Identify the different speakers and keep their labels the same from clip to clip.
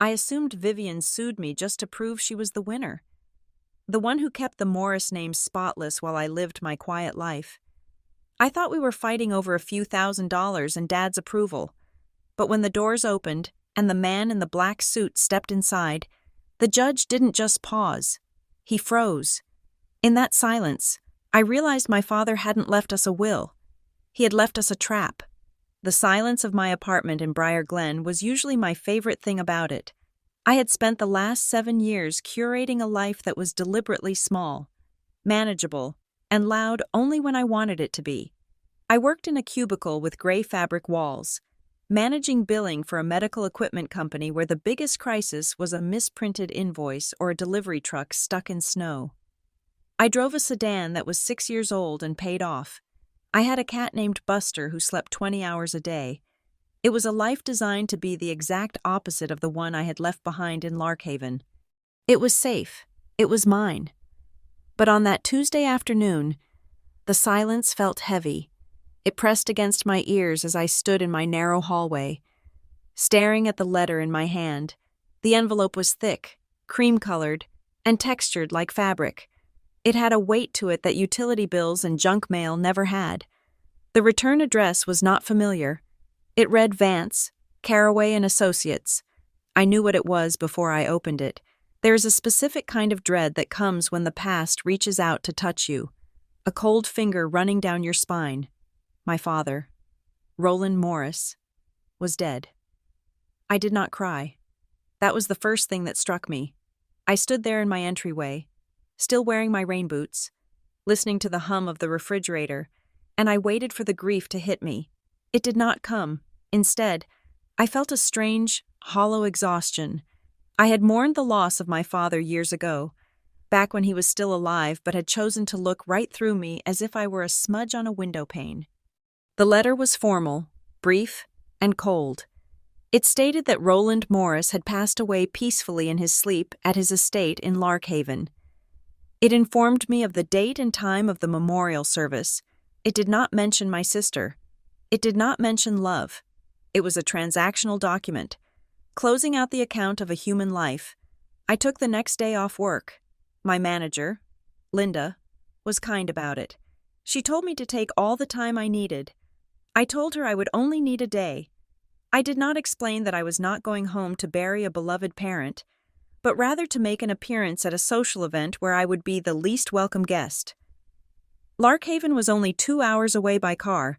Speaker 1: I assumed Vivian sued me just to prove she was the winner. The one who kept the Morris name spotless while I lived my quiet life. I thought we were fighting over a few $1,000s and Dad's approval. But when the doors opened and the man in the black suit stepped inside, the judge didn't just pause. He froze. In that silence, I realized my father hadn't left us a will. He had left us a trap. The silence of my apartment in Briar Glen was usually my favorite thing about it. I had spent the last 7 years curating a life that was deliberately small, manageable, and loud only when I wanted it to be. I worked in a cubicle with gray fabric walls, managing billing for a medical equipment company where the biggest crisis was a misprinted invoice or a delivery truck stuck in snow. I drove a sedan that was 6 years old and paid off. I had a cat named Buster who slept 20 hours a day. It was a life designed to be the exact opposite of the one I had left behind in Larkhaven. It was safe. It was mine. But on that Tuesday afternoon, the silence felt heavy. It pressed against my ears as I stood in my narrow hallway, staring at the letter in my hand. The envelope was thick, cream-colored, and textured like fabric. It had a weight to it that utility bills and junk mail never had. The return address was not familiar. It read Vance, Caraway and Associates. I knew what it was before I opened it. There is a specific kind of dread that comes when the past reaches out to touch you, a cold finger running down your spine. My father, Roland Morris, was dead. I did not cry. That was the first thing that struck me. I stood there in my entryway, still wearing my rain boots, listening to the hum of the refrigerator, and I waited for the grief to hit me. It did not come. Instead, I felt a strange, hollow exhaustion. I had mourned the loss of my father years ago, back when he was still alive but had chosen to look right through me as if I were a smudge on a window pane. The letter was formal, brief, and cold. It stated that Roland Morris had passed away peacefully in his sleep at his estate in Larkhaven. It informed me of the date and time of the memorial service. It did not mention my sister. It did not mention love. It was a transactional document, closing out the account of a human life. I took the next day off work. My manager, Linda, was kind about it. She told me to take all the time I needed. I told her I would only need a day. I did not explain that I was not going home to bury a beloved parent, but rather to make an appearance at a social event where I would be the least welcome guest. Larkhaven was only 2 hours away by car,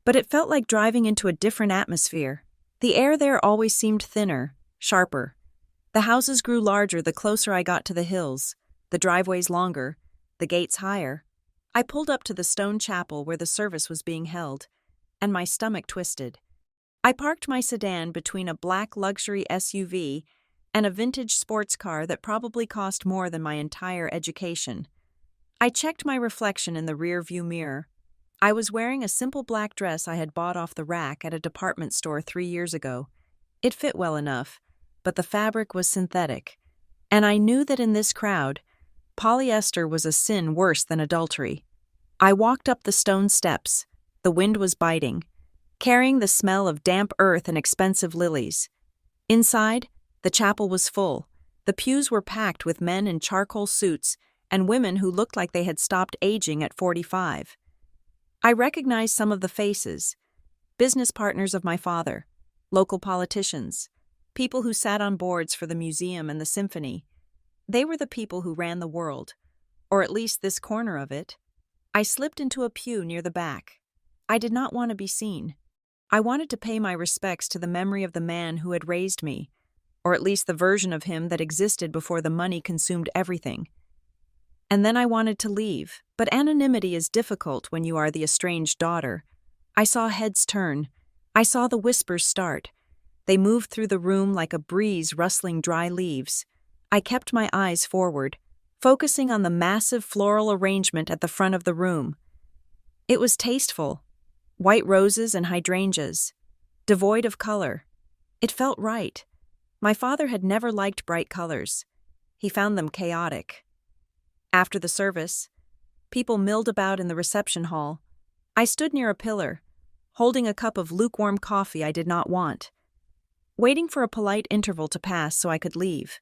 Speaker 1: but it felt like driving into a different atmosphere. The air there always seemed thinner, sharper. The houses grew larger the closer I got to the hills, the driveways longer, the gates higher. I pulled up to the stone chapel where the service was being held, and my stomach twisted. I parked my sedan between a black luxury SUV and a vintage sports car that probably cost more than my entire education. I checked my reflection in the rear-view mirror. I was wearing a simple black dress I had bought off the rack at a department store 3 years ago. It fit well enough, but the fabric was synthetic, and I knew that in this crowd, polyester was a sin worse than adultery. I walked up the stone steps. The wind was biting, carrying the smell of damp earth and expensive lilies. Inside, the chapel was full. The pews were packed with men in charcoal suits and women who looked like they had stopped aging at 45. I recognized some of the faces, business partners of my father, local politicians, people who sat on boards for the museum and the symphony. They were the people who ran the world, or at least this corner of it. I slipped into a pew near the back. I did not want to be seen. I wanted to pay my respects to the memory of the man who had raised me, or at least the version of him that existed before the money consumed everything. And then I wanted to leave, but anonymity is difficult when you are the estranged daughter. I saw heads turn. I saw the whispers start. They moved through the room like a breeze rustling dry leaves. I kept my eyes forward, focusing on the massive floral arrangement at the front of the room. It was tasteful, white roses and hydrangeas, devoid of color. It felt right. My father had never liked bright colors. He found them chaotic. After the service, people milled about in the reception hall. I stood near a pillar, holding a cup of lukewarm coffee I did not want. waiting for a polite interval to pass so I could leave.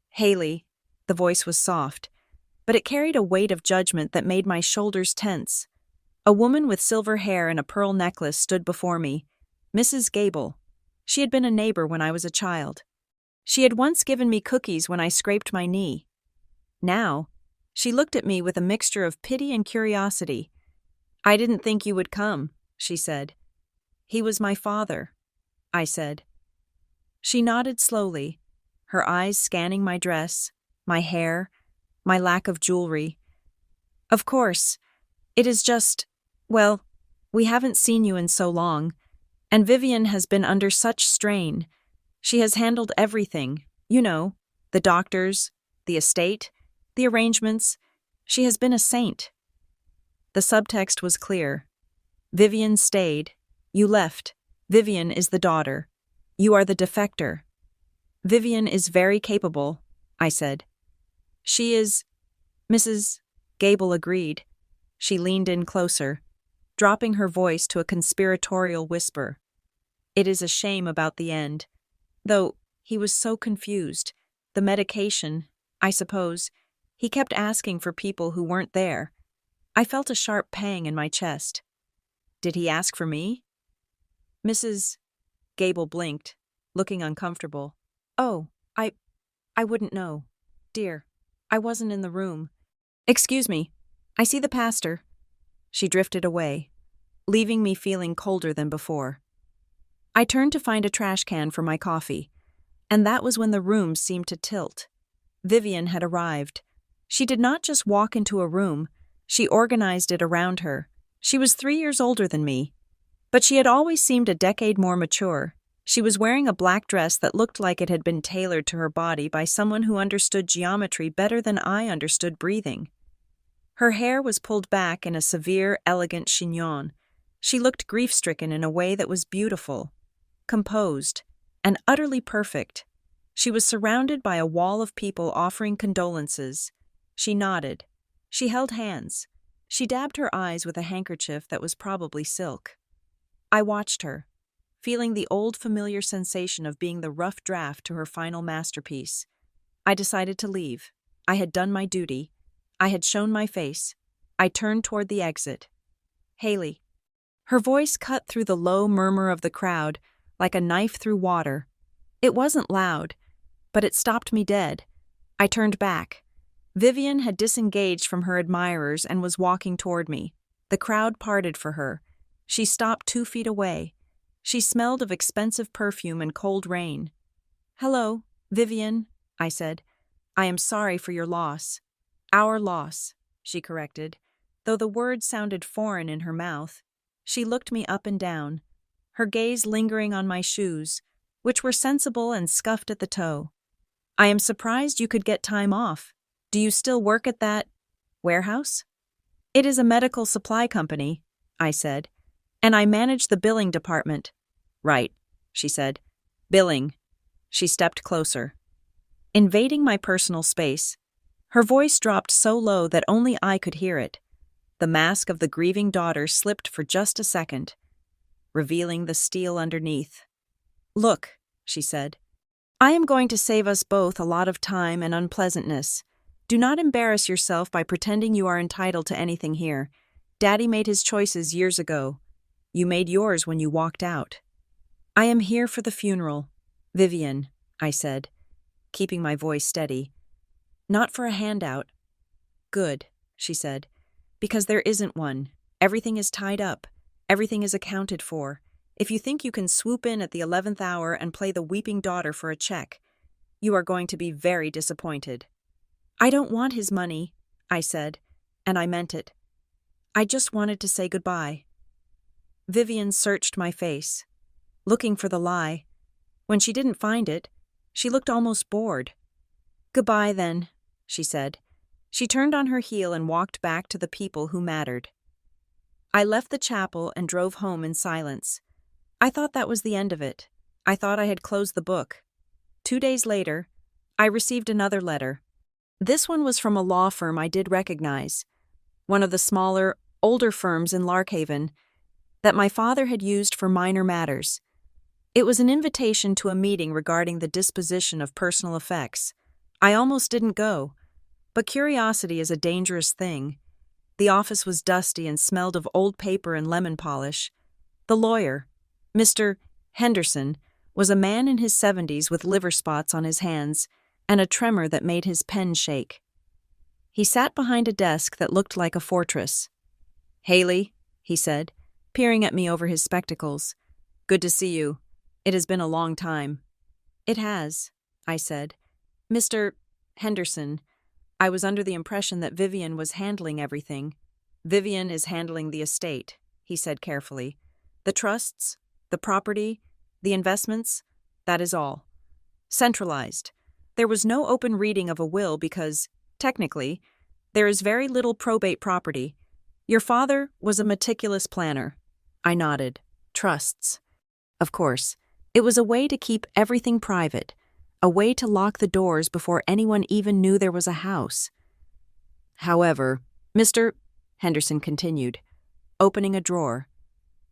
Speaker 1: Haley, the voice was soft, but it carried a weight of judgment that made my shoulders tense. A woman with silver hair and a pearl necklace stood before me, Mrs. Gable. She had been a neighbor when I was a child. She had once given me cookies when I scraped my knee. Now, she looked at me with a mixture of pity and curiosity. "I didn't think you would come," she said. "He was my father," I said. She nodded slowly, her eyes scanning my dress, my hair, my lack of jewelry. "Of course, it is just, well, we haven't seen you in so long, and Vivian has been under such strain. She has handled everything, the doctors, the estate, the arrangements. She has been a saint." The subtext was clear. Vivian stayed. You left. Vivian is the daughter. You are the defector. "Vivian is very capable," I said. "She is..." Mrs. Gable agreed. She leaned in closer, dropping her voice to a conspiratorial whisper. "It is a shame about the end. Though, he was so confused. The medication, I suppose. He kept asking for people who weren't there." I felt a sharp pang in my chest. "Did he ask for me?" Mrs. Gable blinked, looking uncomfortable. "Oh, I wouldn't know. Dear, I wasn't in the room. Excuse me, I see the pastor." She drifted away, leaving me feeling colder than before. I turned to find a trash can for my coffee, and that was when the room seemed to tilt. Vivian had arrived. She did not just walk into a room, she organized it around her. She was 3 years older than me, but she had always seemed a decade more mature. She was wearing a black dress that looked like it had been tailored to her body by someone who understood geometry better than I understood breathing. Her hair was pulled back in a severe, elegant chignon. She looked grief-stricken in a way that was beautiful, composed, and utterly perfect. She was surrounded by a wall of people offering condolences. She nodded. She held hands. She dabbed her eyes with a handkerchief that was probably silk. I watched her, feeling the old familiar sensation of being the rough draft to her final masterpiece. I decided to leave. I had done my duty. I had shown my face. I turned toward the exit. "Haley." Her voice cut through the low murmur of the crowd like a knife through water. It wasn't loud, but it stopped me dead. I turned back. Vivian had disengaged from her admirers and was walking toward me. The crowd parted for her. She stopped 2 feet away. She smelled of expensive perfume and cold rain. "Hello, Vivian," I said. "I am sorry for your loss." "Our loss," she corrected, though the word sounded foreign in her mouth. She looked me up and down, her gaze lingering on my shoes, which were sensible and scuffed at the toe. "I am surprised you could get time off. Do you still work at that warehouse?" "It is a medical supply company," I said, "and I manage the billing department." "Right," she said. "Billing." She stepped closer, invading my personal space. Her voice dropped so low that only I could hear it. The mask of the grieving daughter slipped for just a second, revealing the steel underneath. "Look," she said, "I am going to save us both a lot of time and unpleasantness. Do not embarrass yourself by pretending you are entitled to anything here. Daddy made his choices years ago. You made yours when you walked out." "I am here for the funeral, Vivian," I said, keeping my voice steady. "Not for a handout." "Good," she said, "because there isn't one. Everything is tied up. Everything is accounted for. If you think you can swoop in at the 11th hour and play the weeping daughter for a check, you are going to be very disappointed." "I don't want his money," I said, and I meant it. I just wanted to say goodbye. Vivian searched my face, looking for the lie. When she didn't find it, she looked almost bored. "Goodbye, then," she said. She turned on her heel and walked back to the people who mattered. I left the chapel and drove home in silence. I thought that was the end of it. I thought I had closed the book. 2 days later, I received another letter. This one was from a law firm I did recognize, one of the smaller, older firms in Larkhaven that my father had used for minor matters. It was an invitation to a meeting regarding the disposition of personal effects. I almost didn't go, but curiosity is a dangerous thing. The office was dusty and smelled of old paper and lemon polish. The lawyer, Mr. Henderson, was a man in his 70s with liver spots on his hands and a tremor that made his pen shake. He sat behind a desk that looked like a fortress. "Haley," he said, peering at me over his spectacles. "Good to see you. It has been a long time." "It has," I said. "Mr. Henderson, I was under the impression that Vivian was handling everything." "Vivian is handling the estate," he said carefully. "The trusts, the property, the investments, that is all. Centralized. There was no open reading of a will because, technically, there is very little probate property. Your father was a meticulous planner." I nodded. "Trusts. Of course. It was a way to keep everything private, a way to lock the doors before anyone even knew there was a house." "However," Mr. Henderson continued, opening a drawer,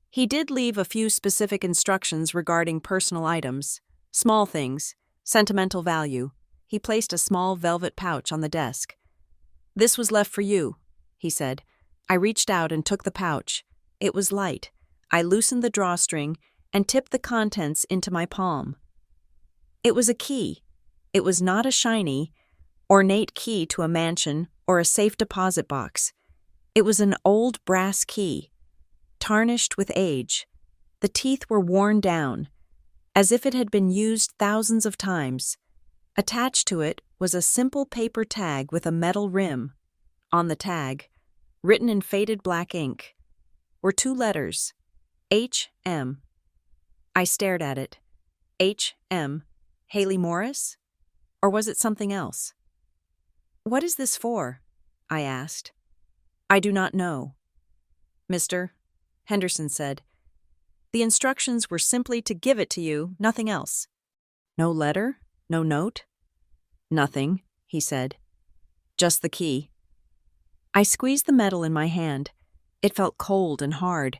Speaker 1: "he did leave a few specific instructions regarding personal items, small things, sentimental value." He placed a small velvet pouch on the desk. "This was left for you," he said. I reached out and took the pouch. It was light. I loosened the drawstring and tipped the contents into my palm. It was a key. It was not a shiny, ornate key to a mansion or a safe deposit box. It was an old brass key, tarnished with age. The teeth were worn down, as if it had been used thousands of times. Attached to it was a simple paper tag with a metal rim. On the tag, written in faded black ink, were two letters, H.M. I stared at it. H.M. Haley Morris? Or was it something else? "What is this for?" I asked. "I do not know," Mr. Henderson said. "The instructions were simply to give it to you, nothing else." "No letter? No note?" "Nothing," he said. "Just the key." I squeezed the metal in my hand. It felt cold and hard.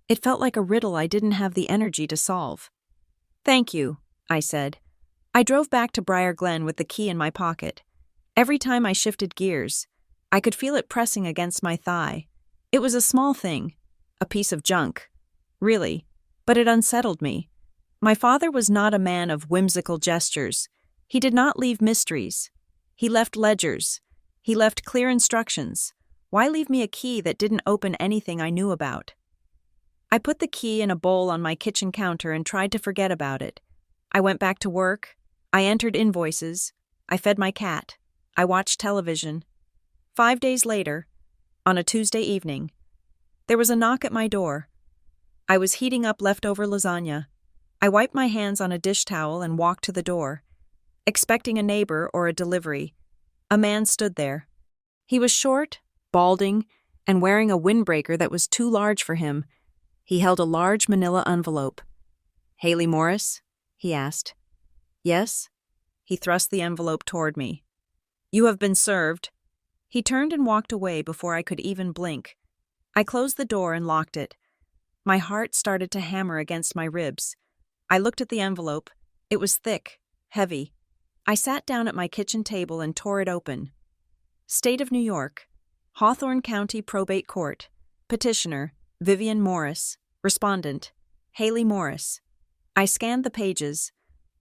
Speaker 1: It felt like a riddle I didn't have the energy to solve. "Thank you," I said. I drove back to Briar Glen with the key in my pocket. Every time I shifted gears, I could feel it pressing against my thigh. It was a small thing, a piece of junk, really, but it unsettled me. My father was not a man of whimsical gestures. He did not leave mysteries. He left ledgers. He left clear instructions. Why leave me a key that didn't open anything I knew about? I put the key in a bowl on my kitchen counter and tried to forget about it. I went back to work. I entered invoices. I fed my cat. I watched television. 5 days later, on a Tuesday evening, there was a knock at my door. I was heating up leftover lasagna. I wiped my hands on a dish towel and walked to the door, expecting a neighbor or a delivery. A man stood there. He was short, balding, and wearing a windbreaker that was too large for him. He held a large manila envelope. "Haley Morris?" he asked. "Yes?" He thrust the envelope toward me. "You have been served." He turned and walked away before I could even blink. I closed the door and locked it. My heart started to hammer against my ribs. I looked at the envelope. It was thick, heavy. I sat down at my kitchen table and tore it open. State of New York, Hawthorne County Probate Court. Petitioner, Vivian Morris. Respondent, Haley Morris. I scanned the pages,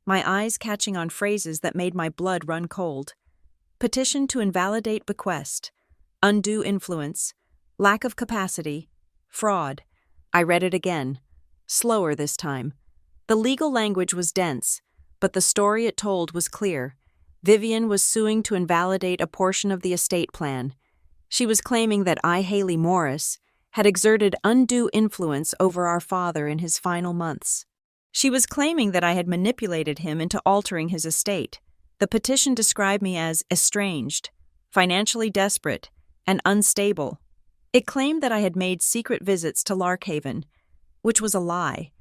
Speaker 1: my eyes catching on phrases that made my blood run cold. Petition to invalidate bequest, undue influence, lack of capacity, fraud. I read it again, slower this time. The legal language was dense, but the story it told was clear. Vivian was suing to invalidate a portion of the estate plan. She was claiming that I, Haley Morris, had exerted undue influence over our father in his final months. She was claiming that I had manipulated him into altering his estate. The petition described me as estranged, financially desperate, and unstable. It claimed that I had made secret visits to Larkhaven, which was a lie.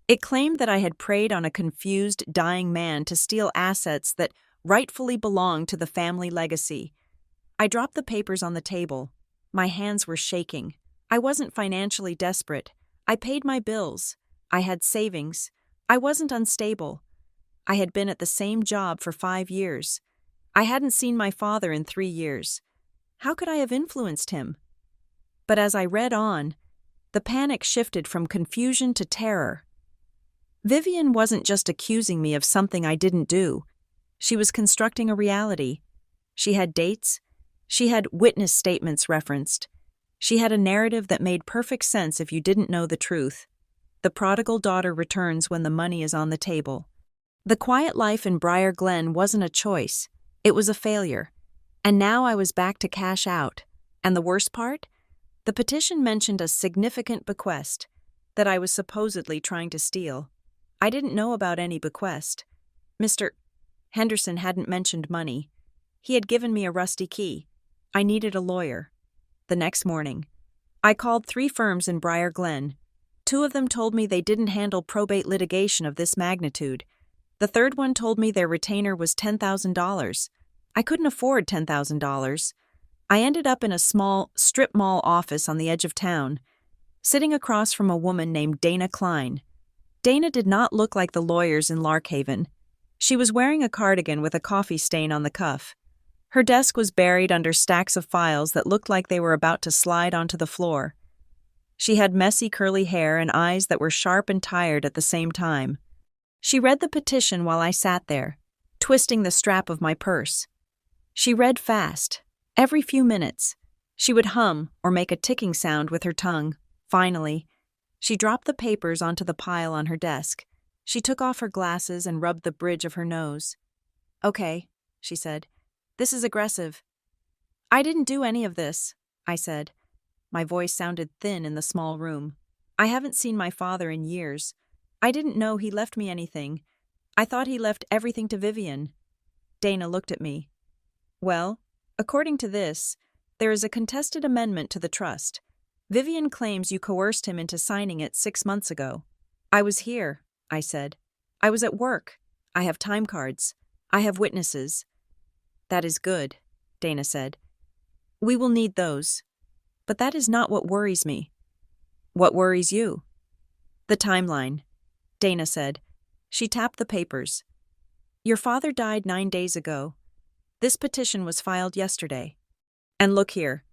Speaker 1: It claimed that I had preyed on a confused, dying man to steal assets that rightfully belonged to the family legacy. I dropped the papers on the table. My hands were shaking. I wasn't financially desperate. I paid my bills. I had savings. I wasn't unstable. I had been at the same job for 5 years. I hadn't seen my father in 3 years. How could I have influenced him? But as I read on, the panic shifted from confusion to terror. Vivian wasn't just accusing me of something I didn't do. She was constructing a reality. She had dates. She had witness statements referenced. She had a narrative that made perfect sense if you didn't know the truth. The prodigal daughter returns when the money is on the table. The quiet life in Briar Glen wasn't a choice. It was a failure. And now I was back to cash out. And the worst part? The petition mentioned a significant bequest that I was supposedly trying to steal. I didn't know about any bequest. Mr. Henderson hadn't mentioned money. He had given me a rusty key. I needed a lawyer. The next morning, I called 3 firms in Briar Glen. 2 of them told me they didn't handle probate litigation of this magnitude. The third one told me their retainer was $10,000. I couldn't afford $10,000. I ended up in a small strip mall office on the edge of town, sitting across from a woman named Dana Klein. Dana did not look like the lawyers in Larkhaven. She was wearing a cardigan with a coffee stain on the cuff. Her desk was buried under stacks of files that looked like they were about to slide onto the floor. She had messy curly hair and eyes that were sharp and tired at the same time. She read the petition while I sat there, twisting the strap of my purse. She read fast. Every few minutes, she would hum or make a ticking sound with her tongue. Finally, she dropped the papers onto the pile on her desk. She took off her glasses and rubbed the bridge of her nose. "Okay," she said. "This is aggressive." "I didn't do any of this," I said. My voice sounded thin in the small room. "I haven't seen my father in years. I didn't know he left me anything. I thought he left everything to Vivian." Dana looked at me. "Well, according to this, there is a contested amendment to the trust. Vivian claims you coerced him into signing it 6 months ago." "I was here," I said. "I was at work. I have time cards. I have witnesses." "That is good," Dana said. "We will need those. But that is not what worries me." "What worries you?" "The timeline," Dana said. She tapped the papers. "Your father died 9 days ago. This petition was filed yesterday. And look here.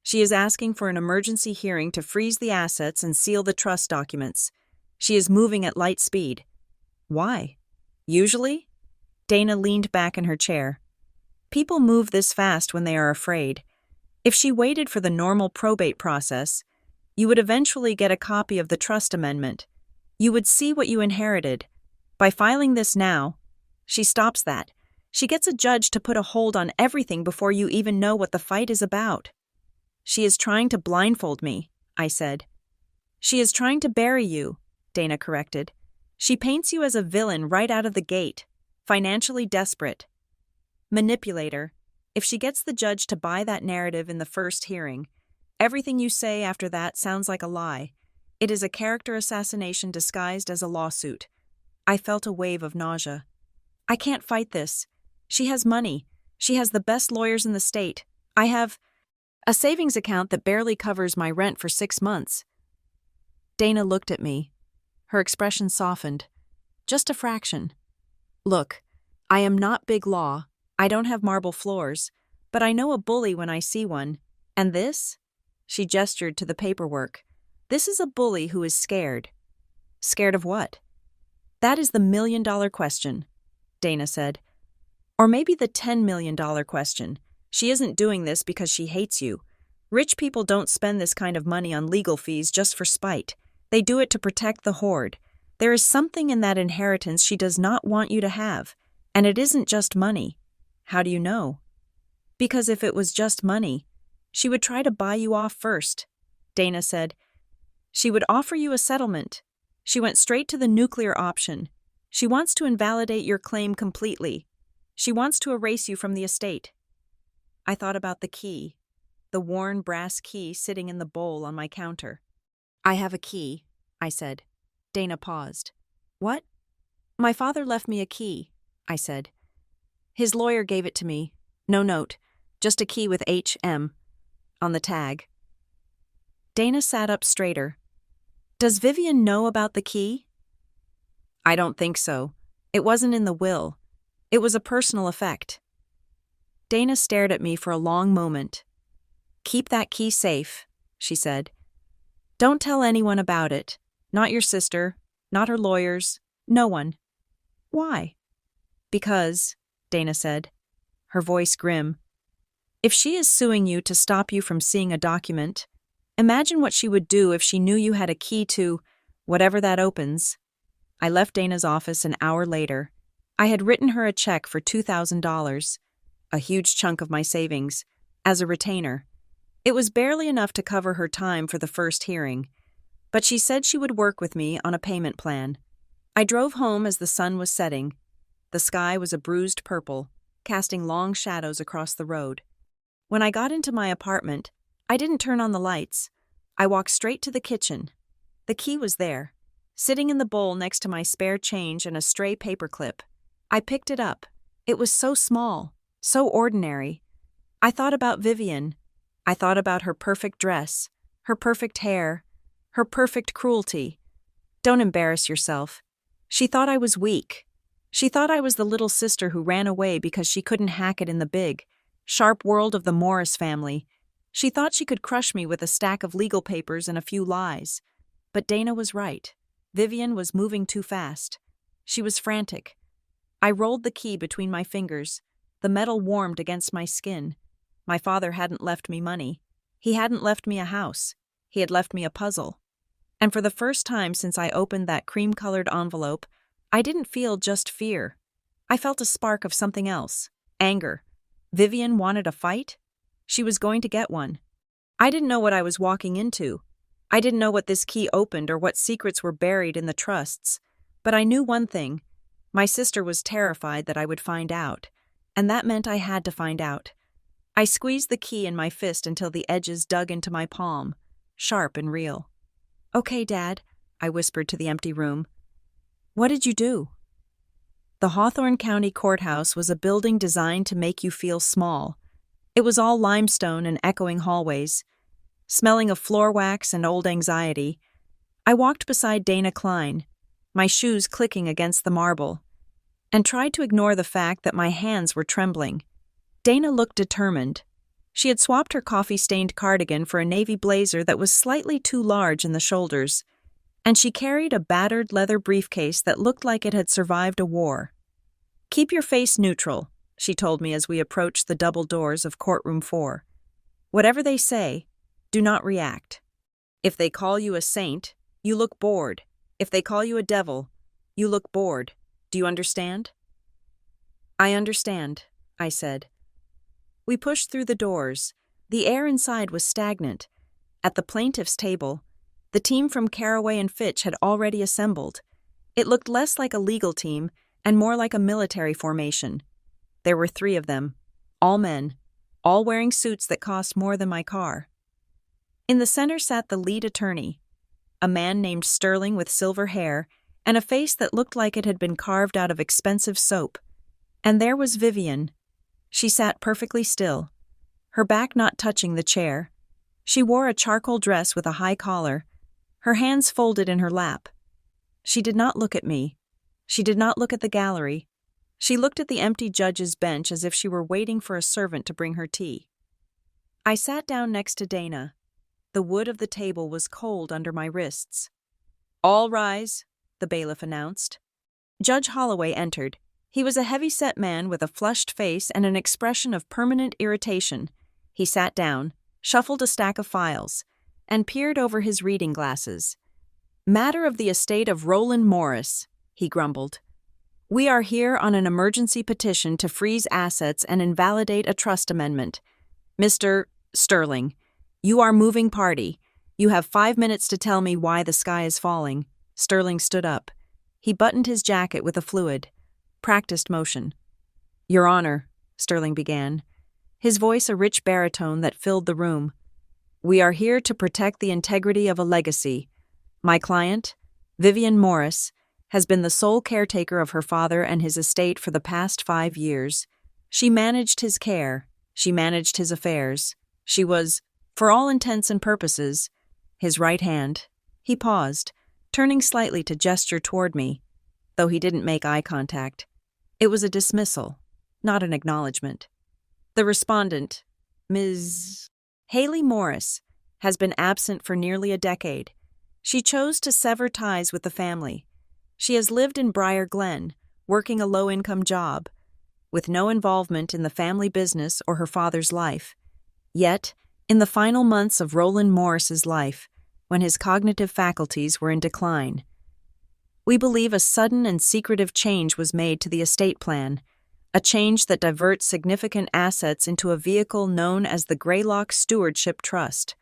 Speaker 1: She is asking for an emergency hearing to freeze the assets and seal the trust documents. She is moving at light speed." "Why?" "Usually?" Dana leaned back in her chair. "People move this fast when they are afraid. If she waited for the normal probate process, you would eventually get a copy of the trust amendment. You would see what you inherited. By filing this now, she stops that. She gets a judge to put a hold on everything before you even know what the fight is about." "She is trying to blindfold me," I said. "She is trying to bury you," Dana corrected. "She paints you as a villain right out of the gate, financially desperate. Manipulator. If she gets the judge to buy that narrative in the first hearing, everything you say after that sounds like a lie. It is a character assassination disguised as a lawsuit." I felt a wave of nausea. "I can't fight this. She has money. She has the best lawyers in the state. I have a savings account that barely covers my rent for 6 months." Dana looked at me. Her expression softened. Just a fraction. "Look, I am not big law. I don't have marble floors. But I know a bully when I see one. And this?" She gestured to the paperwork. "This is a bully who is scared." "Scared of what?" "That is the $1,000,000 question," Dana said. "Or maybe the $10 million question. She isn't doing this because she hates you. Rich people don't spend this kind of money on legal fees just for spite. They do it to protect the hoard. There is something in that inheritance she does not want you to have. And it isn't just money." "How do you know?" "Because if it was just money, she would try to buy you off first," Dana said. "She would offer you a settlement. She went straight to the nuclear option. She wants to invalidate your claim completely. She wants to erase you from the estate." I thought about the key, the worn brass key sitting in the bowl on my counter. "I have a key," I said. Dana paused. "What?" "My father left me a key," I said. "His lawyer gave it to me. No note, just a key with H.M. on the tag." Dana sat up straighter. "Does Vivian know about the key?" I don't think so. It wasn't in the will. It was a personal effect. Dana stared at me for a long moment. Keep that key safe, she said. Don't tell anyone about it. Not your sister, not her lawyers, no one. Why? Because, Dana said, her voice grim. If she is suing you to stop you from seeing a document, imagine what she would do if she knew you had a key to whatever that opens. I left Dana's office an hour later. I had written her a check for $2,000, a huge chunk of my savings, as a retainer. It was barely enough to cover her time for the first hearing, but she said she would work with me on a payment plan. I drove home as the sun was setting. The sky was a bruised purple, casting long shadows across the road. When I got into my apartment, I didn't turn on the lights. I walked straight to the kitchen. The key was there, sitting in the bowl next to my spare change and a stray paperclip. I picked it up. It was so small, so ordinary. I thought about Vivian. I thought about her perfect dress, her perfect hair, her perfect cruelty. Don't embarrass yourself. She thought I was weak. She thought I was the little sister who ran away because she couldn't hack it in the big, sharp world of the Morris family. She thought she could crush me with a stack of legal papers and a few lies. But Dana was right. Vivian was moving too fast. She was frantic. I rolled the key between my fingers. The metal warmed against my skin. My father hadn't left me money. He hadn't left me a house. He had left me a puzzle. And for the first time since I opened that cream-colored envelope, I didn't feel just fear. I felt a spark of something else. Anger. Vivian wanted a fight? She was going to get one. I didn't know what I was walking into. I didn't know what this key opened or what secrets were buried in the trusts. But I knew one thing. My sister was terrified that I would find out. And that meant I had to find out. I squeezed the key in my fist until the edges dug into my palm, sharp and real. Okay, Dad, I whispered to the empty room. What did you do? The Hawthorne County Courthouse was a building designed to make you feel small. It was all limestone and echoing hallways, smelling of floor wax and old anxiety. I walked beside Dana Klein, my shoes clicking against the marble, and tried to ignore the fact that my hands were trembling. Dana looked determined. She had swapped her coffee-stained cardigan for a navy blazer that was slightly too large in the shoulders, and she carried a battered leather briefcase that looked like it had survived a war. Keep your face neutral, she told me as we approached the double doors of courtroom 4. Whatever they say, do not react. If they call you a saint, you look bored. If they call you a devil, you look bored. Do you understand? I understand, I said. We pushed through the doors. The air inside was stagnant. At the plaintiff's table, the team from Caraway and Fitch had already assembled. It looked less like a legal team and more like a military formation. There were 3 of them, all men, all wearing suits that cost more than my car. In the center sat the lead attorney, a man named Sterling with silver hair and a face that looked like it had been carved out of expensive soap. And there was Vivian. She sat perfectly still, her back not touching the chair. She wore a charcoal dress with a high collar, her hands folded in her lap. She did not look at me. She did not look at the gallery. She looked at the empty judge's bench as if she were waiting for a servant to bring her tea. I sat down next to Dana. The wood of the table was cold under my wrists. All rise, the bailiff announced. Judge Holloway entered. He was a heavy-set man with a flushed face and an expression of permanent irritation. He sat down, shuffled a stack of files, and peered over his reading glasses. Matter of the estate of Roland Morris, he grumbled. We are here on an emergency petition to freeze assets and invalidate a trust amendment. Mr. Sterling, you are moving party. You have 5 minutes to tell me why the sky is falling. Sterling stood up. He buttoned his jacket with a fluid, practiced motion. Your Honor, Sterling began, his voice a rich baritone that filled the room. We are here to protect the integrity of a legacy. My client, Vivian Morris, has been the sole caretaker of her father and his estate for the past 5 years. She managed his care. She managed his affairs. She was, for all intents and purposes, his right hand. He paused, turning slightly to gesture toward me. though he didn't make eye contact. It was a dismissal, not an acknowledgement. The respondent, Ms. Haley Morris, has been absent for nearly a decade. She chose to sever ties with the family. She has lived in Briar Glen, working a low-income job, with no involvement in the family business or her father's life. Yet, in the final months of Roland Morris's life, when his cognitive faculties were in decline, we believe a sudden and secretive change was made to the estate plan, a change that diverts significant assets into a vehicle known as the Greylock Stewardship Trust.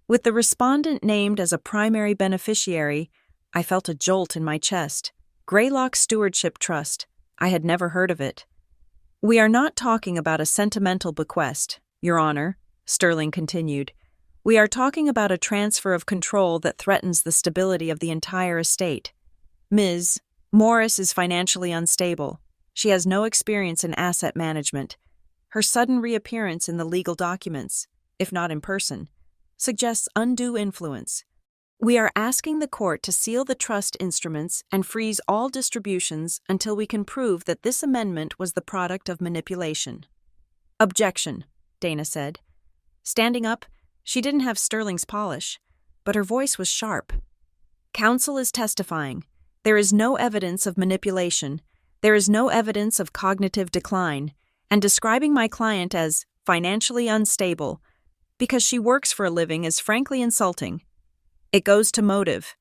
Speaker 1: With the respondent named as a primary beneficiary, I felt a jolt in my chest. Greylock Stewardship Trust. I had never heard of it. We are not talking about a sentimental bequest, Your Honor, Sterling continued. We are talking about a transfer of control that threatens the stability of the entire estate. Ms. Morris is financially unstable. She has no experience in asset management. Her sudden reappearance in the legal documents, if not in person, suggests undue influence. We are asking the court to seal the trust instruments and freeze all distributions until we can prove that this amendment was the product of manipulation. Objection, Dana said. Standing up, she didn't have Sterling's polish, but her voice was sharp. Counsel is testifying. There is no evidence of manipulation. There is no evidence of cognitive decline, and describing my client as financially unstable because she works for a living is frankly insulting. It goes to motive.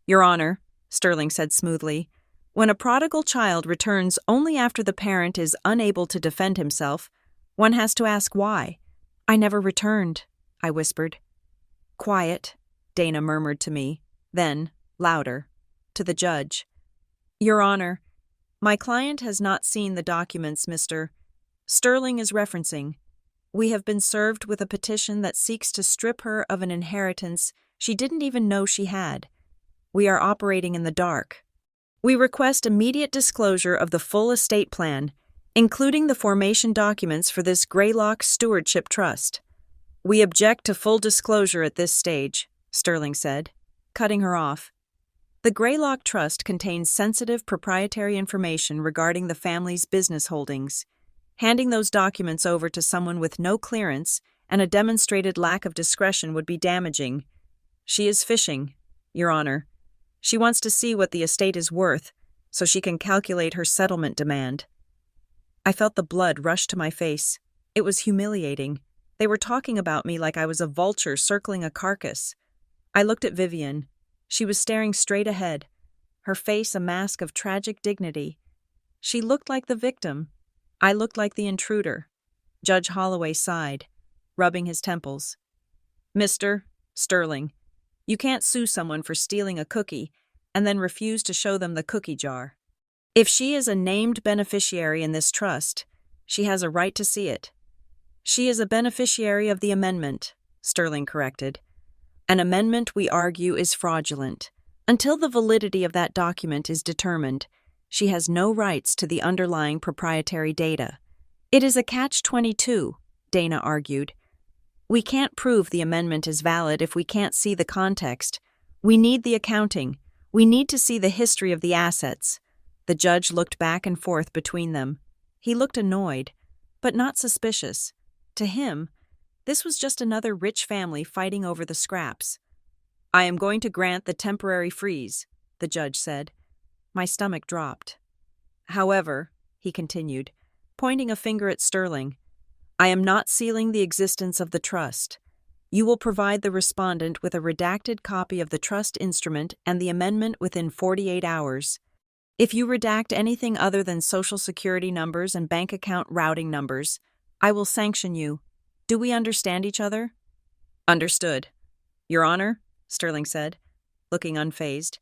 Speaker 1: Your Honor, Sterling said smoothly, when a prodigal child returns only after the parent is unable to defend himself, one has to ask why. I never returned, I whispered. Quiet, Dana murmured to me, then, louder, to the judge. Your Honor, my client has not seen the documents Mr. Sterling is referencing. We have been served with a petition that seeks to strip her of an inheritance she didn't even know she had. We are operating in the dark. We request immediate disclosure of the full estate plan, including the formation documents for this Greylock Stewardship Trust. We object to full disclosure at this stage, Sterling said, cutting her off. The Greylock Trust contains sensitive proprietary information regarding the family's business holdings. Handing those documents over to someone with no clearance and a demonstrated lack of discretion would be damaging. She is fishing, Your Honor. She wants to see what the estate is worth, so she can calculate her settlement demand. I felt the blood rush to my face. It was humiliating. They were talking about me like I was a vulture circling a carcass. I looked at Vivian. She was staring straight ahead, her face a mask of tragic dignity. She looked like the victim. I looked like the intruder. Judge Holloway sighed, rubbing his temples. Mr. Sterling, you can't sue someone for stealing a cookie and then refuse to show them the cookie jar. If she is a named beneficiary in this trust, she has a right to see it. She is a beneficiary of the amendment, Sterling corrected. An amendment, we argue, is fraudulent. Until the validity of that document is determined, she has no rights to the underlying proprietary data. It is a catch-22, Dana argued. We can't prove the amendment is valid if we can't see the context. We need the accounting. We need to see the history of the assets. The judge looked back and forth between them. He looked annoyed, but not suspicious. To him, this was just another rich family fighting over the scraps. I am going to grant the temporary freeze, the judge said. My stomach dropped. However, he continued, pointing a finger at Sterling, I am not sealing the existence of the trust. You will provide the respondent with a redacted copy of the trust instrument and the amendment within 48 hours. If you redact anything other than Social Security numbers and bank account routing numbers, I will sanction you. Do we understand each other? Understood. Your Honor, Sterling said, looking unfazed.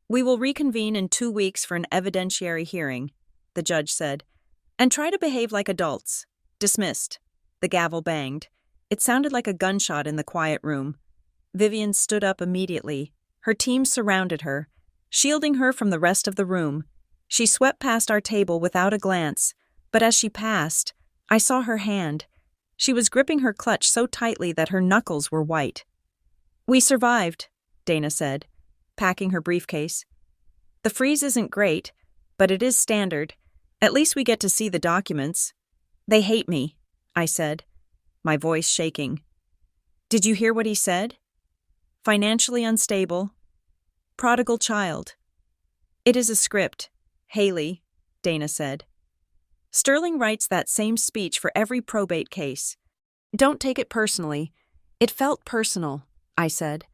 Speaker 1: We will reconvene in 2 weeks for an evidentiary hearing, the judge said, and try to behave like adults. Dismissed. The gavel banged. It sounded like a gunshot in the quiet room. Vivian stood up immediately. Her team surrounded her, shielding her from the rest of the room. She swept past our table without a glance, but as she passed, I saw her hand. She was gripping her clutch so tightly that her knuckles were white. We survived, Dana said, packing her briefcase. The freeze isn't great, but it is standard. At least we get to see the documents. They hate me, I said, my voice shaking. Did you hear what he said? Financially unstable. Prodigal child. It is a script, Haley, Dana said. Sterling writes that same speech for every probate case. Don't take it personally. It felt personal, I said.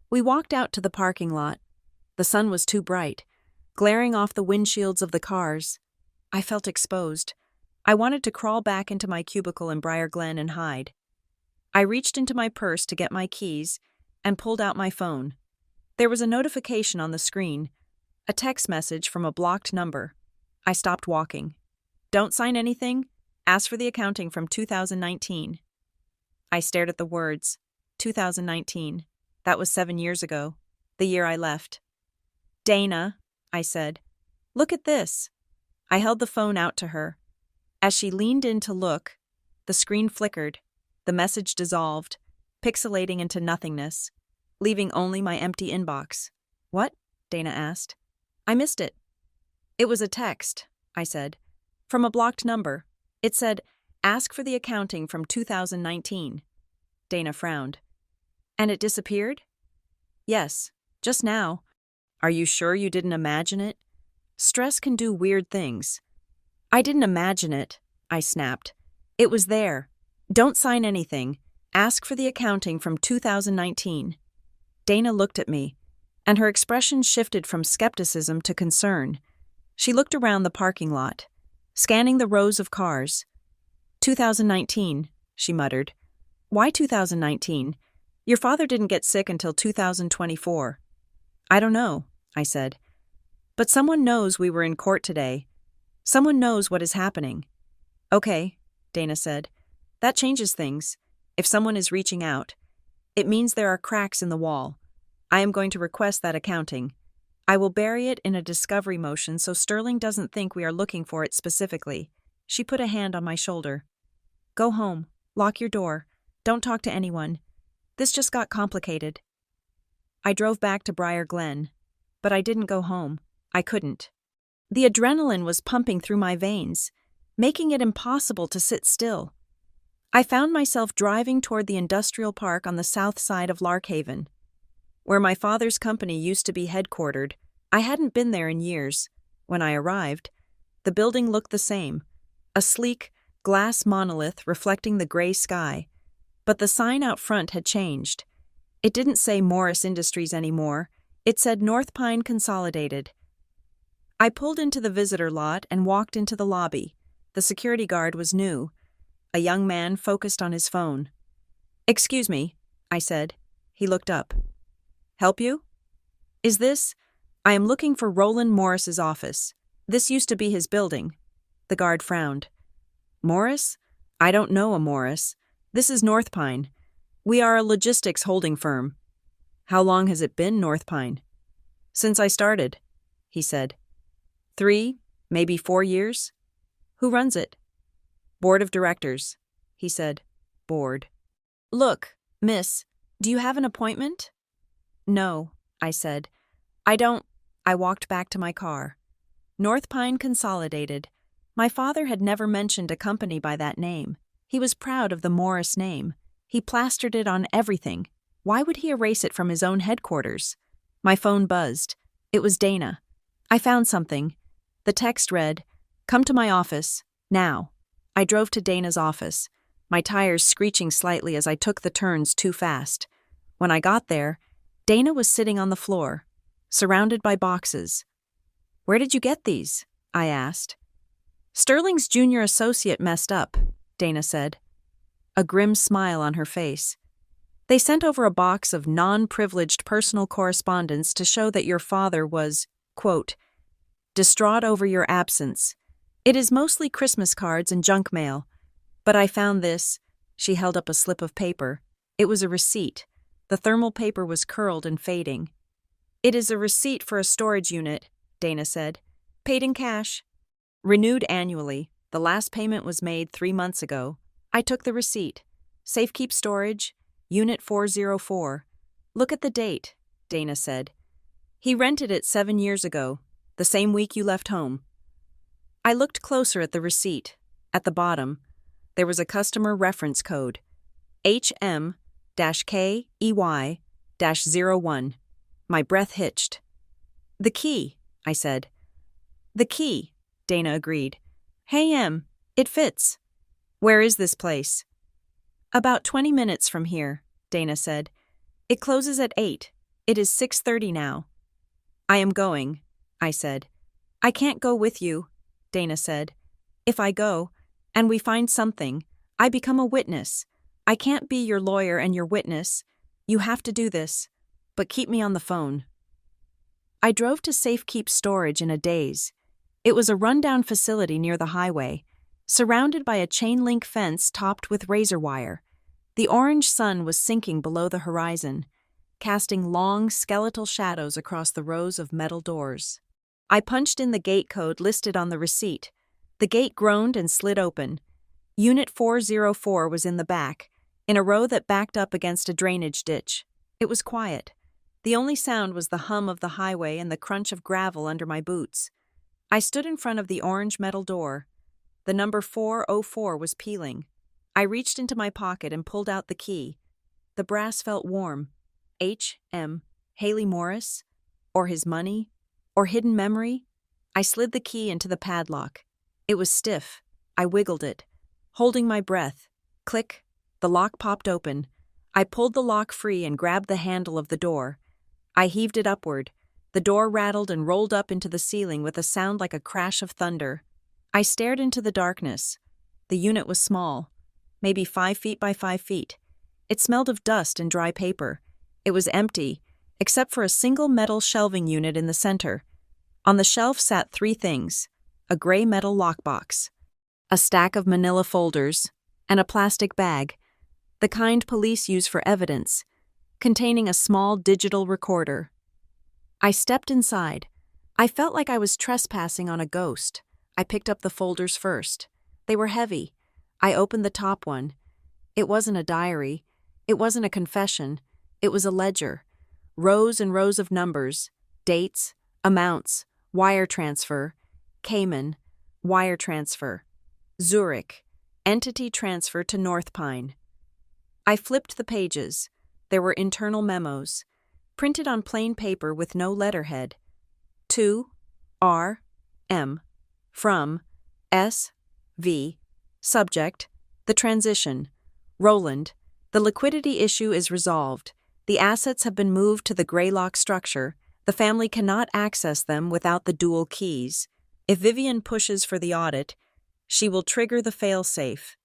Speaker 1: We walked out to the parking lot. The sun was too bright, glaring off the windshields of the cars. I felt exposed. I wanted to crawl back into my cubicle in Briar Glen and hide. I reached into my purse to get my keys and pulled out my phone. There was a notification on the screen, a text message from a blocked number. I stopped walking. Don't sign anything. Ask for the accounting from 2019. I stared at the words. 2019. That was 7 years ago, the year I left. Dana, I said, look at this. I held the phone out to her. As she leaned in to look, the screen flickered, the message dissolved, pixelating into nothingness, leaving only my empty inbox. What? Dana asked. I missed it. It was a text, I said, from a blocked number. It said, ask for the accounting from 2019. Dana frowned. And it disappeared? Yes, just now. Are you sure you didn't imagine it? Stress can do weird things. I didn't imagine it, I snapped. It was there. Don't sign anything. Ask for the accounting from 2019. Dana looked at me, and her expression shifted from skepticism to concern. She looked around the parking lot, scanning the rows of cars. 2019, she muttered. Why 2019? Your father didn't get sick until 2024. I don't know, I said. But someone knows we were in court today. Someone knows what is happening. Okay, Dana said. That changes things. If someone is reaching out, it means there are cracks in the wall. I am going to request that accounting. I will bury it in a discovery motion so Sterling doesn't think we are looking for it specifically. She put a hand on my shoulder. Go home. Lock your door. Don't talk to anyone. This just got complicated. I drove back to Briar Glen, but I didn't go home. I couldn't. The adrenaline was pumping through my veins, making it impossible to sit still. I found myself driving toward the industrial park on the south side of Larkhaven. Where my father's company used to be headquartered, I hadn't been there in years. When I arrived, the building looked the same, a sleek, glass monolith reflecting the gray sky. But the sign out front had changed. It didn't say Morris Industries anymore. It said North Pine Consolidated. I pulled into the visitor lot and walked into the lobby. The security guard was new. A young man focused on his phone. Excuse me, I said. He looked up. Help you? Is this? I am looking for Roland Morris's office. This used to be his building. The guard frowned. Morris? I don't know a Morris. This is North Pine. We are a logistics holding firm. How long has it been, North Pine? Since I started, he said. 3, maybe 4 years? Who runs it? Board of directors, he said. Board. Look, miss, do you have an appointment? No, I said. I don't. I walked back to my car. North Pine Consolidated. My father had never mentioned a company by that name. He was proud of the Morris name. He plastered it on everything. Why would he erase it from his own headquarters? My phone buzzed. It was Dana. I found something. The text read, "Come to my office, now." I drove to Dana's office, my tires screeching slightly as I took the turns too fast. When I got there, Dana was sitting on the floor, surrounded by boxes. Where did you get these? I asked. Sterling's junior associate messed up, Dana said, a grim smile on her face. They sent over a box of non-privileged personal correspondence to show that your father was, quote, distraught over your absence. It is mostly Christmas cards and junk mail. But I found this. She held up a slip of paper. It was a receipt. The thermal paper was curled and fading. It is a receipt for a storage unit, Dana said. Paid in cash. Renewed annually. The last payment was made 3 months ago. I took the receipt. Safekeep storage, Unit 404. Look at the date, Dana said. He rented it 7 years ago, the same week you left home. I looked closer at the receipt. At the bottom, there was a customer reference code, HM-KEY-01. My breath hitched. The key, I said. The key, Dana agreed. Hey, it fits. Where is this place? About 20 minutes from here, Dana said. It closes at 8. It is 6:30 now. I am going, I said. I can't go with you, Dana said. If I go, and we find something, I become a witness. I can't be your lawyer and your witness. You have to do this, but keep me on the phone. I drove to Safekeep Storage in a daze. It was a rundown facility near the highway, surrounded by a chain-link fence topped with razor wire. The orange sun was sinking below the horizon, casting long, skeletal shadows across the rows of metal doors. I punched in the gate code listed on the receipt. The gate groaned and slid open. Unit 404 was in the back, in a row that backed up against a drainage ditch. It was quiet. The only sound was the hum of the highway and the crunch of gravel under my boots. I stood in front of the orange metal door. The number 404 was peeling. I reached into my pocket and pulled out the key. The brass felt warm. H.M. Haley Morris? Or his money? Or hidden memory? I slid the key into the padlock. It was stiff. I wiggled it, holding my breath. Click. The lock popped open. I pulled the lock free and grabbed the handle of the door. I heaved it upward. The door rattled and rolled up into the ceiling with a sound like a crash of thunder. I stared into the darkness. The unit was small, maybe 5 feet by 5 feet. It smelled of dust and dry paper. It was empty, except for a single metal shelving unit in the center. On the shelf sat 3 things: a gray metal lockbox, a stack of manila folders, and a plastic bag, the kind police use for evidence, containing a small digital recorder. I stepped inside. I felt like I was trespassing on a ghost. I picked up the folders first. They were heavy. I opened the top one. It wasn't a diary. It wasn't a confession. It was a ledger. Rows and rows of numbers, dates, amounts, wire transfer, Cayman, wire transfer, Zurich, entity transfer to North Pine. I flipped the pages. There were internal memos, printed on plain paper with no letterhead. To R. M. From S. V. Subject: the transition. Roland: the liquidity issue is resolved. The assets have been moved to the Greylock structure. The family cannot access them without the dual keys. If Vivian pushes for the audit, she will trigger the failsafe.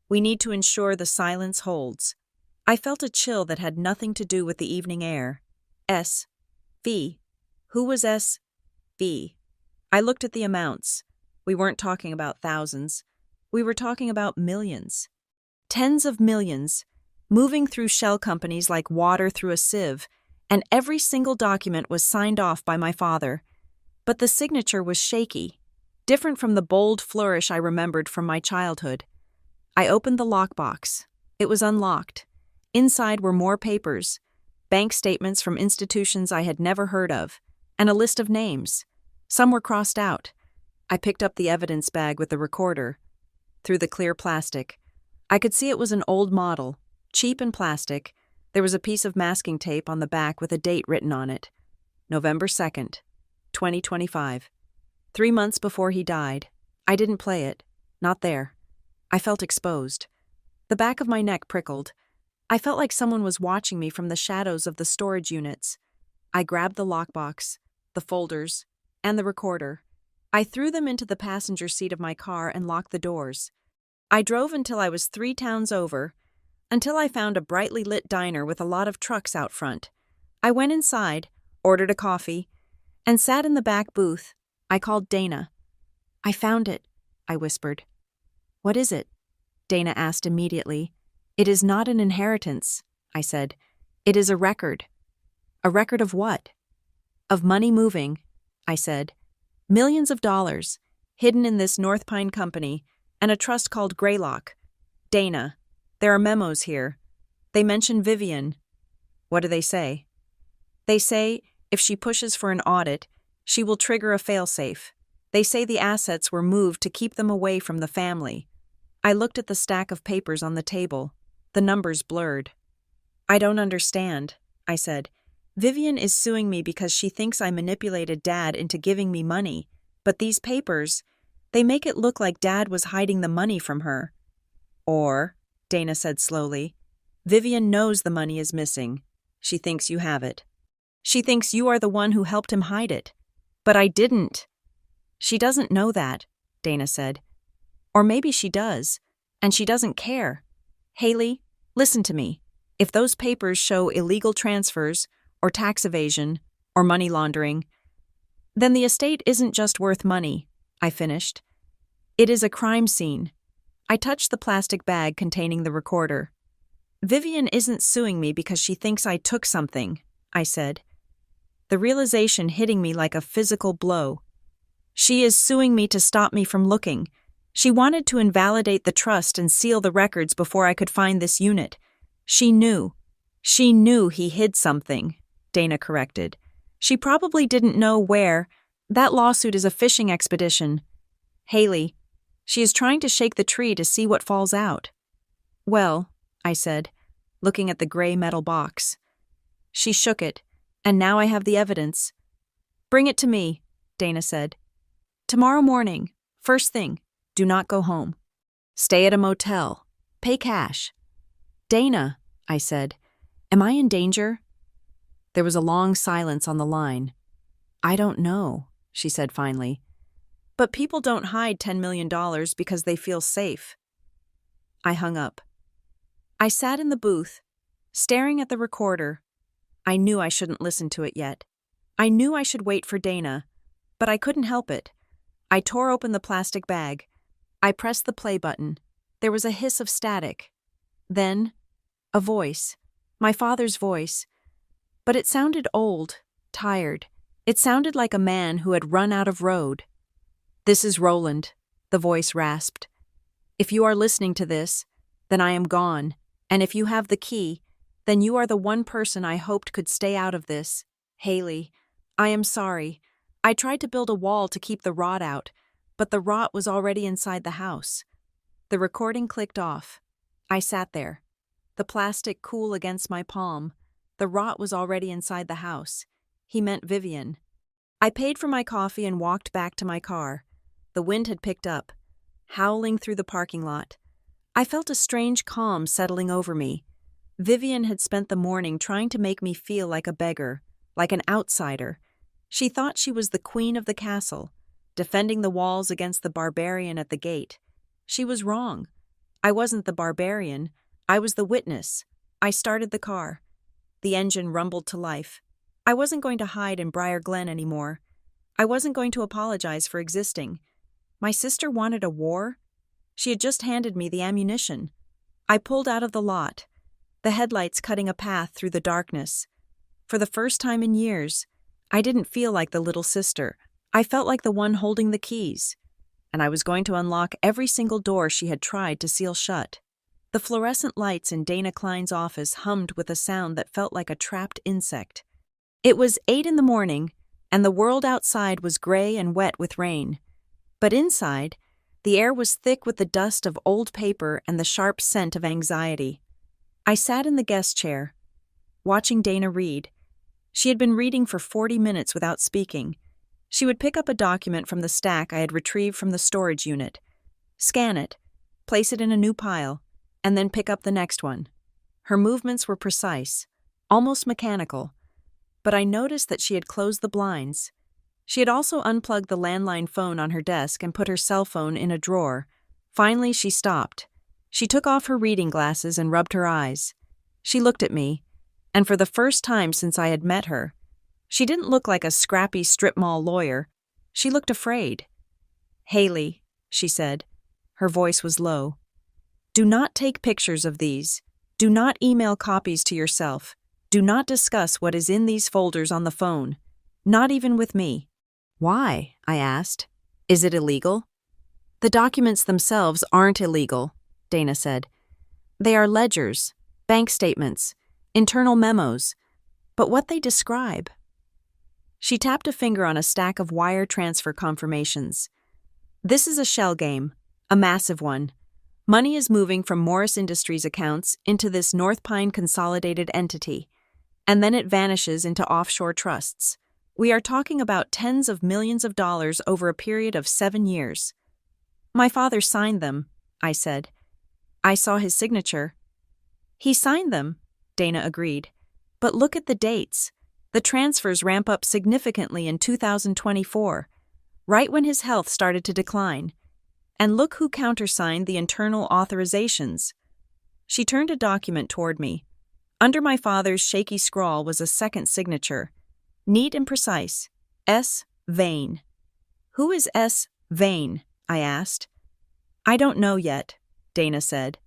Speaker 1: We need to ensure the silence holds. I felt a chill that had nothing to do with the evening air. S. V. Who was S. V? I looked at the amounts. We weren't talking about thousands. We were talking about millions. Tens of millions, moving through shell companies like water through a sieve, and every single document was signed off by my father. But the signature was shaky, different from the bold flourish I remembered from my childhood. I opened the lockbox. It was unlocked. Inside were more papers, bank statements from institutions I had never heard of, and a list of names. Some were crossed out. I picked up the evidence bag with the recorder. Through the clear plastic, I could see it was an old model, cheap and plastic. There was a piece of masking tape on the back with a date written on it. November 2nd, 2025. 3 months before he died. I didn't play it. Not there. I felt exposed. The back of my neck prickled. I felt like someone was watching me from the shadows of the storage units. I grabbed the lockbox, the folders, and the recorder. I threw them into the passenger seat of my car and locked the doors. I drove until I was 3 towns over, until I found a brightly lit diner with a lot of trucks out front. I went inside, ordered a coffee, and sat in the back booth. I called Dana. I found it, I whispered. What is it? Dana asked immediately. It is not an inheritance, I said. It is a record. A record of what? Of money moving, I said. Millions of dollars, hidden in this North Pine company, and a trust called Greylock. Dana, there are memos here. They mention Vivian. What do they say? They say, If she pushes for an audit, she will trigger a failsafe. They say the assets were moved to keep them away from the family. I looked at the stack of papers on the table. The numbers blurred. I don't understand, I said. Vivian is suing me because she thinks I manipulated Dad into giving me money, but these papers, they make it look like Dad was hiding the money from her. Or, Dana said slowly, Vivian knows the money is missing. She thinks you have it. She thinks you are the one who helped him hide it. But I didn't. She doesn't know that, Dana said. Or maybe she does, and she doesn't care. Haley, listen to me. If those papers show illegal transfers, or tax evasion, or money laundering, then the estate isn't just worth money, I finished. It is a crime scene. I touched the plastic bag containing the recorder. Vivian isn't suing me because she thinks I took something, I said. The realization hitting me like a physical blow. She is suing me to stop me from looking. She wanted to invalidate the trust and seal the records before I could find this unit. She knew he hid something, Dana corrected. She probably didn't know where. That lawsuit is a fishing expedition. Haley, she is trying to shake the tree to see what falls out. Well, I said, looking at the gray metal box. She shook it, and now I have the evidence. Bring it to me, Dana said. Tomorrow morning, first thing, do not go home. Stay at a motel. Pay cash. Dana, I said, am I in danger? There was a long silence on the line. I don't know, she said finally. But people don't hide $10 million because they feel safe. I hung up. I sat in the booth, staring at the recorder. I knew I shouldn't listen to it yet. I knew I should wait for Dana, but I couldn't help it. I tore open the plastic bag. I pressed the play button. There was a hiss of static. Then, a voice. My father's voice. But it sounded old, tired. It sounded like a man who had run out of road. This is Roland, the voice rasped. If you are listening to this, then I am gone, and if you have the key, then you are the one person I hoped could stay out of this. Haley, I am sorry. I tried to build a wall to keep the rot out, but the rot was already inside the house. The recording clicked off. I sat there, the plastic cool against my palm. The rot was already inside the house. He meant Vivian. I paid for my coffee and walked back to my car. The wind had picked up, howling through the parking lot. I felt a strange calm settling over me. Vivian had spent the morning trying to make me feel like a beggar, like an outsider. She thought she was the queen of the castle, defending the walls against the barbarian at the gate. She was wrong. I wasn't the barbarian. I was the witness. I started the car. The engine rumbled to life. I wasn't going to hide in Briar Glen anymore. I wasn't going to apologize for existing. My sister wanted a war? She had just handed me the ammunition. I pulled out of the lot, the headlights cutting a path through the darkness. For the first time in years, I didn't feel like the little sister. I felt like the one holding the keys, and I was going to unlock every single door she had tried to seal shut. The fluorescent lights in Dana Klein's office hummed with a sound that felt like a trapped insect. It was 8 a.m, and the world outside was gray and wet with rain. But inside, the air was thick with the dust of old paper and the sharp scent of anxiety. I sat in the guest chair, watching Dana read. She had been reading for 40 minutes without speaking. She would pick up a document from the stack I had retrieved from the storage unit, scan it, place it in a new pile, and then pick up the next one. Her movements were precise, almost mechanical, but I noticed that she had closed the blinds. She had also unplugged the landline phone on her desk and put her cell phone in a drawer. Finally, she stopped. She took off her reading glasses and rubbed her eyes. She looked at me, and for the first time since I had met her, she didn't look like a scrappy strip mall lawyer. She looked afraid. Haley, she said. Her voice was low. Do not take pictures of these. Do not email copies to yourself. Do not discuss what is in these folders on the phone. Not even with me. Why? I asked. Is it illegal? The documents themselves aren't illegal, Dana said. They are ledgers, bank statements, internal memos. But what they describe, She tapped a finger on a stack of wire transfer confirmations. This is a shell game, a massive one. Money is moving from Morris Industries accounts into this North Pine consolidated entity, and then it vanishes into offshore trusts. We are talking about tens of millions of dollars over a period of 7 years. My father signed them, I said. I saw his signature. He signed them, Dana agreed. But look at the dates. The transfers ramp up significantly in 2024, right when his health started to decline. And look who countersigned the internal authorizations. She turned a document toward me. Under my father's shaky scrawl was a second signature. Neat and precise. S. Vane. Who is S. Vane? I asked. I don't know yet, Dana said.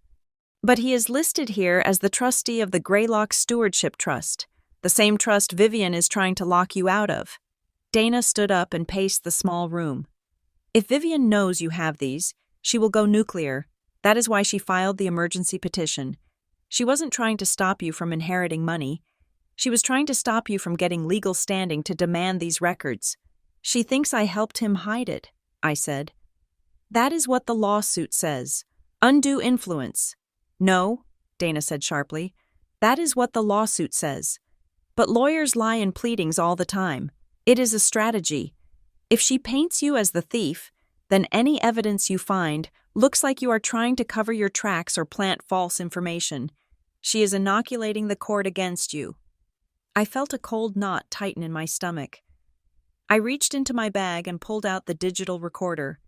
Speaker 1: But he is listed here as the trustee of the Greylock Stewardship Trust, the same trust Vivian is trying to lock you out of. Dana stood up and paced the small room. If Vivian knows you have these, she will go nuclear. That is why she filed the emergency petition. She wasn't trying to stop you from inheriting money. She was trying to stop you from getting legal standing to demand these records. She thinks I helped him hide it, I said. That is what the lawsuit says. Undue influence. No, Dana said sharply. That is what the lawsuit says. But lawyers lie in pleadings all the time. It is a strategy. If she paints you as the thief, then any evidence you find looks like you are trying to cover your tracks or plant false information. She is inoculating the court against you. I felt a cold knot tighten in my stomach. I reached into my bag and pulled out the digital recorder.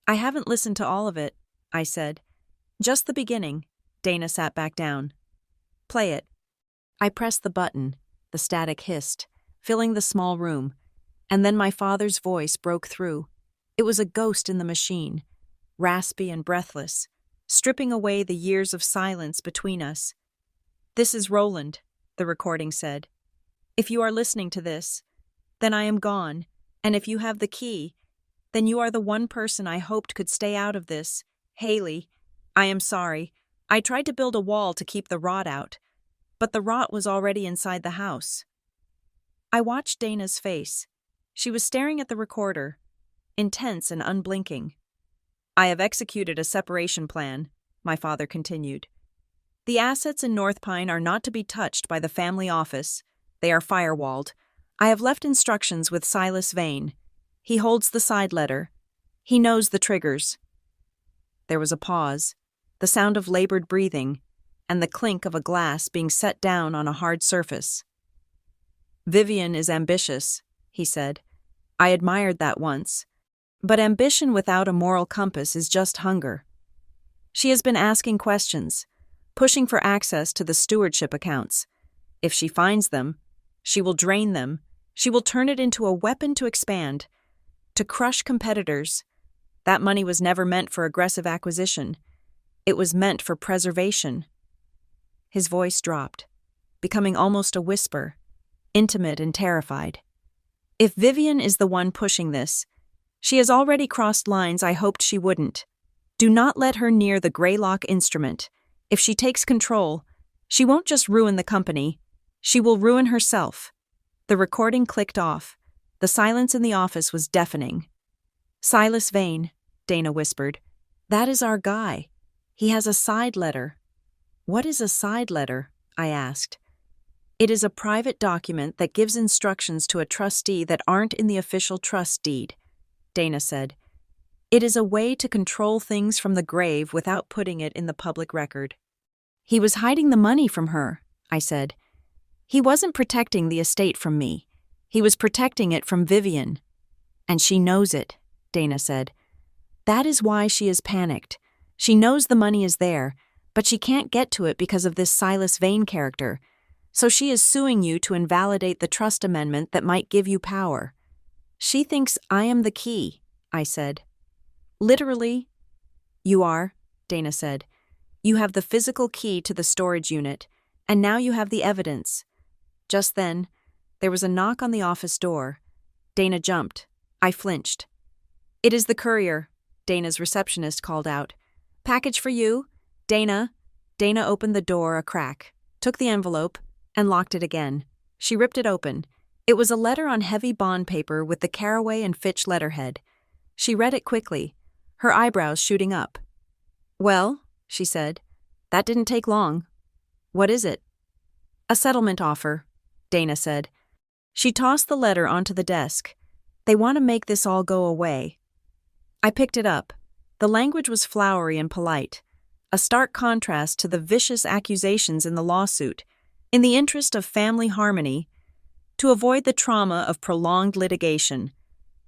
Speaker 1: I haven't listened to all of it, I said. Just the beginning. Dana sat back down. Play it. I pressed the button. The static hissed, filling the small room, and then my father's voice broke through. It was a ghost in the machine, raspy and breathless, stripping away the years of silence between us. This is Roland, the recording said. If you are listening to this, then I am gone, and if you have the key, then you are the one person I hoped could stay out of this. Haley, I am sorry. I tried to build a wall to keep the rot out, but the rot was already inside the house. I watched Dana's face. She was staring at the recorder, intense and unblinking. I have executed a separation plan, my father continued. The assets in North Pine are not to be touched by the family office. They are firewalled. I have left instructions with Silas Vane. He holds the side letter. He knows the triggers. There was a pause, the sound of labored breathing, and the clink of a glass being set down on a hard surface. Vivian is ambitious, he said. I admired that once. But ambition without a moral compass is just hunger. She has been asking questions, pushing for access to the stewardship accounts. If she finds them, she will drain them. She will turn it into a weapon to expand, to crush competitors. That money was never meant for aggressive acquisition. It was meant for preservation. His voice dropped, becoming almost a whisper, intimate and terrified. If Vivian is the one pushing this, she has already crossed lines I hoped she wouldn't. Do not let her near the Greylock instrument. If she takes control, she won't just ruin the company, she will ruin herself. The recording clicked off. The silence in the office was deafening. Silas Vane, Dana whispered. That is our guy. He has a side letter. What is a side letter? I asked. It is a private document that gives instructions to a trustee that aren't in the official trust deed, Dana said. It is a way to control things from the grave without putting it in the public record. He was hiding the money from her, I said. He wasn't protecting the estate from me. He was protecting it from Vivian. And she knows it, Dana said. That is why she is panicked. She knows the money is there, but she can't get to it because of this Silas Vane character. So she is suing you to invalidate the trust amendment that might give you power. She thinks I am the key, I said. Literally? You are, Dana said. You have the physical key to the storage unit, and now you have the evidence. Just then, there was a knock on the office door. Dana jumped. I flinched. It is the courier, Dana's receptionist called out. Package for you, Dana. Dana opened the door a crack, took the envelope, and locked it again. She ripped it open. It was a letter on heavy bond paper with the Caraway and Fitch letterhead. She read it quickly, her eyebrows shooting up. "Well," she said, "that didn't take long. What is it?" "A settlement offer," Dana said. She tossed the letter onto the desk. "They want to make this all go away." I picked it up. The language was flowery and polite, a stark contrast to the vicious accusations in the lawsuit. In the interest of family harmony, to avoid the trauma of prolonged litigation,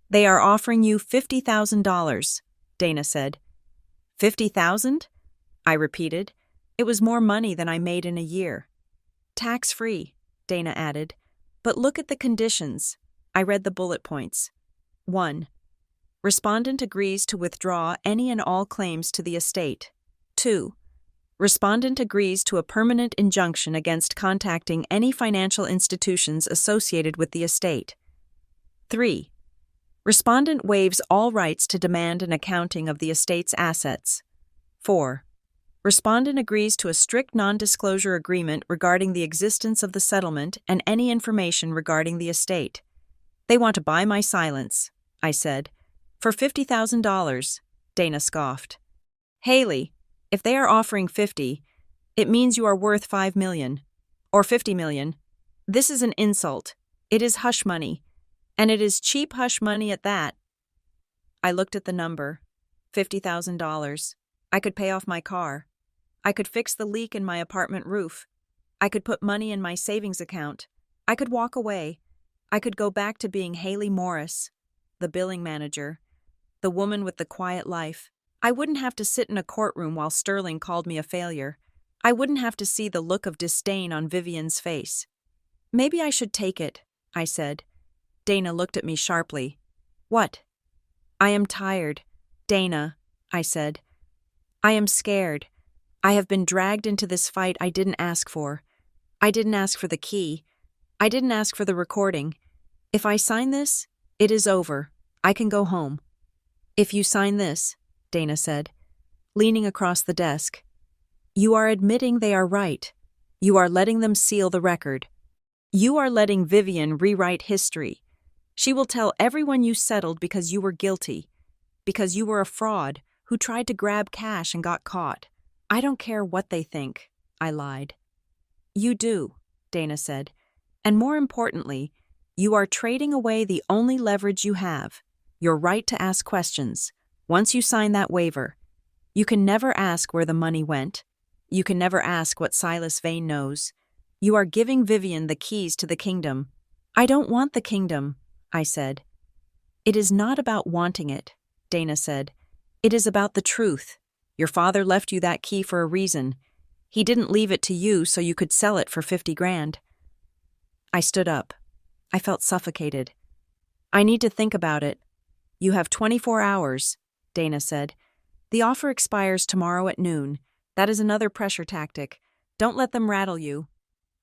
Speaker 1: they are offering you $50,000, Dana said. $50,000? I repeated. It was more money than I made in a year. Tax-free, Dana added. But look at the conditions. I read the bullet points. 1. Respondent agrees to withdraw any and all claims to the estate. 2. Respondent agrees to a permanent injunction against contacting any financial institutions associated with the estate. 3. Respondent waives all rights to demand an accounting of the estate's assets. 4. Respondent agrees to a strict non-disclosure agreement regarding the existence of the settlement and any information regarding the estate. They want to buy my silence, I said. For $50,000, Dana scoffed. Haley, if they are offering 50, it means you are worth $5 million. Or 50 million. This is an insult. It is hush money. And it is cheap hush money at that. I looked at the number. $50,000. I could pay off my car. I could fix the leak in my apartment roof. I could put money in my savings account. I could walk away. I could go back to being Haley Morris, the billing manager, the woman with the quiet life. I wouldn't have to sit in a courtroom while Sterling called me a failure. I wouldn't have to see the look of disdain on Vivian's face. Maybe I should take it, I said. Dana looked at me sharply. What? I am tired, Dana, I said. I am scared. I have been dragged into this fight I didn't ask for. I didn't ask for the key. I didn't ask for the recording. If I sign this, it is over. I can go home. If you sign this, Dana said, leaning across the desk, you are admitting they are right. You are letting them seal the record. You are letting Vivian rewrite history. She will tell everyone you settled because you were guilty, because you were a fraud who tried to grab cash and got caught. I don't care what they think, I lied. You do, Dana said, and more importantly, you are trading away the only leverage you have, your right to ask questions. Once you sign that waiver, you can never ask where the money went. You can never ask what Silas Vane knows. You are giving Vivian the keys to the kingdom. I don't want the kingdom, I said. It is not about wanting it, Dana said. It is about the truth. Your father left you that key for a reason. He didn't leave it to you so you could sell it for 50 grand. I stood up. I felt suffocated. I need to think about it. You have 24 hours, Dana said. The offer expires tomorrow at noon. That is another pressure tactic. Don't let them rattle you.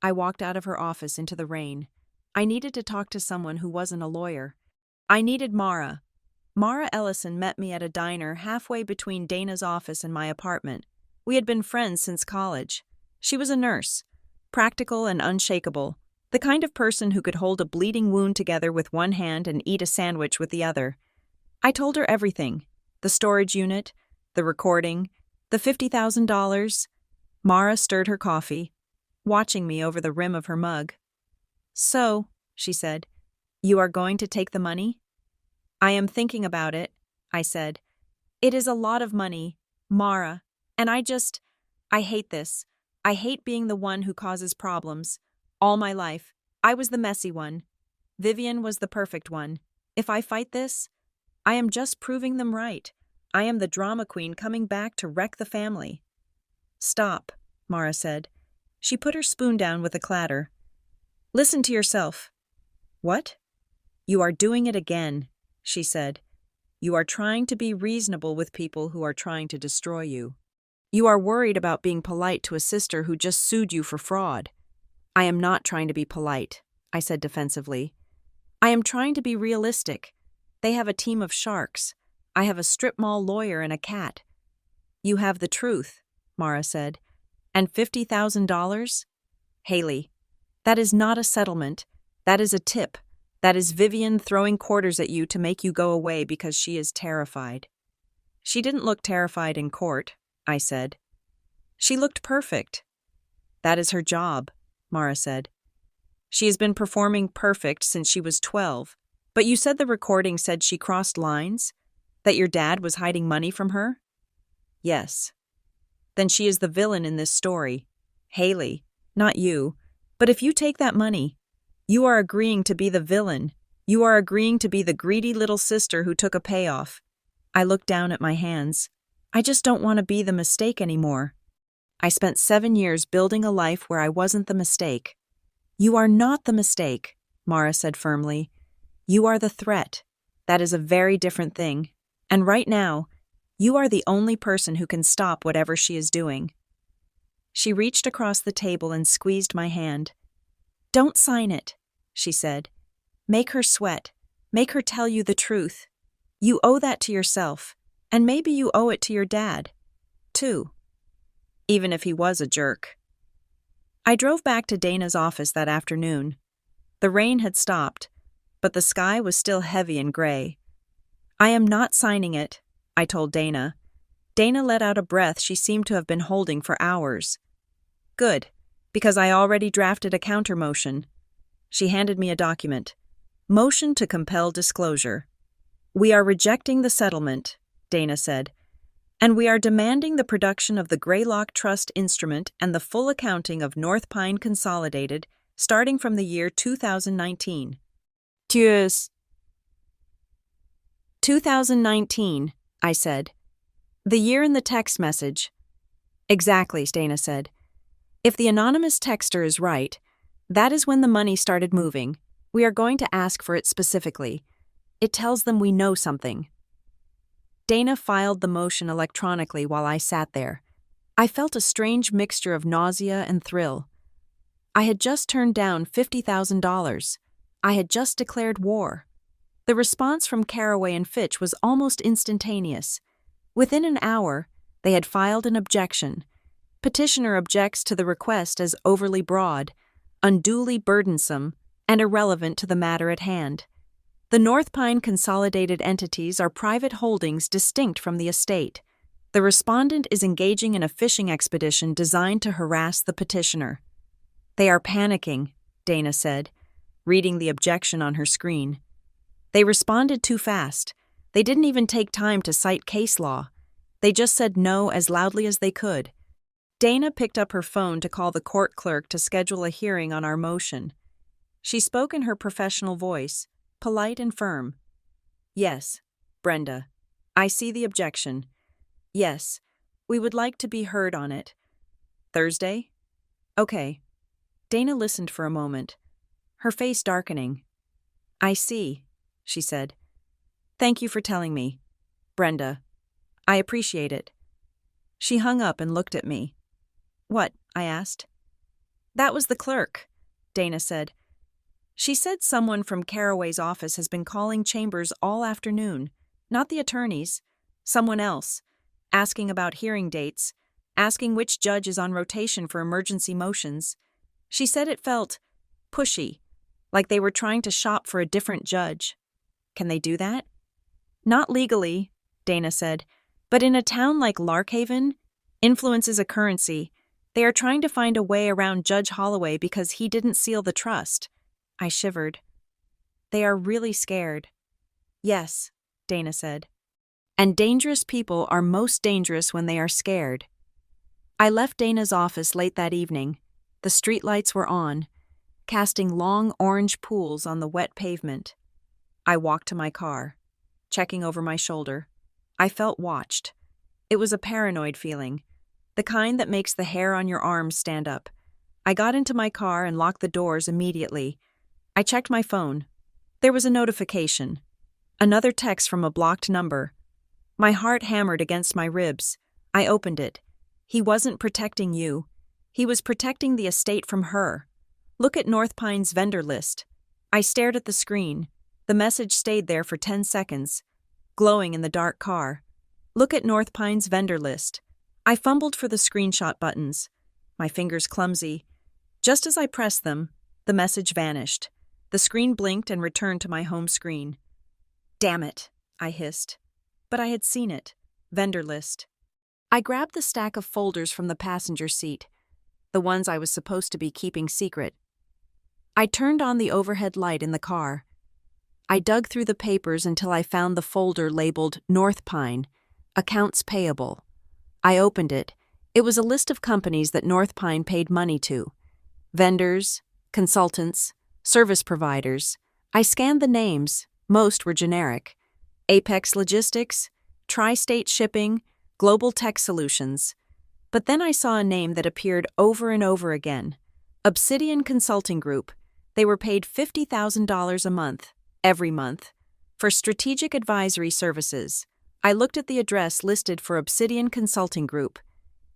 Speaker 1: I walked out of her office into the rain. I needed to talk to someone who wasn't a lawyer. I needed Mara. Mara Ellison met me at a diner halfway between Dana's office and my apartment. We had been friends since college. She was a nurse, practical and unshakable, the kind of person who could hold a bleeding wound together with one hand and eat a sandwich with the other. I told her everything, the storage unit, the recording, the $50,000. Mara stirred her coffee, watching me over the rim of her mug. So, she said, you are going to take the money? I am thinking about it, I said. It is a lot of money, Mara, and I hate this. I hate being the one who causes problems. All my life, I was the messy one. Vivian was the perfect one. If I fight this, I am just proving them right. I am the drama queen coming back to wreck the family. Stop, Mara said. She put her spoon down with a clatter. Listen to yourself. What? You are doing it again, she said. You are trying to be reasonable with people who are trying to destroy you. You are worried about being polite to a sister who just sued you for fraud. I am not trying to be polite, I said defensively. I am trying to be realistic. They have a team of sharks. I have a strip mall lawyer and a cat. You have the truth, Mara said. And $50,000? Haley, that is not a settlement. That is a tip. That is Vivian throwing quarters at you to make you go away because she is terrified." "She didn't look terrified in court," I said. "She looked perfect." "That is her job," Mara said. "She has been performing perfect since she was 12. But you said the recording said she crossed lines? That your dad was hiding money from her?" "Yes." "Then she is the villain in this story. Haley, not you. But if you take that money, you are agreeing to be the villain. You are agreeing to be the greedy little sister who took a payoff." I looked down at my hands. "I just don't want to be the mistake anymore. I spent 7 years building a life where I wasn't the mistake." "You are not the mistake," Mara said firmly. "You are the threat. That is a very different thing. And right now, you are the only person who can stop whatever she is doing." She reached across the table and squeezed my hand. "Don't sign it," she said. "Make her sweat. Make her tell you the truth. You owe that to yourself, and maybe you owe it to your dad, too. Even if he was a jerk." I drove back to Dana's office that afternoon. The rain had stopped, but the sky was still heavy and gray. "I am not signing it," I told Dana. Dana let out a breath she seemed to have been holding for hours. "Good, because I already drafted a counter-motion." She handed me a document. "Motion to compel disclosure." "We are rejecting the settlement," Dana said, "and we are demanding the production of the Greylock Trust instrument and the full accounting of North Pine Consolidated starting from the year 2019. 2019, I said. "The year in the text message." "Exactly," Dana said. "If the anonymous texter is right, that is when the money started moving. We are going to ask for it specifically. It tells them we know something." Dana filed the motion electronically while I sat there. I felt a strange mixture of nausea and thrill. I had just turned down $50,000. I had just declared war. The response from Carraway and Fitch was almost instantaneous. Within an hour, they had filed an objection. Petitioner objects to the request as overly broad, unduly burdensome, and irrelevant to the matter at hand. The North Pine Consolidated entities are private holdings distinct from the estate. The respondent is engaging in a fishing expedition designed to harass the petitioner. "They are panicking," Dana said, reading the objection on her screen. "They responded too fast. They didn't even take time to cite case law. They just said no as loudly as they could." Dana picked up her phone to call the court clerk to schedule a hearing on our motion. She spoke in her professional voice, polite and firm. "Yes, Brenda, I see the objection. Yes, we would like to be heard on it. Thursday? Okay." Dana listened for a moment, her face darkening. "I see," she said. "Thank you for telling me, Brenda. I appreciate it." She hung up and looked at me. "What?" I asked. "That was the clerk," Dana said. "She said someone from Carraway's office has been calling Chambers all afternoon, not the attorneys, someone else, asking about hearing dates, asking which judge is on rotation for emergency motions. She said it felt pushy, like they were trying to shop for a different judge. Can they do that?" "Not legally," Dana said, "but in a town like Larkhaven, influence is a currency. They are trying to find a way around Judge Holloway because he didn't seal the trust." I shivered. "They are really scared." "Yes," Dana said. "And dangerous people are most dangerous when they are scared." I left Dana's office late that evening. The streetlights were on, casting long orange pools on the wet pavement. I walked to my car, checking over my shoulder. I felt watched. It was a paranoid feeling, the kind that makes the hair on your arms stand up. I got into my car and locked the doors immediately. I checked my phone. There was a notification. Another text from a blocked number. My heart hammered against my ribs. I opened it. "He wasn't protecting you. He was protecting the estate from her. Look at North Pine's vendor list." I stared at the screen. The message stayed there for 10 seconds, glowing in the dark car. "Look at North Pine's vendor list." I fumbled for the screenshot buttons, my fingers clumsy. Just as I pressed them, the message vanished. The screen blinked and returned to my home screen. Damn it, I hissed. But I had seen it. Vendor list. I grabbed the stack of folders from the passenger seat, the ones I was supposed to be keeping secret. I turned on the overhead light in the car. I dug through the papers until I found the folder labeled North Pine, Accounts Payable. I opened it. It was a list of companies that North Pine paid money to. Vendors, consultants, service providers. I scanned the names. Most were generic. Apex Logistics, Tri-State Shipping, Global Tech Solutions. But then I saw a name that appeared over and over again. Obsidian Consulting Group. They were paid $50,000 a month, every month, for strategic advisory services. I looked at the address listed for Obsidian Consulting Group.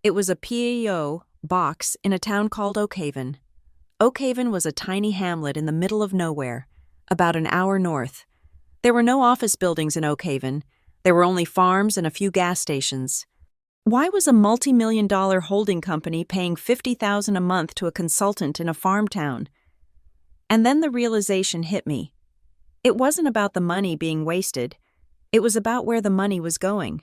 Speaker 1: It was a PEO box in a town called Oakhaven. Oakhaven was a tiny hamlet in the middle of nowhere, about an hour north. There were no office buildings in Oakhaven. There were only farms and a few gas stations. Why was a multi-million-dollar holding company paying $50,000 a month to a consultant in a farm town? And then the realization hit me. It wasn't about the money being wasted. It was about where the money was going.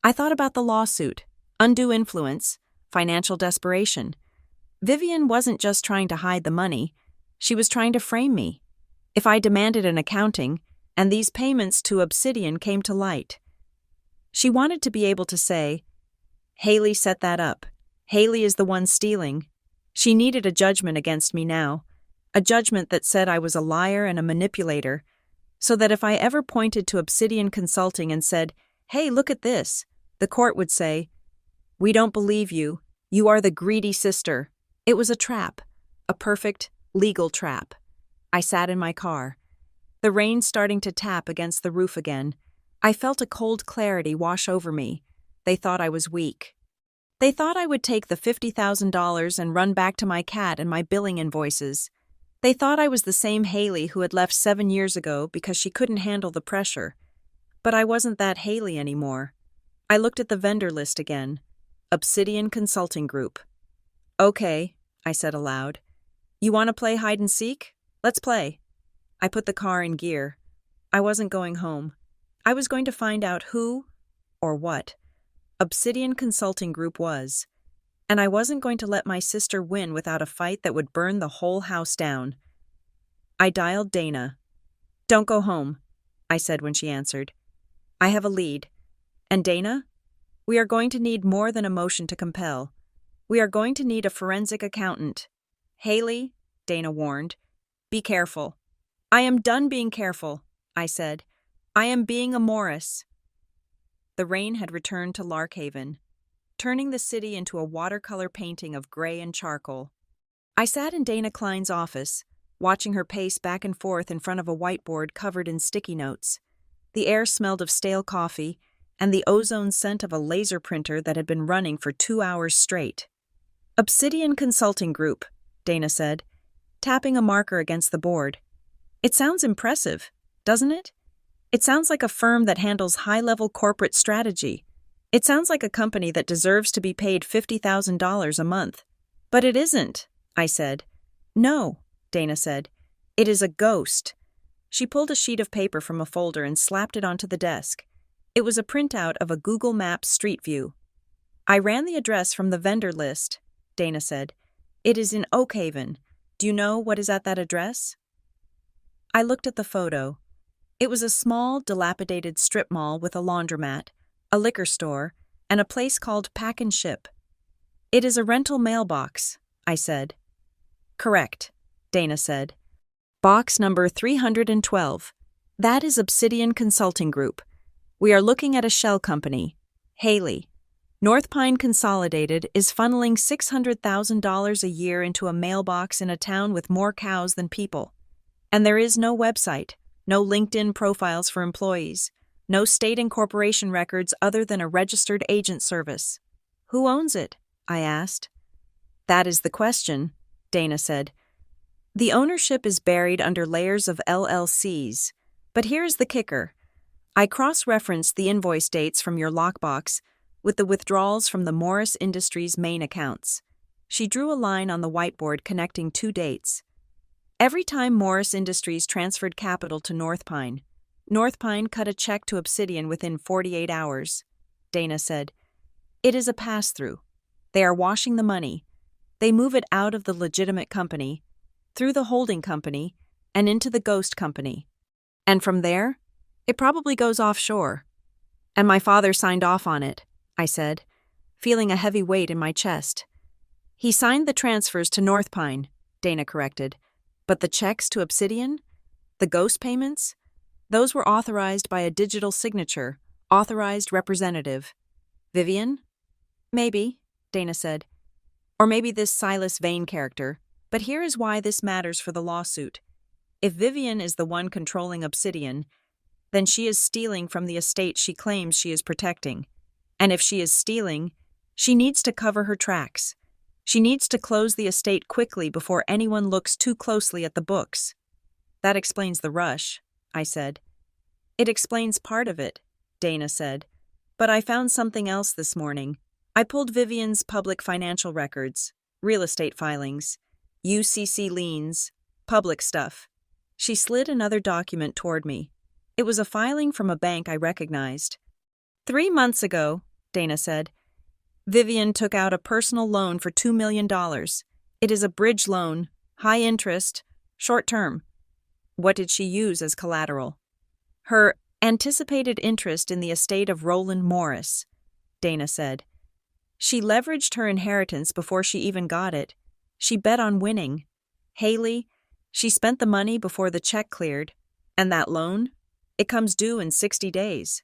Speaker 1: I thought about the lawsuit, undue influence, financial desperation. Vivian wasn't just trying to hide the money. She was trying to frame me. If I demanded an accounting, and these payments to Obsidian came to light, she wanted to be able to say, Haley set that up. Haley is the one stealing. She needed a judgment against me now, a judgment that said I was a liar and a manipulator, so that if I ever pointed to Obsidian Consulting and said, hey, look at this, the court would say, we don't believe you. You are the greedy sister. It was a trap, a perfect, legal trap. I sat in my car. The rain starting to tap against the roof again. I felt a cold clarity wash over me. They thought I was weak. They thought I would take the $50,000 and run back to my cat and my billing invoices. They thought I was the same Haley who had left 7 years ago because she couldn't handle the pressure. But I wasn't that Haley anymore. I looked at the vendor list again. Obsidian Consulting Group. Okay, I said aloud. You want to play hide and seek? Let's play. I put the car in gear. I wasn't going home. I was going to find out who, or what, Obsidian Consulting Group was. And I wasn't going to let my sister win without a fight that would burn the whole house down. I dialed Dana. Don't go home, I said when she answered. I have a lead. And Dana? We are going to need more than a motion to compel. We are going to need a forensic accountant. Haley, Dana warned, be careful. I am done being careful, I said. I am being a Morris. The rain had returned to Larkhaven, turning the city into a watercolor painting of gray and charcoal. I sat in Dana Klein's office, watching her pace back and forth in front of a whiteboard covered in sticky notes. The air smelled of stale coffee and the ozone scent of a laser printer that had been running for 2 hours straight. Obsidian Consulting Group, Dana said, tapping a marker against the board. It sounds impressive, doesn't it? It sounds like a firm that handles high-level corporate strategy. It sounds like a company that deserves to be paid $50,000 a month. But it isn't, I said. No, Dana said. It is a ghost. She pulled a sheet of paper from a folder and slapped it onto the desk. It was a printout of a Google Maps street view. I ran the address from the vendor list, Dana said. It is in Oakhaven. Do you know what is at that address? I looked at the photo. It was a small, dilapidated strip mall with a laundromat, a liquor store, and a place called Pack and Ship. It is a rental mailbox, I said. Correct, Dana said. Box number 312. That is Obsidian Consulting Group. We are looking at a shell company, Haley. North Pine Consolidated is funneling $600,000 a year into a mailbox in a town with more cows than people. And there is no website, no LinkedIn profiles for employees, no state incorporation records other than a registered agent service. Who owns it? I asked. That is the question, Dana said. The ownership is buried under layers of LLCs. But here's the kicker. I cross-referenced the invoice dates from your lockbox with the withdrawals from the Morris Industries main accounts. She drew a line on the whiteboard connecting 2 dates. Every time Morris Industries transferred capital to North Pine, North Pine cut a check to Obsidian within 48 hours. Dana said, "It is a pass-through. They are washing the money. They move it out of the legitimate company, through the holding company, and into the ghost company. And from there, it probably goes offshore." "And my father signed off on it," I said, feeling a heavy weight in my chest. "He signed the transfers to North Pine," Dana corrected. "But the checks to Obsidian? The ghost payments? Those were authorized by a digital signature, authorized representative." "Vivian?" "Maybe," Dana said. "Or maybe this Silas Vane character. But here is why this matters for the lawsuit. If Vivian is the one controlling Obsidian, then she is stealing from the estate she claims she is protecting. And if she is stealing, she needs to cover her tracks. She needs to close the estate quickly before anyone looks too closely at the books." "That explains the rush," I said. "It explains part of it," Dana said. "But I found something else this morning. I pulled Vivian's public financial records, real estate filings, UCC liens, public stuff." She slid another document toward me. It was a filing from a bank I recognized. "3 months ago," Dana said, "Vivian took out a personal loan for $2 million. It is a bridge loan, high interest, short term." "What did she use as collateral?" "Her anticipated interest in the estate of Roland Morris," Dana said. "She leveraged her inheritance before she even got it. She bet on winning. Haley, she spent the money before the check cleared. And that loan? It comes due in 60 days.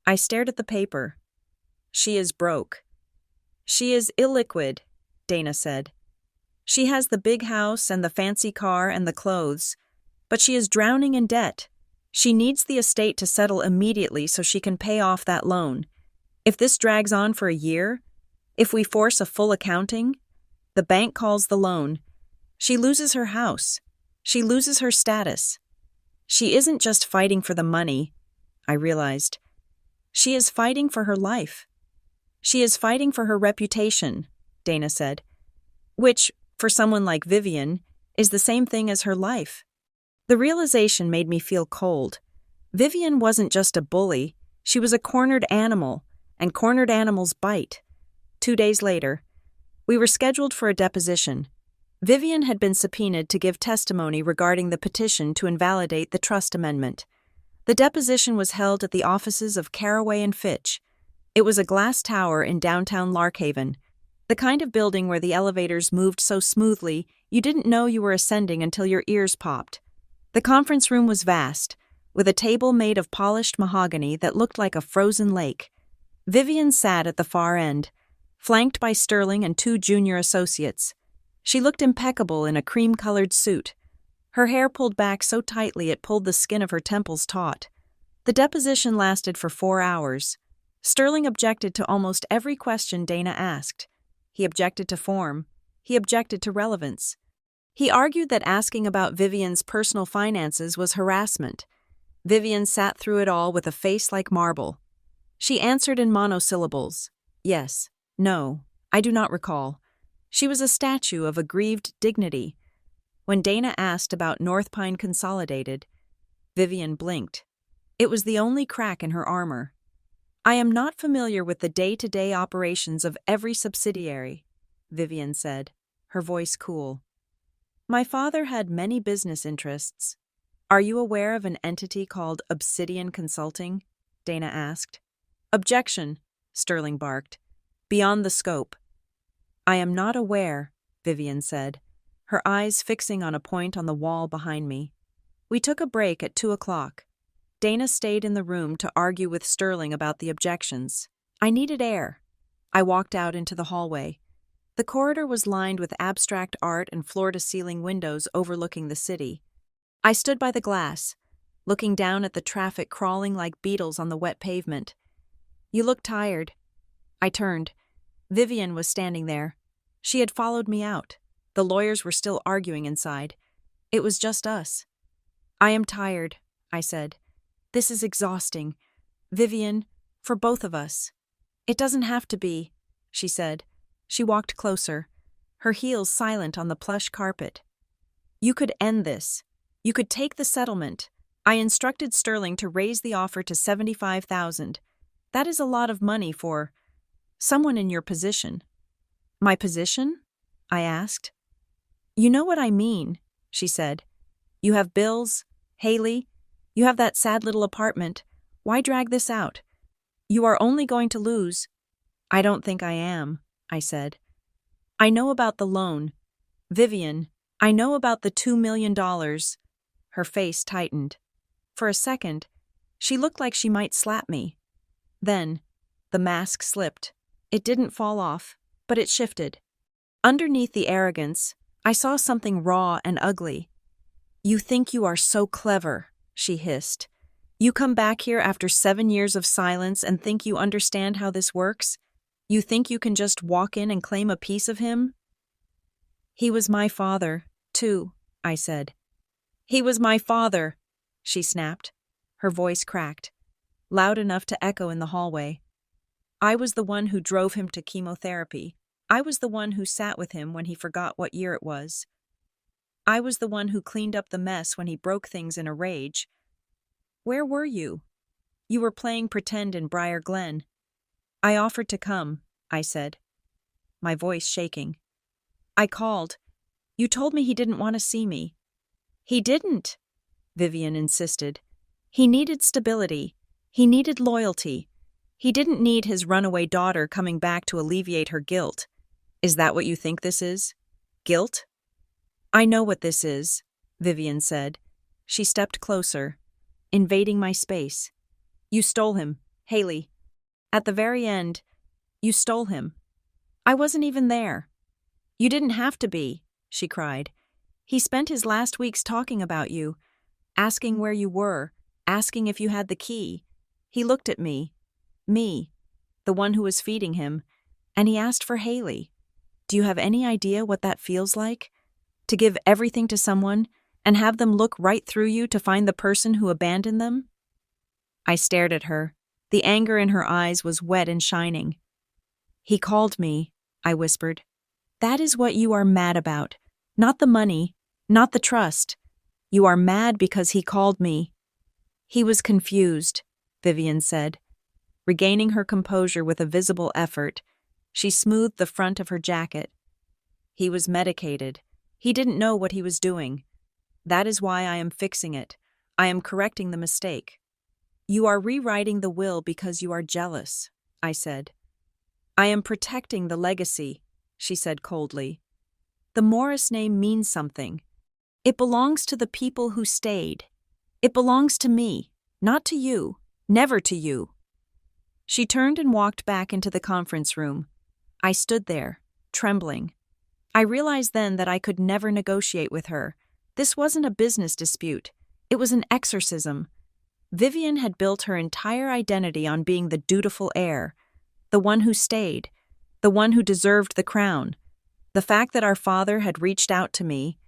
Speaker 1: I stared at the paper. "She is broke." "She is illiquid," Dana said. "She has the big house and the fancy car and the clothes, but she is drowning in debt. She needs the estate to settle immediately so she can pay off that loan. If this drags on for a year, if we force a full accounting, the bank calls the loan. She loses her house. She loses her status. She isn't just fighting for the money," I realized. "She is fighting for her life. She is fighting for her reputation," Dana said. "Which, for someone like Vivian, is the same thing as her life." The realization made me feel cold. Vivian wasn't just a bully, she was a cornered animal, and cornered animals bite. 2 days later, we were scheduled for a deposition. Vivian had been subpoenaed to give testimony regarding the petition to invalidate the trust amendment. The deposition was held at the offices of Caraway and Fitch. It was a glass tower in downtown Larkhaven, the kind of building where the elevators moved so smoothly you didn't know you were ascending until your ears popped. The conference room was vast, with a table made of polished mahogany that looked like a frozen lake. Vivian sat at the far end, flanked by Sterling and 2 junior associates. She looked impeccable in a cream-colored suit. Her hair pulled back so tightly it pulled the skin of her temples taut. The deposition lasted for 4 hours. Sterling objected to almost every question Dana asked. He objected to form. He objected to relevance. He argued that asking about Vivian's personal finances was harassment. Vivian sat through it all with a face like marble. She answered in monosyllables. Yes, no, I do not recall. She was a statue of aggrieved dignity. When Dana asked about North Pine Consolidated, Vivian blinked. It was the only crack in her armor. "I am not familiar with the day-to-day operations of every subsidiary," Vivian said, her voice cool. "My father had many business interests." "Are you aware of an entity called Obsidian Consulting?" Dana asked. "Objection," Sterling barked. "Beyond the scope." "I am not aware," Vivian said, her eyes fixing on a point on the wall behind me. We took a break at 2:00. Dana stayed in the room to argue with Sterling about the objections. I needed air. I walked out into the hallway. The corridor was lined with abstract art and floor-to-ceiling windows overlooking the city. I stood by the glass, looking down at the traffic crawling like beetles on the wet pavement. "You look tired." I turned. Vivian was standing there. She had followed me out. The lawyers were still arguing inside. It was just us. "I am tired," I said. "This is exhausting. Vivian, for both of us." "It doesn't have to be," she said. She walked closer, her heels silent on the plush carpet. You could end this. You could take the settlement. I instructed Sterling to raise the offer to $75,000. That is a lot of money for someone in your position. My position? I asked. You know what I mean, she said. You have bills, Haley. You have that sad little apartment. Why drag this out? You are only going to lose. I don't think I am, I said. I know about the loan. Vivian, I know about the $2 million. Her face tightened. For a second, she looked like she might slap me. Then, the mask slipped. It didn't fall off, but it shifted. Underneath the arrogance, I saw something raw and ugly. You think you are so clever, she hissed. You come back here after 7 years of silence and think you understand how this works? You think you can just walk in and claim a piece of him? He was my father, too, I said. He was my father, she snapped. Her voice cracked, loud enough to echo in the hallway. I was the one who drove him to chemotherapy. I was the one who sat with him when he forgot what year it was. I was the one who cleaned up the mess when he broke things in a rage. Where were you? You were playing pretend in Briar Glen. I offered to come, I said, my voice shaking. I called. You told me he didn't want to see me. He didn't, Vivian insisted. He needed stability. He needed loyalty. He didn't need his runaway daughter coming back to alleviate her guilt. Is that what you think this is? Guilt? I know what this is, Vivian said. She stepped closer, invading my space. You stole him, Haley. At the very end, you stole him. I wasn't even there. You didn't have to be, she cried. He spent his last weeks talking about you, asking where you were, asking if you had the key. He looked at me, the one who was feeding him, and he asked for Haley. Do you have any idea what that feels like? To give everything to someone and have them look right through you to find the person who abandoned them? I stared at her. The anger in her eyes was wet and shining. He called me, I whispered. That is what you are mad about. Not the money, not the trust. You are mad because he called me. He was confused, Vivian said. Regaining her composure with a visible effort, she smoothed the front of her jacket. He was medicated. He didn't know what he was doing. That is why I am fixing it. I am correcting the mistake. You are rewriting the will because you are jealous, I said. I am protecting the legacy, she said coldly. The Morris name means something. It belongs to the people who stayed. It belongs to me, not to you, never to you. She turned and walked back into the conference room. I stood there, trembling. I realized then that I could never negotiate with her. This wasn't a business dispute. It was an exorcism. Vivian had built her entire identity on being the dutiful heir, the one who stayed, the one who deserved the crown. The fact that our father had reached out to me,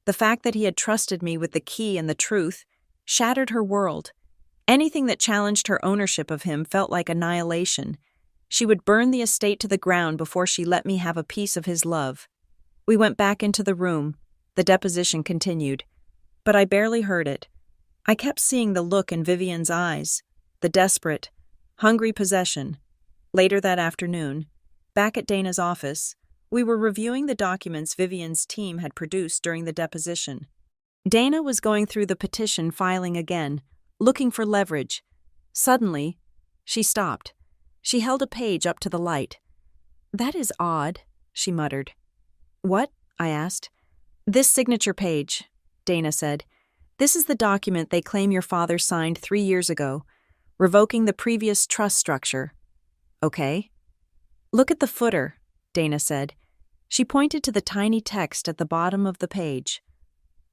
Speaker 1: the fact that he had trusted me with the key and the truth, shattered her world. Anything that challenged her ownership of him felt like annihilation. She would burn the estate to the ground before she let me have a piece of his love. We went back into the room. The deposition continued. But I barely heard it. I kept seeing the look in Vivian's eyes, the desperate, hungry possession. Later that afternoon, back at Dana's office, we were reviewing the documents Vivian's team had produced during the deposition. Dana was going through the petition filing again, looking for leverage. Suddenly, she stopped. She held a page up to the light. That is odd, she muttered. What? I asked. This signature page, Dana said. This is the document they claim your father signed 3 years ago, revoking the previous trust structure. Okay. Look at the footer, Dana said. She pointed to the tiny text at the bottom of the page.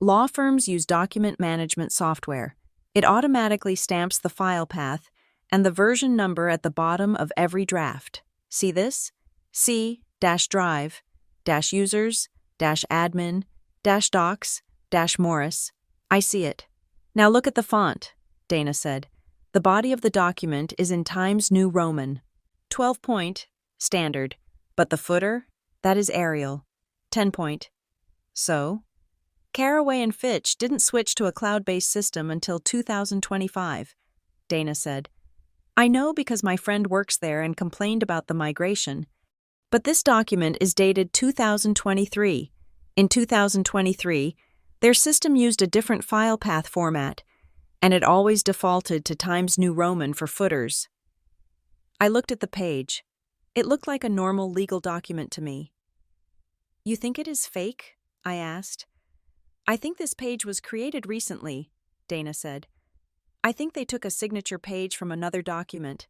Speaker 1: Law firms use document management software. It automatically stamps the file path and the version number at the bottom of every draft. See this? C-drive-users-admin-docs-Morris. I see it. Now look at the font, Dana said. The body of the document is in Times New Roman. 12-point, standard. But the footer? That is Arial. 10-point. So? Caraway and Fitch didn't switch to a cloud-based system until 2025, Dana said. I know because my friend works there and complained about the migration. But this document is dated 2023. In 2023, their system used a different file path format, and it always defaulted to Times New Roman for footers. I looked at the page. It looked like a normal legal document to me. You think it is fake? I asked. I think this page was created recently, Dana said. I think they took a signature page from another document,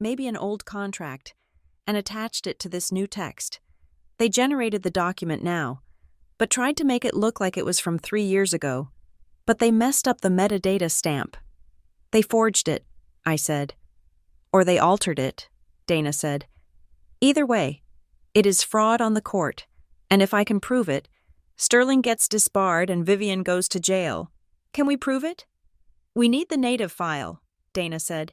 Speaker 1: maybe an old contract, and attached it to this new text. They generated the document now, but tried to make it look like it was from 3 years ago. But they messed up the metadata stamp. They forged it, I said. Or they altered it, Dana said. Either way, it is fraud on the court, and if I can prove it, Sterling gets disbarred and Vivian goes to jail. Can we prove it? We need the native file, Dana said.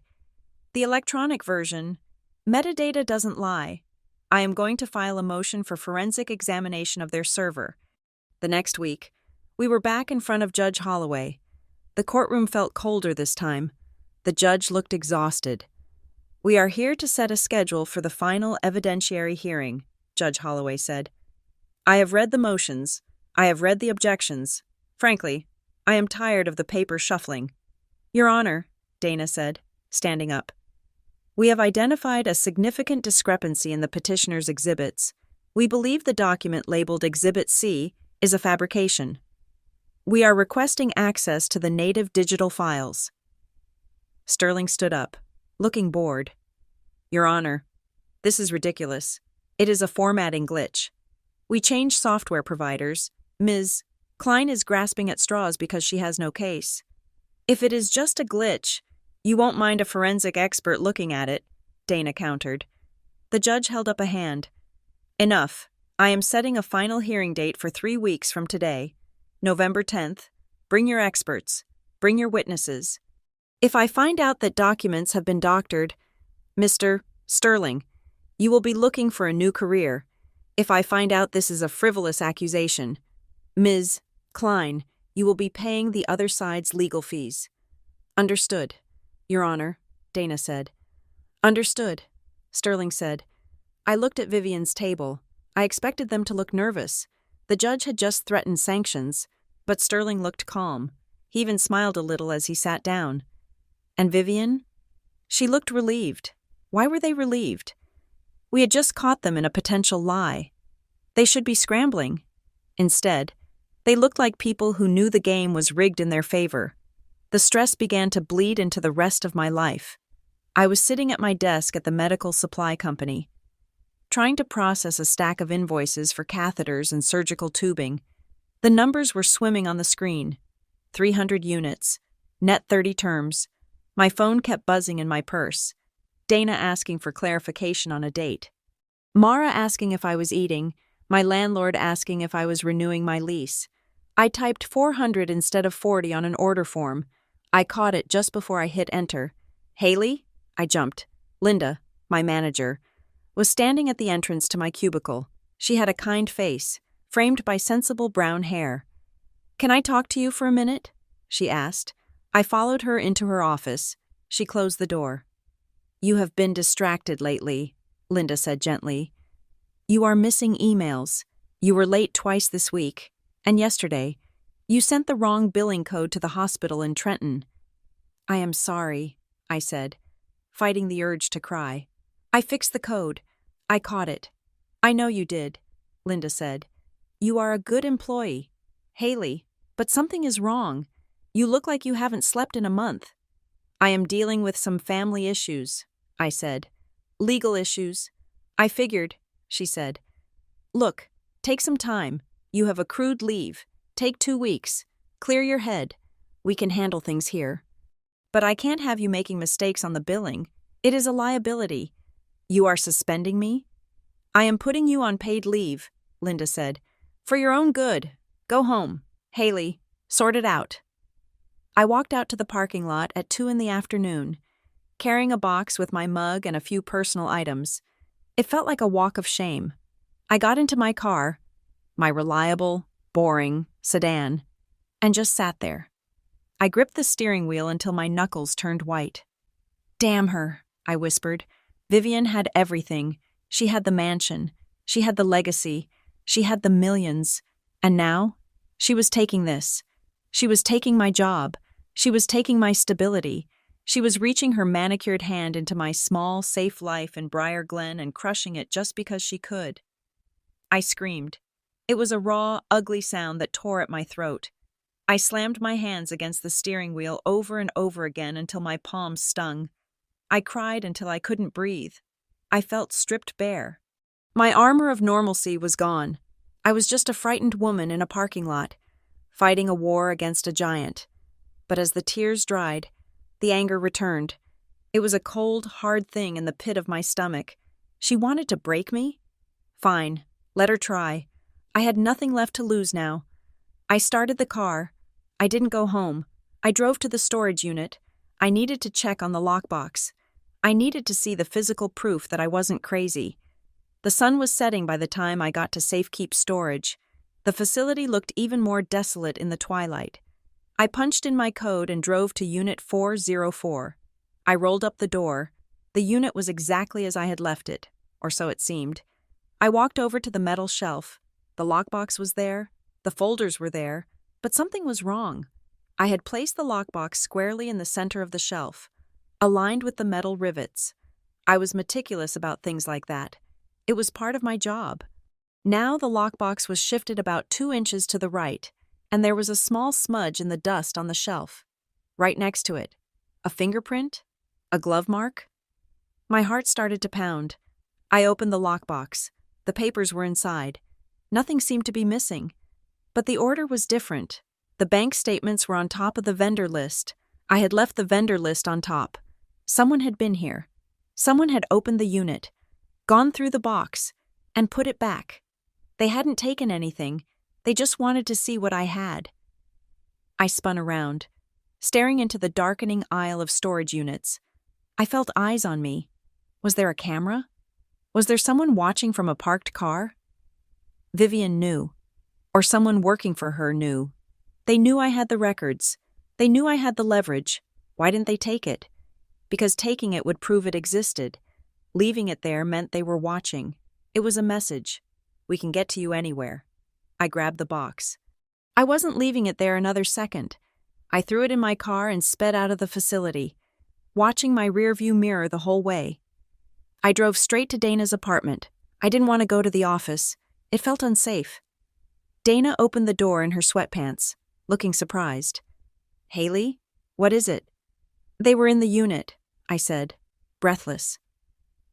Speaker 1: The electronic version, metadata doesn't lie. I am going to file a motion for forensic examination of their server. The next week, we were back in front of Judge Holloway. The courtroom felt colder this time. The judge looked exhausted. We are here to set a schedule for the final evidentiary hearing, Judge Holloway said. I have read the motions. I have read the objections. Frankly, I am tired of the paper shuffling. Your Honor, Dana said, standing up. We have identified a significant discrepancy in the petitioner's exhibits. We believe the document labeled Exhibit C is a fabrication. We are requesting access to the native digital files. Sterling stood up, looking bored. Your Honor, this is ridiculous. It is a formatting glitch. We changed software providers. Ms. Klein is grasping at straws because she has no case. If it is just a glitch, you won't mind a forensic expert looking at it, Dana countered. The judge held up a hand. Enough. I am setting a final hearing date for 3 weeks from today, November 10th. Bring your experts. Bring your witnesses. If I find out that documents have been doctored, Mr. Sterling, you will be looking for a new career. If I find out this is a frivolous accusation, Ms. Klein, you will be paying the other side's legal fees. Understood, Your Honor, Dana said. Understood, Sterling said. I looked at Vivian's table. I expected them to look nervous. The judge had just threatened sanctions, but Sterling looked calm. He even smiled a little as he sat down. And Vivian? She looked relieved. Why were they relieved? We had just caught them in a potential lie. They should be scrambling. Instead, they looked like people who knew the game was rigged in their favor. The stress began to bleed into the rest of my life. I was sitting at my desk at the medical supply company, trying to process a stack of invoices for catheters and surgical tubing. The numbers were swimming on the screen. 300 units, net 30 terms. My phone kept buzzing in my purse. Dana asking for clarification on a date. Mara asking if I was eating. My landlord asking if I was renewing my lease. I typed 400 instead of 40 on an order form. I caught it just before I hit enter. Haley? I jumped. Linda, my manager, was standing at the entrance to my cubicle. She had a kind face, framed by sensible brown hair. Can I talk to you for a minute? She asked. I followed her into her office. She closed the door. You have been distracted lately, Linda said gently. You are missing emails. You were late twice this week. And yesterday, you sent the wrong billing code to the hospital in Trenton. I am sorry, I said, fighting the urge to cry. I fixed the code. I caught it. I know you did, Linda said. You are a good employee. Haley, but something is wrong. You look like you haven't slept in a month. I am dealing with some family issues, I said. Legal issues. I figured, she said. Look, take some time. You have accrued leave. Take 2 weeks. Clear your head. We can handle things here. But I can't have you making mistakes on the billing. It is a liability. You are suspending me? I am putting you on paid leave, Linda said. For your own good. Go home. Haley, sort it out. I walked out to the parking lot at 2 p.m, carrying a box with my mug and a few personal items. It felt like a walk of shame. I got into my car, my reliable, boring, sedan, and just sat there. I gripped the steering wheel until my knuckles turned white. Damn her, I whispered. Vivian had everything. She had the mansion. She had the legacy. She had the millions. And now? She was taking this. She was taking my job. She was taking my stability. She was reaching her manicured hand into my small, safe life in Briar Glen and crushing it just because she could. I screamed. It was a raw, ugly sound that tore at my throat. I slammed my hands against the steering wheel over and over again until my palms stung. I cried until I couldn't breathe. I felt stripped bare. My armor of normalcy was gone. I was just a frightened woman in a parking lot, fighting a war against a giant. But as the tears dried, the anger returned. It was a cold, hard thing in the pit of my stomach. She wanted to break me? Fine, let her try. I had nothing left to lose now. I started the car. I didn't go home. I drove to the storage unit. I needed to check on the lockbox. I needed to see the physical proof that I wasn't crazy. The sun was setting by the time I got to safekeep storage. The facility looked even more desolate in the twilight. I punched in my code and drove to Unit 404. I rolled up the door. The unit was exactly as I had left it, or so it seemed. I walked over to the metal shelf. The lockbox was there. The folders were there. But something was wrong. I had placed the lockbox squarely in the center of the shelf, aligned with the metal rivets. I was meticulous about things like that. It was part of my job. Now the lockbox was shifted about 2 inches to the right, and there was a small smudge in the dust on the shelf. Right next to it, a fingerprint? A glove mark? My heart started to pound. I opened the lockbox. The papers were inside. Nothing seemed to be missing. But the order was different. The bank statements were on top of the vendor list. I had left the vendor list on top. Someone had been here. Someone had opened the unit, gone through the box, and put it back. They hadn't taken anything. They just wanted to see what I had. I spun around, staring into the darkening aisle of storage units. I felt eyes on me. Was there a camera? Was there someone watching from a parked car? Vivian knew. Or someone working for her knew. They knew I had the records. They knew I had the leverage. Why didn't they take it? Because taking it would prove it existed. Leaving it there meant they were watching. It was a message. We can get to you anywhere. I grabbed the box. I wasn't leaving it there another second. I threw it in my car and sped out of the facility, watching my rearview mirror the whole way. I drove straight to Dana's apartment. I didn't want to go to the office. It felt unsafe. Dana opened the door in her sweatpants, looking surprised. Haley, what is it? They were in the unit, I said, breathless.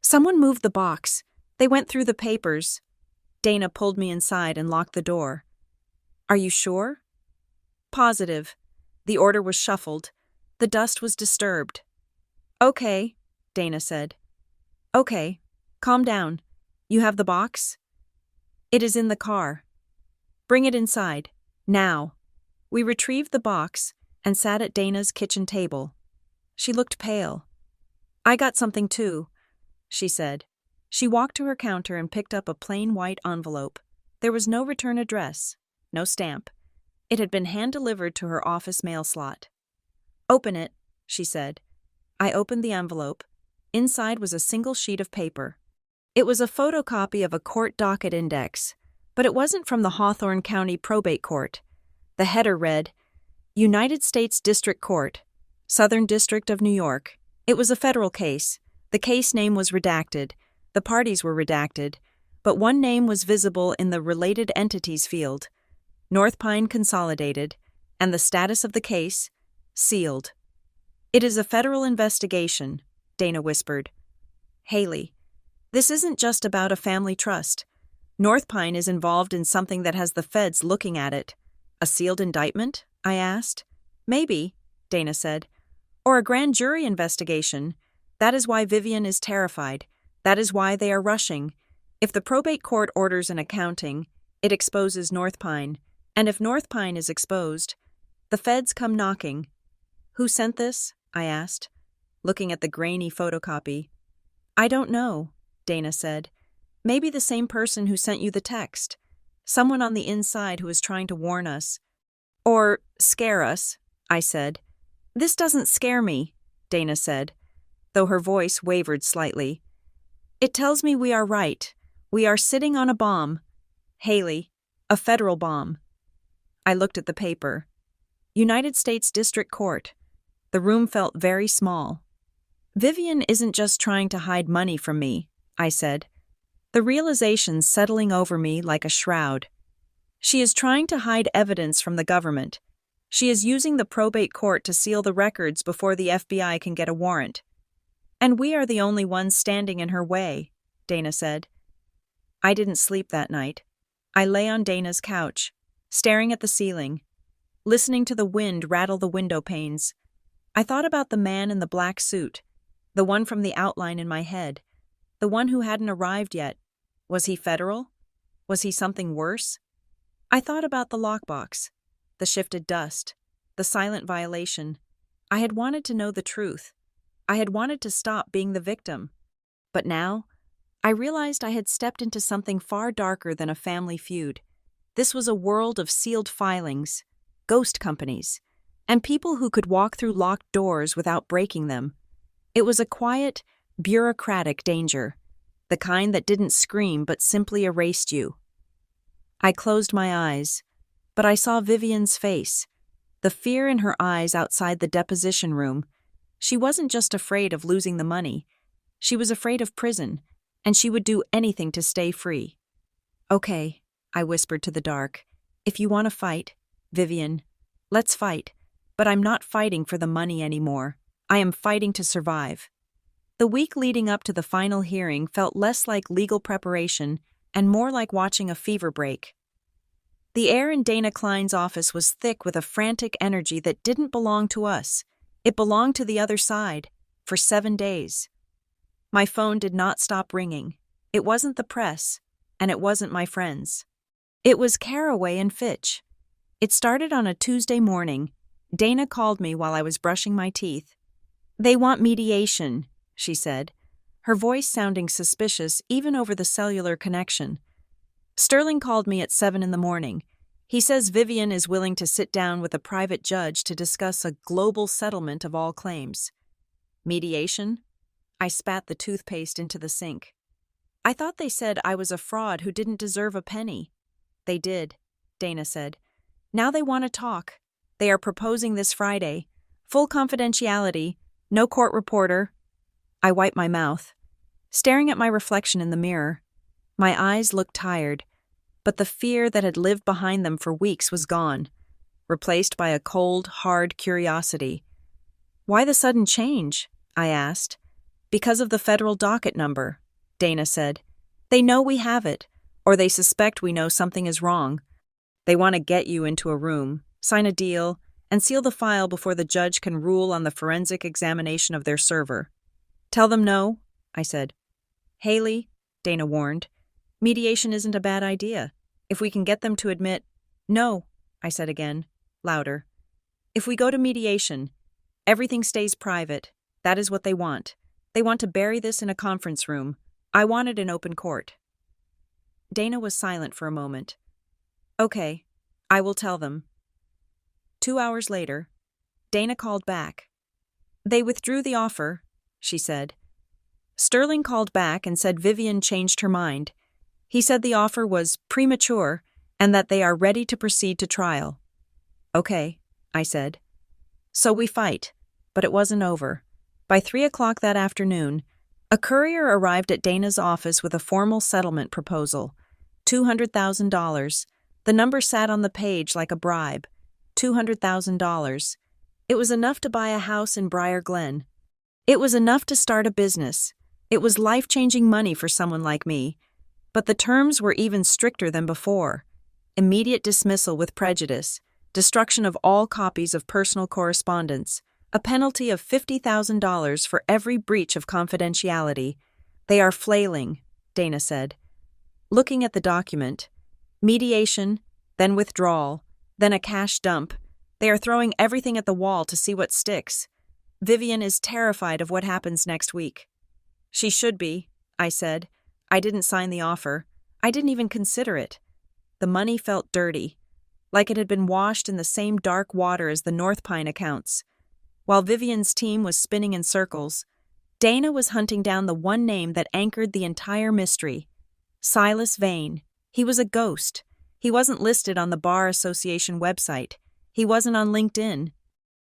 Speaker 1: Someone moved the box. They went through the papers. Dana pulled me inside and locked the door. Are you sure? Positive. The order was shuffled. The dust was disturbed. Okay, Dana said. Okay, calm down. You have the box? It is in the car. Bring it inside, now. We retrieved the box and sat at Dana's kitchen table. She looked pale. I got something too, she said. She walked to her counter and picked up a plain white envelope. There was no return address, no stamp. It had been hand-delivered to her office mail slot. Open it, she said. I opened the envelope. Inside was a single sheet of paper. It was a photocopy of a court docket index, but it wasn't from the Hawthorne County Probate Court. The header read, United States District Court, Southern District of New York. It was a federal case. The case name was redacted. The parties were redacted, but one name was visible in the related entities field, North Pine Consolidated, and the status of the case, sealed. It is a federal investigation, Dana whispered. Haley, this isn't just about a family trust. North Pine is involved in something that has the feds looking at it. A sealed indictment? I asked. Maybe, Dana said. Or a grand jury investigation. That is why Vivian is terrified. That is why they are rushing. If the probate court orders an accounting, it exposes North Pine. And if North Pine is exposed, the feds come knocking. Who sent this? I asked, looking at the grainy photocopy. I don't know, Dana said. Maybe the same person who sent you the text. Someone on the inside who is trying to warn us. Or scare us, I said. This doesn't scare me, Dana said, though her voice wavered slightly. It tells me we are right. We are sitting on a bomb. Haley, a federal bomb. I looked at the paper. United States District Court. The room felt very small. Vivian isn't just trying to hide money from me, I said. The realization settling over me like a shroud. She is trying to hide evidence from the government. She is using the probate court to seal the records before the FBI can get a warrant. And we are the only ones standing in her way, Dana said. I didn't sleep that night. I lay on Dana's couch, staring at the ceiling, listening to the wind rattle the window panes. I thought about the man in the black suit, the one from the outline in my head, the one who hadn't arrived yet. Was he federal? Was he something worse? I thought about the lockbox, the shifted dust, the silent violation. I had wanted to know the truth. I had wanted to stop being the victim. But now, I realized I had stepped into something far darker than a family feud. This was a world of sealed filings, ghost companies, and people who could walk through locked doors without breaking them. It was a quiet, bureaucratic danger, the kind that didn't scream but simply erased you. I closed my eyes, but I saw Vivian's face, the fear in her eyes outside the deposition room. She wasn't just afraid of losing the money. She was afraid of prison, and she would do anything to stay free. Okay, I whispered to the dark. If you want to fight, Vivian, let's fight. But I'm not fighting for the money anymore. I am fighting to survive. The week leading up to the final hearing felt less like legal preparation and more like watching a fever break. The air in Dana Klein's office was thick with a frantic energy that didn't belong to us. It belonged to the other side, for 7 days. My phone did not stop ringing. It wasn't the press, and it wasn't my friends. It was Caraway and Fitch. It started on a Tuesday morning. Dana called me while I was brushing my teeth. They want mediation, she said, her voice sounding suspicious even over the cellular connection. Sterling called me at 7 in the morning. He says Vivian is willing to sit down with a private judge to discuss a global settlement of all claims. Mediation? I spat the toothpaste into the sink. I thought they said I was a fraud who didn't deserve a penny. They did, Dana said. Now they want to talk. They are proposing this Friday. Full confidentiality, no court reporter. I wiped my mouth, staring at my reflection in the mirror. My eyes looked tired, but the fear that had lived behind them for weeks was gone, replaced by a cold, hard curiosity. Why the sudden change? I asked. Because of the federal docket number, Dana said. They know we have it, or they suspect we know something is wrong. They want to get you into a room, sign a deal, and seal the file before the judge can rule on the forensic examination of their server. Tell them no, I said. Haley, Dana warned, mediation isn't a bad idea. If we can get them to admit, no, I said again, louder. If we go to mediation, everything stays private. That is what they want. They want to bury this in a conference room. I want it in open court. Dana was silent for a moment. Okay, I will tell them. 2 hours later, Dana called back. They withdrew the offer, she said. Sterling called back and said Vivian changed her mind. He said the offer was premature and that they are ready to proceed to trial. Okay, I said. So we fight, but it wasn't over. By 3 o'clock that afternoon, a courier arrived at Dana's office with a formal settlement proposal. $200,000. The number sat on the page like a bribe. $200,000. It was enough to buy a house in Briar Glen. It was enough to start a business. It was life-changing money for someone like me. But the terms were even stricter than before. Immediate dismissal with prejudice, destruction of all copies of personal correspondence, a penalty of $50,000 for every breach of confidentiality. They are flailing, Dana said. Looking at the document, mediation, then withdrawal, then a cash dump. They are throwing everything at the wall to see what sticks. Vivian is terrified of what happens next week. She should be, I said. I didn't sign the offer. I didn't even consider it. The money felt dirty, like it had been washed in the same dark water as the North Pine accounts. While Vivian's team was spinning in circles, Dana was hunting down the one name that anchored the entire mystery. Silas Vane. He was a ghost. He wasn't listed on the Bar Association website. He wasn't on LinkedIn.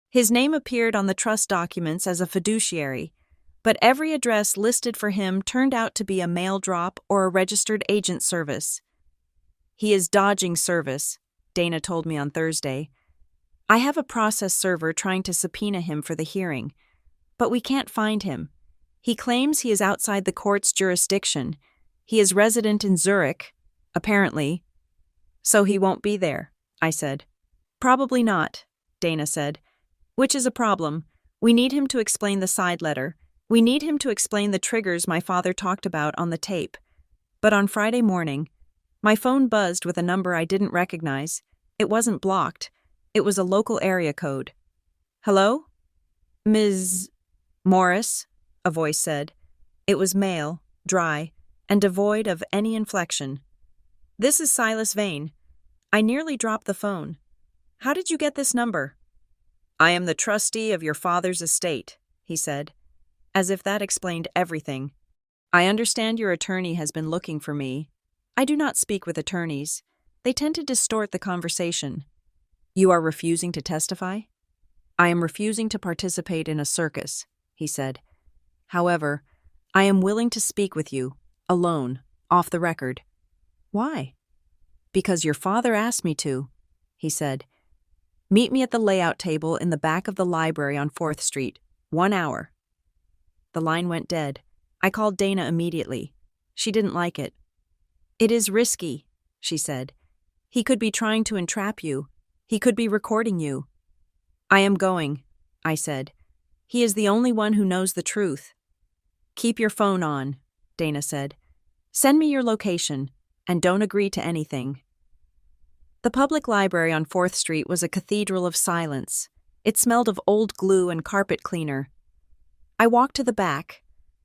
Speaker 1: His name appeared on the trust documents as a fiduciary, but every address listed for him turned out to be a mail drop or a registered agent service. "He is dodging service," Dana told me on Thursday. "I have a process server trying to subpoena him for the hearing, but we can't find him. He claims he is outside the court's jurisdiction. He is resident in Zurich, apparently. So he won't be there," I said. "Probably not," Dana said. "Which is a problem. We need him to explain the side letter. We need him to explain the triggers my father talked about on the tape." But on Friday morning, my phone buzzed with a number I didn't recognize. It wasn't blocked. It was a local area code. "Hello? Ms. Morris?" a voice said. It was male, dry, and devoid of any inflection. "This is Silas Vane." I nearly dropped the phone. "How did you get this number?" "I am the trustee of your father's estate," he said, as if that explained everything. "I understand your attorney has been looking for me." I do not speak with attorneys. They tend to distort the conversation. "You are refusing to testify?" "I am refusing to participate in a circus," he said. "However, I am willing to speak with you, alone, off the record." "Why?" "Because your father asked me to," he said. "Meet me at the layout table in the back of the library on 4th Street. 1 hour." The line went dead. I called Dana immediately. She didn't like it. "It is risky," she said. "He could be trying to entrap you. He could be recording you." "I am going," I said. "He is the only one who knows the truth." "Keep your phone on," Dana said. "Send me your location, and don't agree to anything." The public library on 4th Street was a cathedral of silence. It smelled of old glue and carpet cleaner. I walked to the back,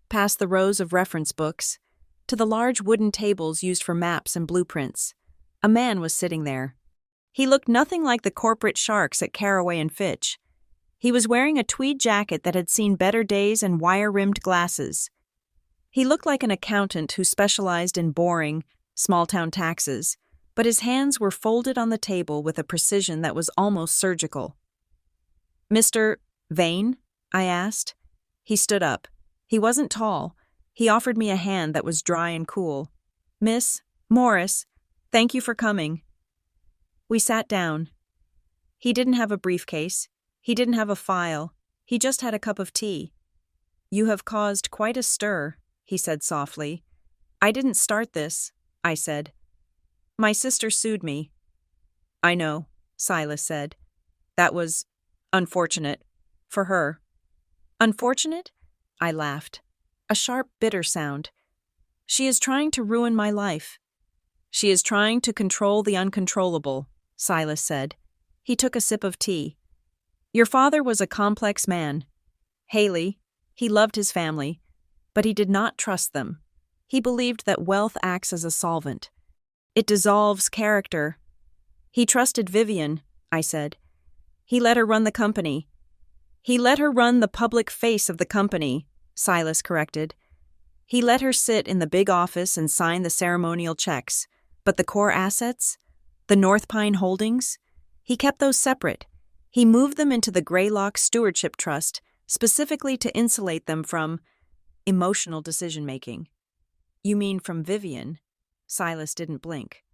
Speaker 1: past the rows of reference books, to the large wooden tables used for maps and blueprints. A man was sitting there. He looked nothing like the corporate sharks at Caraway and Fitch. He was wearing a tweed jacket that had seen better days and wire-rimmed glasses. He looked like an accountant who specialized in boring, small-town taxes, but his hands were folded on the table with a precision that was almost surgical. "Mr. Vane?" I asked. He stood up. He wasn't tall. He offered me a hand that was dry and cool. "Miss Morris, thank you for coming." We sat down. He didn't have a briefcase. He didn't have a file. He just had a cup of tea. "You have caused quite a stir," he said softly. "I didn't start this," I said. "My sister sued me." "I know," Silas said. "That was unfortunate. For her." "Unfortunate?" I laughed. A sharp, bitter sound. "She is trying to ruin my life." "She is trying to control the uncontrollable," Silas said. He took a sip of tea. "Your father was a complex man. Haley, he loved his family, but he did not trust them. He believed that wealth acts as a solvent. It dissolves character. He trusted Vivian," I said. "He let her run the company." "He let her run the public face of the company," Silas corrected. "He let her sit in the big office and sign the ceremonial checks, but the core assets, the North Pine holdings, he kept those separate. He moved them into the Greylock Stewardship Trust, specifically to insulate them from emotional decision-making." "You mean from Vivian?" Silas didn't blink.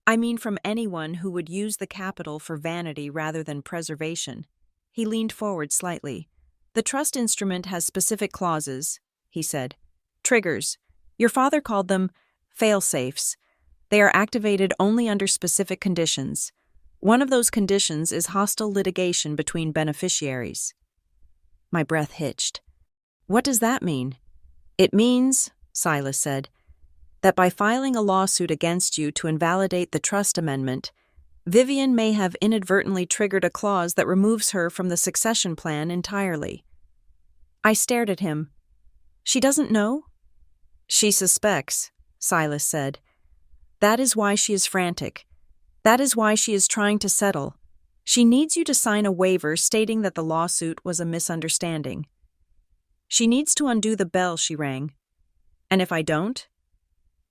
Speaker 1: "I mean from anyone who would use the capital for vanity rather than preservation." He leaned forward slightly. "The trust instrument has specific clauses," he said. "Triggers. Your father called them fail-safes. They are activated only under specific conditions. One of those conditions is hostile litigation between beneficiaries." My breath hitched. "What does that mean?" "It means," Silas said, "that by filing a lawsuit against you to invalidate the trust amendment, Vivian may have inadvertently triggered a clause that removes her from the succession plan entirely." I stared at him. "She doesn't know?" "She suspects," Silas said. "That is why she is frantic. That is why she is trying to settle. She needs you to sign a waiver stating that the lawsuit was a misunderstanding. She needs to undo the bell she rang. And if I don't,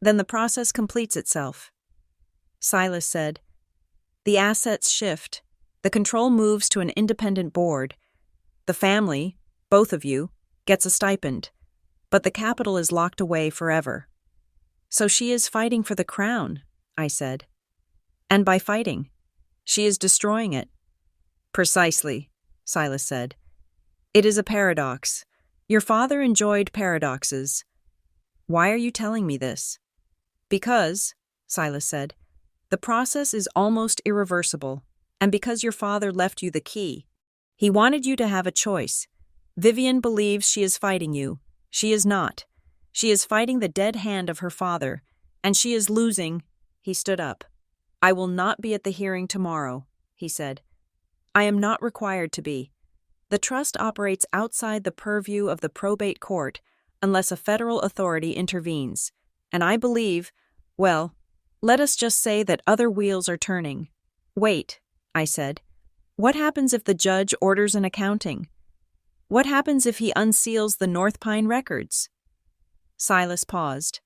Speaker 1: then the process completes itself. Silas said, the assets shift. The control moves to an independent board. The family, both of you, gets a stipend, but the capital is locked away forever. So she is fighting for the crown, I said. And by fighting, she is destroying it. Precisely, Silas said. It is a paradox. Your father enjoyed paradoxes. Why are you telling me this? Because, Silas said, the process is almost irreversible, and because your father left you the key. He wanted you to have a choice. Vivian believes she is fighting you. She is not. She is fighting the dead hand of her father, and she is losing. He stood up. I will not be at the hearing tomorrow, he said. I am not required to be. The trust operates outside the purview of the probate court unless a federal authority intervenes, and I believe, well, let us just say that other wheels are turning. Wait, I said. What happens if the judge orders an accounting? What happens if he unseals the North Pine records? Silas paused.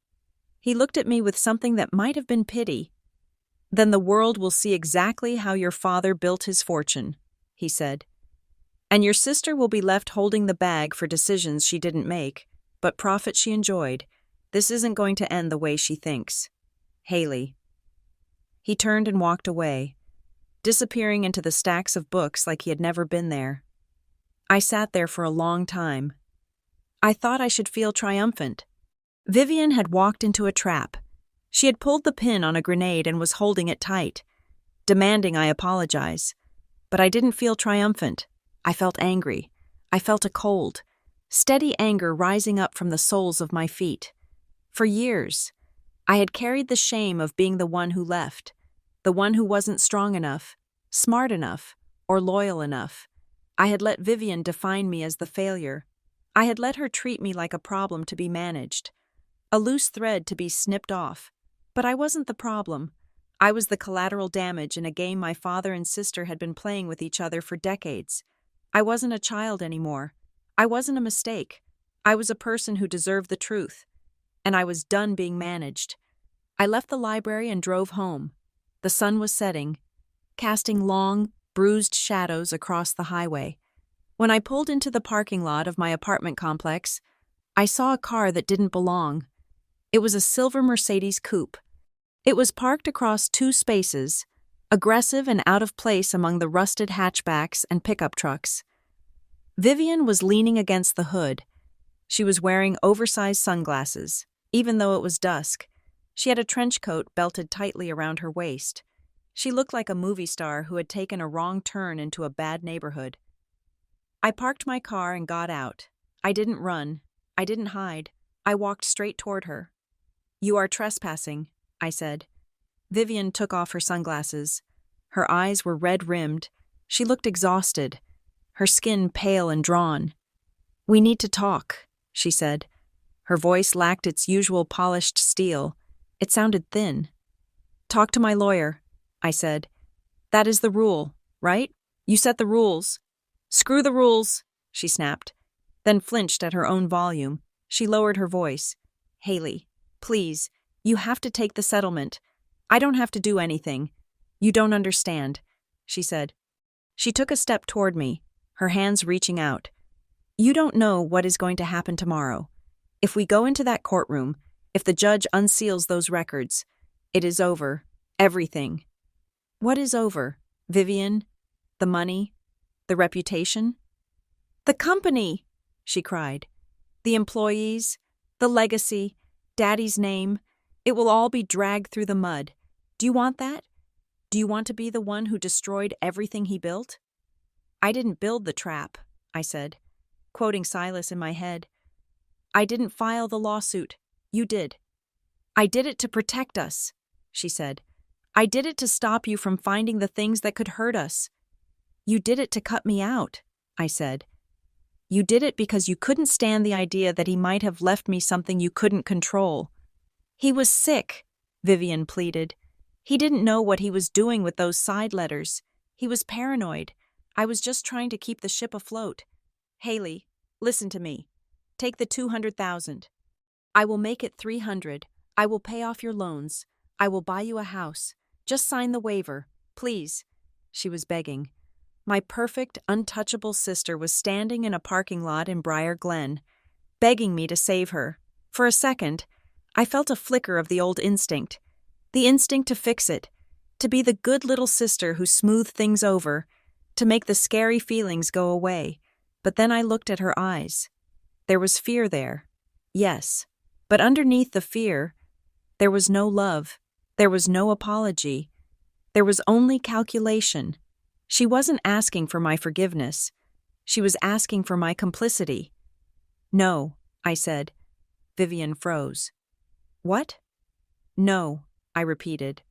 Speaker 1: He looked at me with something that might have been pity. Then the world will see exactly how your father built his fortune, he said. And your sister will be left holding the bag for decisions she didn't make, but profit she enjoyed. This isn't going to end the way she thinks. Haley. He turned and walked away, disappearing into the stacks of books like he had never been there. I sat there for a long time. I thought I should feel triumphant. Vivian had walked into a trap. She had pulled the pin on a grenade and was holding it tight, demanding I apologize. But I didn't feel triumphant. I felt angry. I felt a cold, steady anger rising up from the soles of my feet. For years, I had carried the shame of being the one who left, the one who wasn't strong enough, smart enough, or loyal enough. I had let Vivian define me as the failure. I had let her treat me like a problem to be managed, a loose thread to be snipped off. But I wasn't the problem. I was the collateral damage in a game my father and sister had been playing with each other for decades. I wasn't a child anymore. I wasn't a mistake. I was a person who deserved the truth. And I was done being managed. I left the library and drove home. The sun was setting, casting long, bruised shadows across the highway. When I pulled into the parking lot of my apartment complex, I saw a car that didn't belong. It was a silver Mercedes coupe. It was parked across two spaces, aggressive and out of place among the rusted hatchbacks and pickup trucks. Vivian was leaning against the hood. She was wearing oversized sunglasses, even though it was dusk. She had a trench coat belted tightly around her waist. She looked like a movie star who had taken a wrong turn into a bad neighborhood. I parked my car and got out. I didn't run. I didn't hide. I walked straight toward her. You are trespassing, I said. Vivian took off her sunglasses. Her eyes were red-rimmed. She looked exhausted, her skin pale and drawn. We need to talk, she said. Her voice lacked its usual polished steel. It sounded thin. Talk to my lawyer, I said. That is the rule, right? You set the rules. Screw the rules, she snapped, then flinched at her own volume. She lowered her voice. Haley, please, you have to take the settlement. I don't have to do anything. You don't understand, she said. She took a step toward me, her hands reaching out. You don't know what is going to happen tomorrow. If we go into that courtroom, if the judge unseals those records, it is over. Everything. What is over, Vivian? The money? The reputation? The company, she cried. The employees, the legacy, Daddy's name. It will all be dragged through the mud. Do you want that? Do you want to be the one who destroyed everything he built? I didn't build the trap, I said, quoting Silas in my head. I didn't file the lawsuit. You did. I did it to protect us, she said. I did it to stop you from finding the things that could hurt us. You did it to cut me out, I said. You did it because you couldn't stand the idea that he might have left me something you couldn't control. He was sick, Vivian pleaded. He didn't know what he was doing with those side letters. He was paranoid. I was just trying to keep the ship afloat. Haley, listen to me. Take the 200,000. I will make it 300. I will pay off your loans. I will buy you a house. Just sign the waiver, please. She was begging. My perfect, untouchable sister was standing in a parking lot in Briar Glen, begging me to save her. For a second, I felt a flicker of the old instinct. The instinct to fix it, to be the good little sister who smoothed things over, to make the scary feelings go away. But then I looked at her eyes. There was fear there. Yes, but underneath the fear, there was no love. There was no apology. There was only calculation. She wasn't asking for my forgiveness. She was asking for my complicity. No, I said. Vivian froze. What? No, I repeated.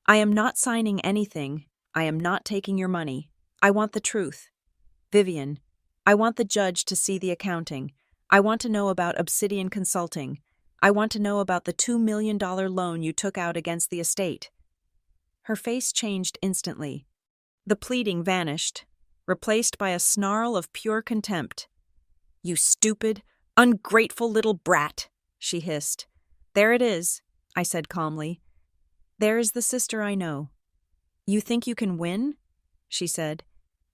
Speaker 1: I am not signing anything. I am not taking your money. I want the truth. Vivian, I want the judge to see the accounting. I want to know about Obsidian Consulting. I want to know about the $2 million loan you took out against the estate. Her face changed instantly. The pleading vanished, replaced by a snarl of pure contempt. You stupid, ungrateful little brat, she hissed. There it is, I said calmly. There is the sister I know. You think you can win? She said,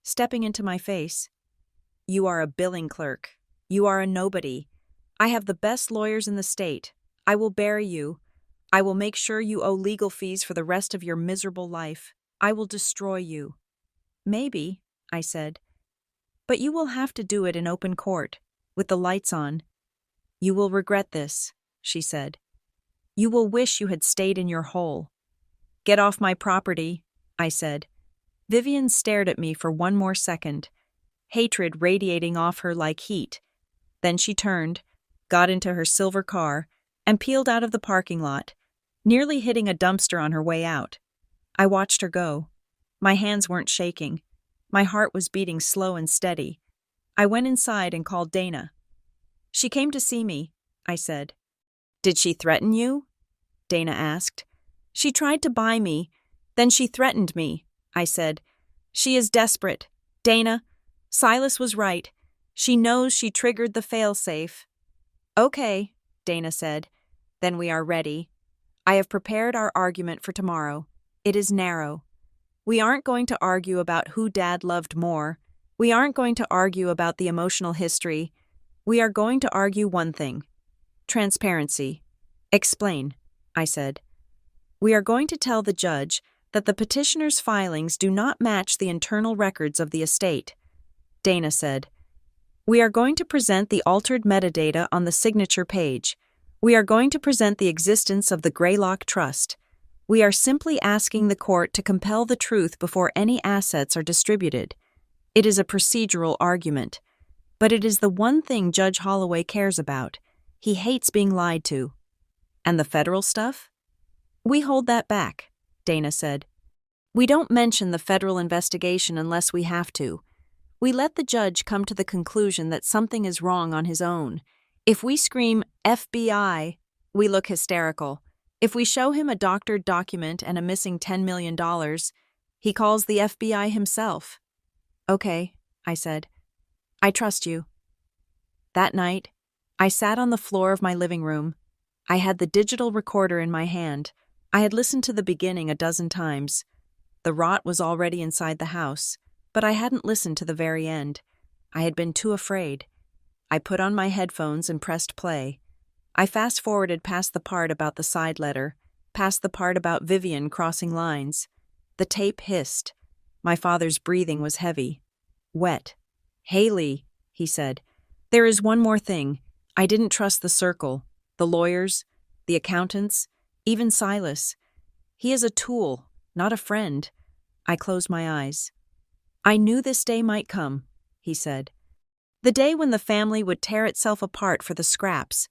Speaker 1: stepping into my face. You are a billing clerk. You are a nobody. I have the best lawyers in the state. I will bury you. I will make sure you owe legal fees for the rest of your miserable life. I will destroy you. Maybe, I said. But you will have to do it in open court, with the lights on. You will regret this, she said. You will wish you had stayed in your hole. Get off my property, I said. Vivian stared at me for one more second, hatred radiating off her like heat. Then she turned, got into her silver car, and peeled out of the parking lot, nearly hitting a dumpster on her way out. I watched her go. My hands weren't shaking. My heart was beating slow and steady. I went inside and called Dana. She came to see me, I said. Did she threaten you? Dana asked. She tried to buy me. Then she threatened me, I said. She is desperate. Dana, Silas was right. She knows she triggered the failsafe. Okay, Dana said. Then we are ready. I have prepared our argument for tomorrow. It is narrow. We aren't going to argue about who Dad loved more. We aren't going to argue about the emotional history. We are going to argue one thing. Transparency. Explain, I said. We are going to tell the judge that the petitioner's filings do not match the internal records of the estate. Dana said. We are going to present the altered metadata on the signature page. We are going to present the existence of the Greylock Trust. We are simply asking the court to compel the truth before any assets are distributed. It is a procedural argument, but it is the one thing Judge Holloway cares about. He hates being lied to. And the federal stuff? We hold that back, Dana said. We don't mention the federal investigation unless we have to. We let the judge come to the conclusion that something is wrong on his own. If we scream FBI, we look hysterical. If we show him a doctored document and a missing $10 million, he calls the FBI himself. Okay, I said. I trust you. That night, I sat on the floor of my living room. I had the digital recorder in my hand. I had listened to the beginning a dozen times. The rot was already inside the house, but I hadn't listened to the very end. I had been too afraid. I put on my headphones and pressed play. I fast-forwarded past the part about the side letter, past the part about Vivian crossing lines. The tape hissed. My father's breathing was heavy. Wet. Haley, he said. There is one more thing. I didn't trust the circle, the lawyers, the accountants, even Silas. He is a tool, not a friend. I closed my eyes. I knew this day might come, he said. The day when the family would tear itself apart for the scraps.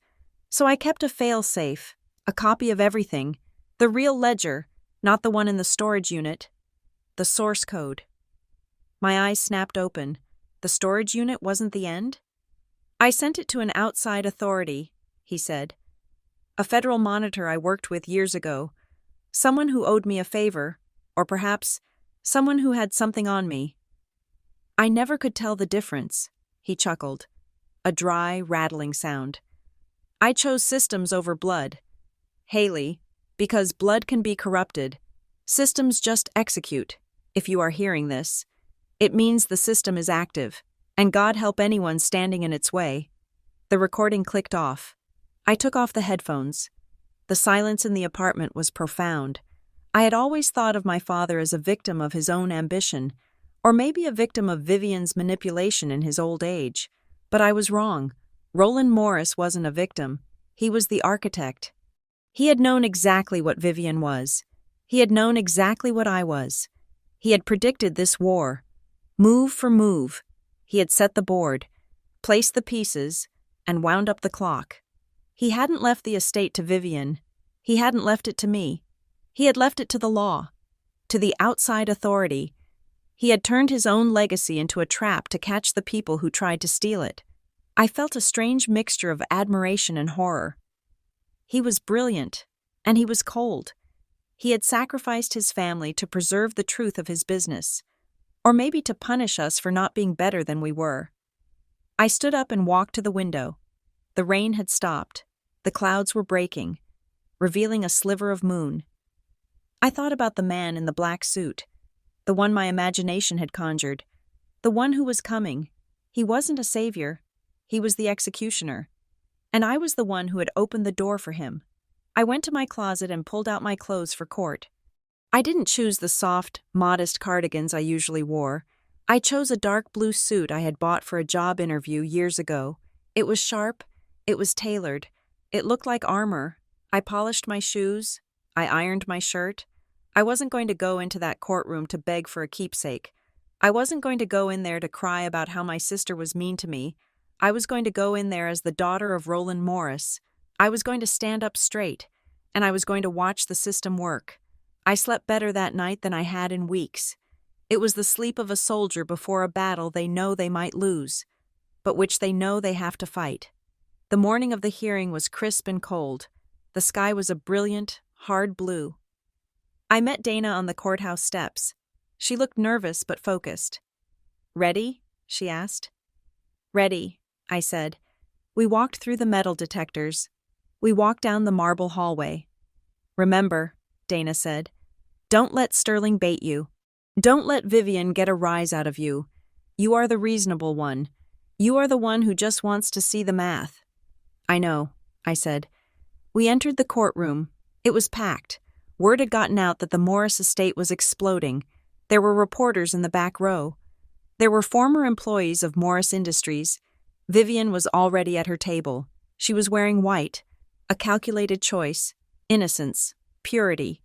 Speaker 1: So I kept a fail-safe, a copy of everything, the real ledger, not the one in the storage unit, the source code. My eyes snapped open. The storage unit wasn't the end? I sent it to an outside authority, he said. A federal monitor I worked with years ago. Someone who owed me a favor, or perhaps someone who had something on me. I never could tell the difference, he chuckled. A dry, rattling sound. I chose systems over blood. Haley, because blood can be corrupted. Systems just execute. If you are hearing this, it means the system is active, and God help anyone standing in its way. The recording clicked off. I took off the headphones. The silence in the apartment was profound. I had always thought of my father as a victim of his own ambition, or maybe a victim of Vivian's manipulation in his old age. But I was wrong. Roland Morris wasn't a victim. He was the architect. He had known exactly what Vivian was. He had known exactly what I was. He had predicted this war. Move for move. He had set the board, placed the pieces, and wound up the clock. He hadn't left the estate to Vivian. He hadn't left it to me. He had left it to the law, to the outside authority. He had turned his own legacy into a trap to catch the people who tried to steal it. I felt a strange mixture of admiration and horror. He was brilliant, and he was cold. He had sacrificed his family to preserve the truth of his business, or maybe to punish us for not being better than we were. I stood up and walked to the window. The rain had stopped. The clouds were breaking, revealing a sliver of moon. I thought about the man in the black suit, the one my imagination had conjured, the one who was coming. He wasn't a savior. He was the executioner. And I was the one who had opened the door for him. I went to my closet and pulled out my clothes for court. I didn't choose the soft, modest cardigans I usually wore. I chose a dark blue suit I had bought for a job interview years ago. It was sharp. It was tailored. It looked like armor. I polished my shoes. I ironed my shirt. I wasn't going to go into that courtroom to beg for a keepsake. I wasn't going to go in there to cry about how my sister was mean to me. I was going to go in there as the daughter of Roland Morris. I was going to stand up straight, and I was going to watch the system work. I slept better that night than I had in weeks. It was the sleep of a soldier before a battle they know they might lose, but which they know they have to fight. The morning of the hearing was crisp and cold. The sky was a brilliant, hard blue. I met Dana on the courthouse steps. She looked nervous but focused. "Ready?" she asked. "Ready," I said. We walked through the metal detectors. We walked down the marble hallway. "Remember," Dana said, "don't let Sterling bait you. Don't let Vivian get a rise out of you. You are the reasonable one. You are the one who just wants to see the math." "I know," I said. We entered the courtroom. It was packed. Word had gotten out that the Morris estate was exploding. There were reporters in the back row. There were former employees of Morris Industries. Vivian was already at her table. She was wearing white, a calculated choice, innocence, purity.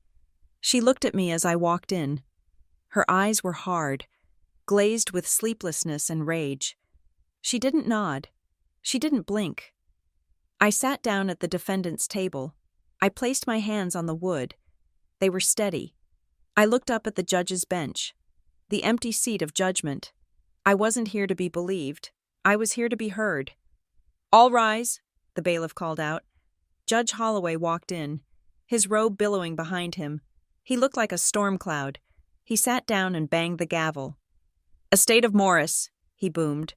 Speaker 1: She looked at me as I walked in. Her eyes were hard, glazed with sleeplessness and rage. She didn't nod. She didn't blink. I sat down at the defendant's table. I placed my hands on the wood. They were steady. I looked up at the judge's bench, the empty seat of judgment. I wasn't here to be believed. I was here to be heard. "All rise," the bailiff called out. Judge Holloway walked in, his robe billowing behind him. He looked like a storm cloud. He sat down and banged the gavel. "Estate of Morris," he boomed.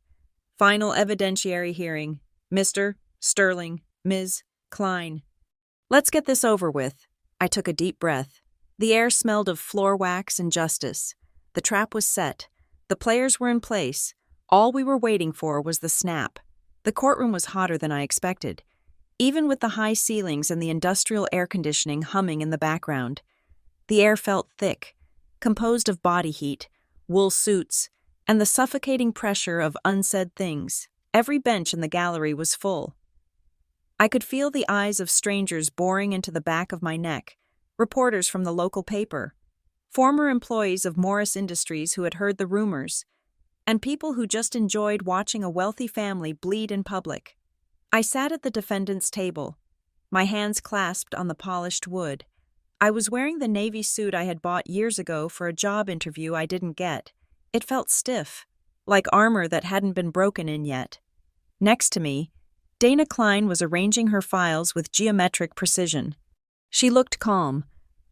Speaker 1: "Final evidentiary hearing. Mr. Sterling, Ms. Klein. Let's get this over with." I took a deep breath. The air smelled of floor wax and justice. The trap was set. The players were in place. All we were waiting for was the snap. The courtroom was hotter than I expected, even with the high ceilings and the industrial air conditioning humming in the background. The air felt thick, composed of body heat, wool suits, and the suffocating pressure of unsaid things. Every bench in the gallery was full. I could feel the eyes of strangers boring into the back of my neck, reporters from the local paper, former employees of Morris Industries who had heard the rumors, and people who just enjoyed watching a wealthy family bleed in public. I sat at the defendant's table, my hands clasped on the polished wood. I was wearing the navy suit I had bought years ago for a job interview I didn't get. It felt stiff, like armor that hadn't been broken in yet. Next to me, Dana Klein was arranging her files with geometric precision. She looked calm,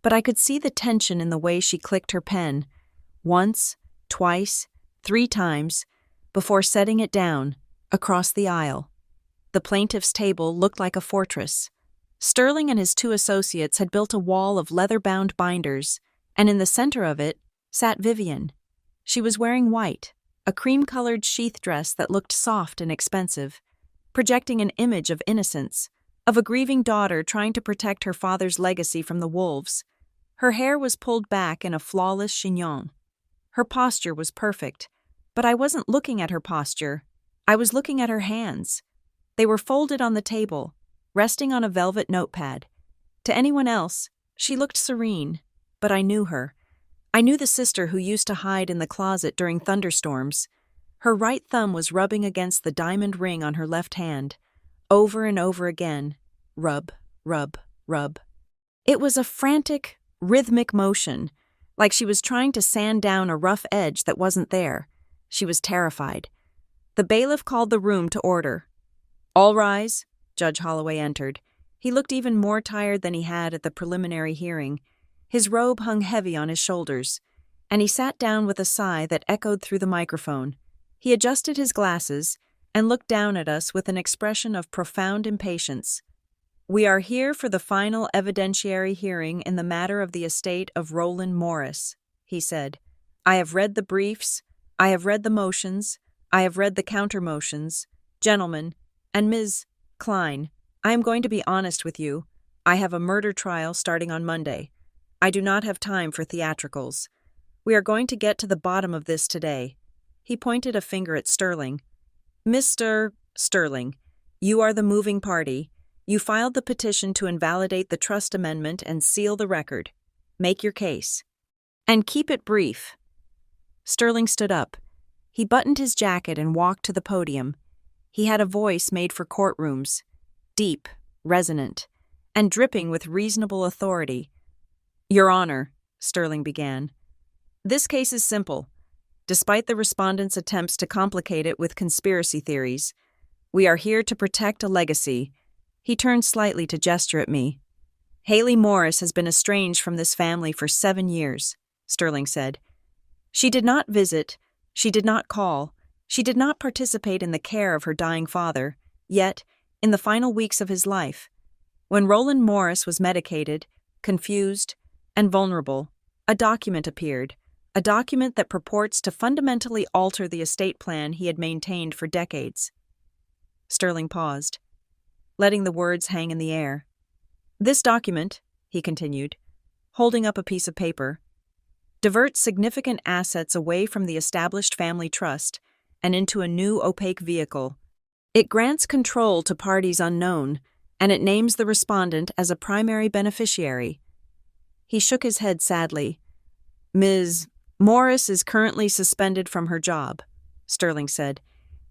Speaker 1: but I could see the tension in the way she clicked her pen, once, twice, 3 times, before setting it down, across the aisle. The plaintiff's table looked like a fortress. Sterling and his 2 associates had built a wall of leather-bound binders, and in the center of it sat Vivian. She was wearing white, a cream-colored sheath dress that looked soft and expensive, projecting an image of innocence, of a grieving daughter trying to protect her father's legacy from the wolves. Her hair was pulled back in a flawless chignon. Her posture was perfect, but I wasn't looking at her posture. I was looking at her hands. They were folded on the table, resting on a velvet notepad. To anyone else, she looked serene, but I knew her. I knew the sister who used to hide in the closet during thunderstorms. Her right thumb was rubbing against the diamond ring on her left hand, over and over again. Rub, rub, rub. It was a frantic, rhythmic motion, like she was trying to sand down a rough edge that wasn't there. She was terrified. The bailiff called the room to order. "All rise." Judge Holloway entered. He looked even more tired than he had at the preliminary hearing. His robe hung heavy on his shoulders, and he sat down with a sigh that echoed through the microphone. He adjusted his glasses and looked down at us with an expression of profound impatience. "We are here for the final evidentiary hearing in the matter of the estate of Roland Morris," he said. "I have read the briefs, I have read the motions, I have read the counter-motions. Gentlemen, and Ms. Klein, I am going to be honest with you. I have a murder trial starting on Monday. I do not have time for theatricals. We are going to get to the bottom of this today." He pointed a finger at Sterling. "Mr. Sterling, you are the moving party. You filed the petition to invalidate the trust amendment and seal the record. Make your case. And keep it brief." Sterling stood up. He buttoned his jacket and walked to the podium. He had a voice made for courtrooms, deep, resonant, and dripping with reasonable authority. "Your Honor," Sterling began, "this case is simple. Despite the respondent's attempts to complicate it with conspiracy theories, we are here to protect a legacy." He turned slightly to gesture at me. "Haley Morris has been estranged from this family for 7 years, Sterling said. "She did not visit, she did not call, she did not participate in the care of her dying father, yet, in the final weeks of his life, when Roland Morris was medicated, confused, and vulnerable, a document appeared, a document that purports to fundamentally alter the estate plan he had maintained for decades." Sterling paused, letting the words hang in the air. "This document," he continued, holding up a piece of paper, "diverts significant assets away from the established family trust and into a new opaque vehicle. It grants control to parties unknown, and it names the respondent as a primary beneficiary." He shook his head sadly. "Ms. Morris is currently suspended from her job," Sterling said.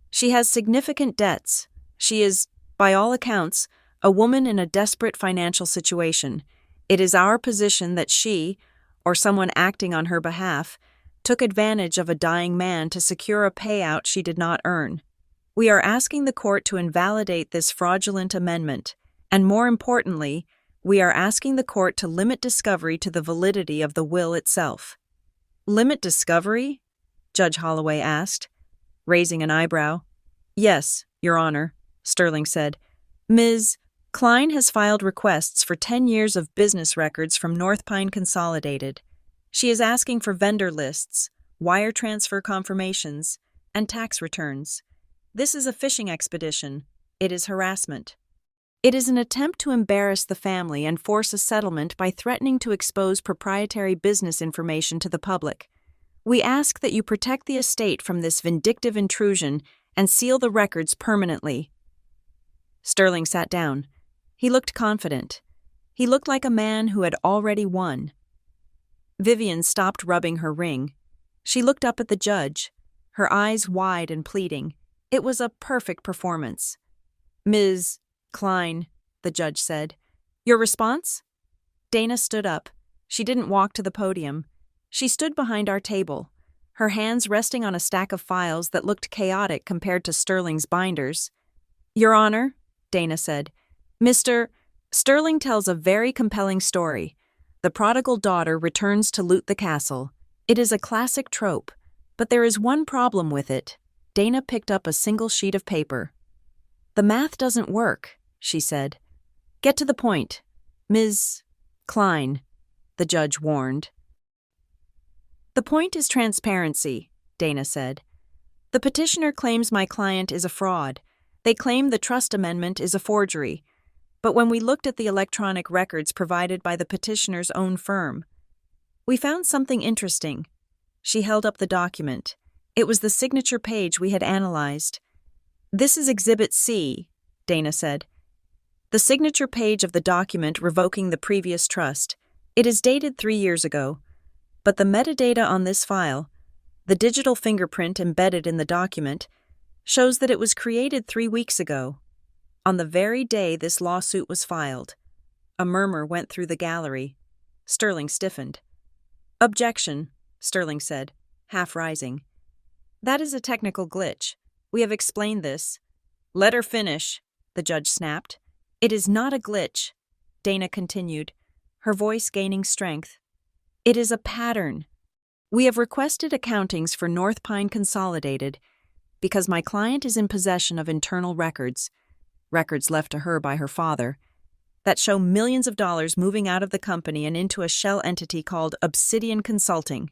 Speaker 1: "She has significant debts. She is, by all accounts, a woman in a desperate financial situation. It is our position that she, or someone acting on her behalf, took advantage of a dying man to secure a payout she did not earn. We are asking the court to invalidate this fraudulent amendment, and more importantly, we are asking the court to limit discovery to the validity of the will itself." "Limit discovery?" Judge Holloway asked, raising an eyebrow. "Yes, Your Honor," Sterling said. "Ms. Klein has filed requests for 10 years of business records from North Pine Consolidated. She is asking for vendor lists, wire transfer confirmations, and tax returns. This is a fishing expedition. It is harassment. It is an attempt to embarrass the family and force a settlement by threatening to expose proprietary business information to the public. We ask that you protect the estate from this vindictive intrusion and seal the records permanently." Sterling sat down. He looked confident. He looked like a man who had already won. Vivian stopped rubbing her ring. She looked up at the judge, her eyes wide and pleading. It was a perfect performance. "Ms. Klein," the judge said. "Your response?" Dana stood up. She didn't walk to the podium. She stood behind our table, her hands resting on a stack of files that looked chaotic compared to Sterling's binders. "Your Honor," Dana said, "Mr. Sterling tells a very compelling story. The prodigal daughter returns to loot the castle. It is a classic trope, but there is one problem with it. Dana picked up a single sheet of paper. "The math doesn't work," she said. "Get to the point, Ms. Klein," the judge warned. "The point is transparency," Dana said. "The petitioner claims my client is a fraud. They claim the trust amendment is a forgery. But when we looked at the electronic records provided by the petitioner's own firm, we found something interesting." She held up the document. It was the signature page we had analyzed. "This is Exhibit C," Dana said. "The signature page of the document revoking the previous trust. It is dated 3 years ago. But the metadata on this file, the digital fingerprint embedded in the document, shows that it was created 3 weeks ago, on the very day this lawsuit was filed." A murmur went through the gallery. Sterling stiffened. "Objection," Sterling said, half rising. "That is a technical glitch. We have explained this." "Let her finish," the judge snapped. "It is not a glitch," Dana continued, her voice gaining strength. "It is a pattern. We have requested accountings for North Pine Consolidated because my client is in possession of internal records left to her by her father, that show millions of dollars moving out of the company and into a shell entity called Obsidian Consulting."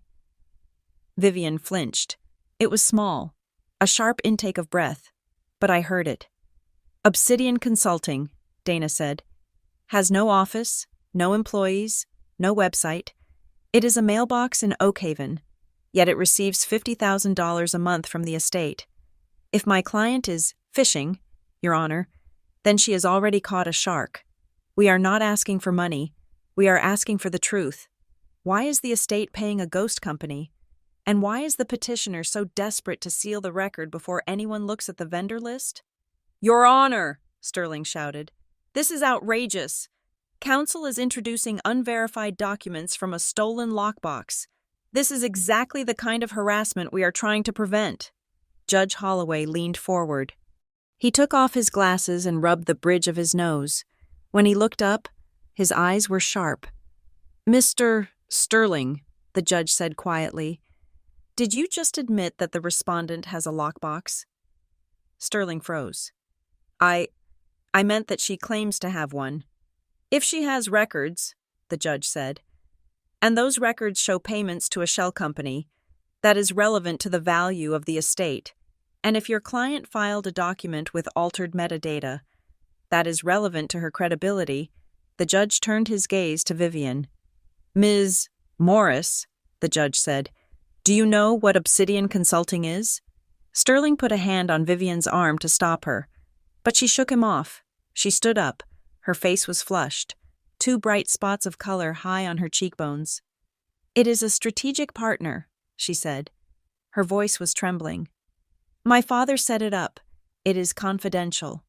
Speaker 1: Vivian flinched. It was small, a sharp intake of breath, but I heard it. "Obsidian Consulting," Dana said, "has no office, no employees, no website. It is a mailbox in Oakhaven, yet it receives $50,000 a month from the estate. If my client is fishing, Your Honor, then she has already caught a shark. We are not asking for money. We are asking for the truth. Why is the estate paying a ghost company? And why is the petitioner so desperate to seal the record before anyone looks at the vendor list?" "Your Honor," Sterling shouted, "this is outrageous. Counsel is introducing unverified documents from a stolen lockbox. This is exactly the kind of harassment we are trying to prevent." Judge Holloway leaned forward. He took off his glasses and rubbed the bridge of his nose. When he looked up, his eyes were sharp. "Mr. Sterling," the judge said quietly, "did you just admit that the respondent has a lockbox?" Sterling froze. I meant that she claims to have one." "If she has records," the judge said, "and those records show payments to a shell company, that is relevant to the value of the estate. And if your client filed a document with altered metadata, that is relevant to her credibility." The judge turned his gaze to Vivian. "Ms. Morris," the judge said, "do you know what Obsidian Consulting is?" Sterling put a hand on Vivian's arm to stop her, but she shook him off. She stood up. Her face was flushed, 2 bright spots of color high on her cheekbones. "It is a strategic partner," she said. Her voice was trembling. "My father set it up. It is confidential."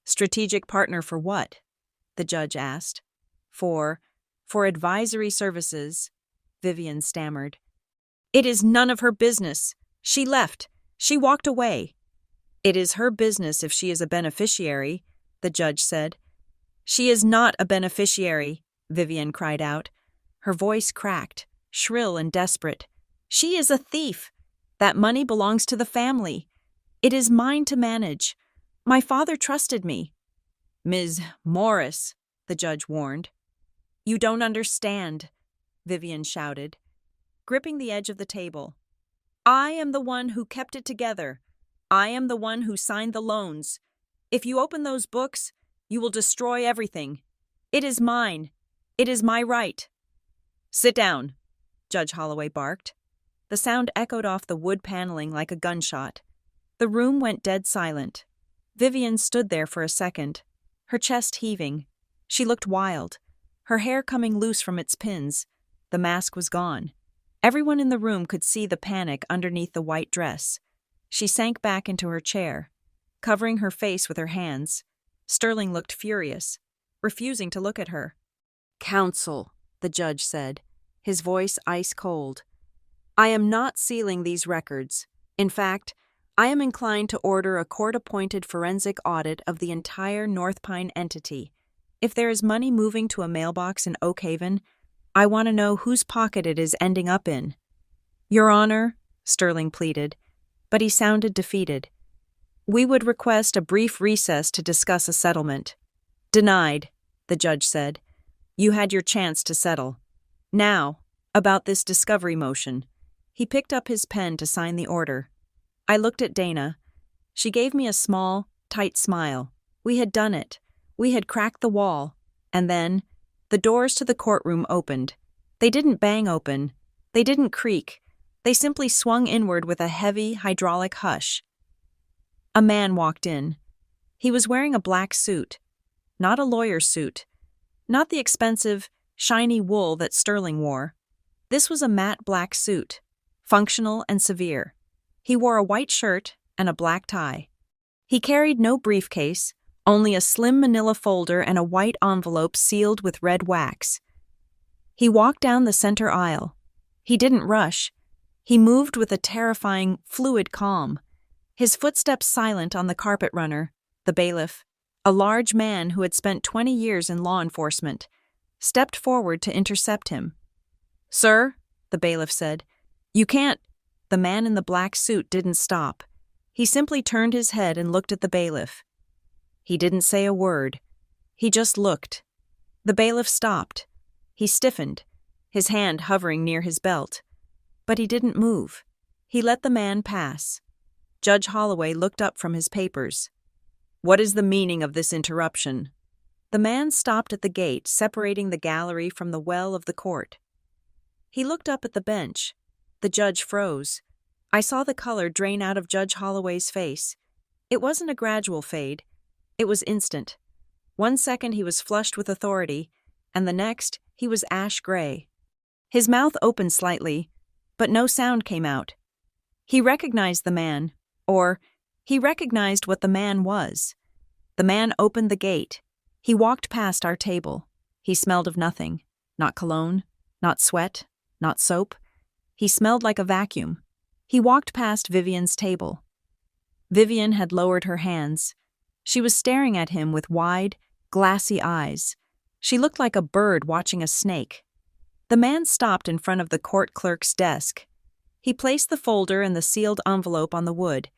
Speaker 1: "Strategic partner for what?" the judge asked. For advisory services," Vivian stammered. "It is none of her business. She left. She walked away." "It is her business if she is a beneficiary," the judge said. "She is not a beneficiary," Vivian cried out. Her voice cracked, shrill and desperate. "She is a thief. That money belongs to the family. It is mine to manage. My father trusted me." "Ms. Morris," the judge warned. "You don't understand," Vivian shouted, gripping the edge of the table. "I am the one who kept it together. I am the one who signed the loans. If you open those books, you will destroy everything. It is mine. It is my right." "Sit down," Judge Holloway barked. The sound echoed off the wood paneling like a gunshot. The room went dead silent. Vivian stood there for a second, her chest heaving. She looked wild, her hair coming loose from its pins. The mask was gone. Everyone in the room could see the panic underneath the white dress. She sank back into her chair, covering her face with her hands. Sterling looked furious, refusing to look at her. "Counsel," the judge said, his voice ice cold. "I am not sealing these records. In fact, I am inclined to order a court-appointed forensic audit of the entire North Pine entity. If there is money moving to a mailbox in Oakhaven, I want to know whose pocket it is ending up in." "Your Honor," Sterling pleaded, but he sounded defeated. "We would request a brief recess to discuss a settlement." "Denied," the judge said. "You had your chance to settle. Now, about this discovery motion." He picked up his pen to sign the order. I looked at Dana. She gave me a small, tight smile. We had done it. We had cracked the wall. And then, the doors to the courtroom opened. They didn't bang open. They didn't creak. They simply swung inward with a heavy, hydraulic hush. A man walked in. He was wearing a black suit. Not a lawyer's suit. Not the expensive, shiny wool that Sterling wore. This was a matte black suit, functional and severe. He wore a white shirt and a black tie. He carried no briefcase, only a slim manila folder and a white envelope sealed with red wax. He walked down the center aisle. He didn't rush. He moved with a terrifying, fluid calm. His footsteps silent on the carpet runner, the bailiff, a large man who had spent 20 years in law enforcement, stepped forward to intercept him. "Sir," the bailiff said, "you can't—" The man in the black suit didn't stop. He simply turned his head and looked at the bailiff. He didn't say a word. He just looked. The bailiff stopped. He stiffened, his hand hovering near his belt. But he didn't move. He let the man pass. Judge Holloway looked up from his papers. "What is the meaning of this interruption?" The man stopped at the gate separating the gallery from the well of the court. He looked up at the bench. The judge froze. I saw the color drain out of Judge Holloway's face. It wasn't a gradual fade. It was instant. 1 second he was flushed with authority, and the next he was ash gray. His mouth opened slightly, but no sound came out. He recognized the man, or he recognized what the man was. The man opened the gate. He walked past our table. He smelled of nothing. Not cologne, not sweat, not soap. He smelled like a vacuum. He walked past Vivian's table. Vivian had lowered her hands. She was staring at him with wide, glassy eyes. She looked like a bird watching a snake. The man stopped in front of the court clerk's desk. He placed the folder and the sealed envelope on the wood.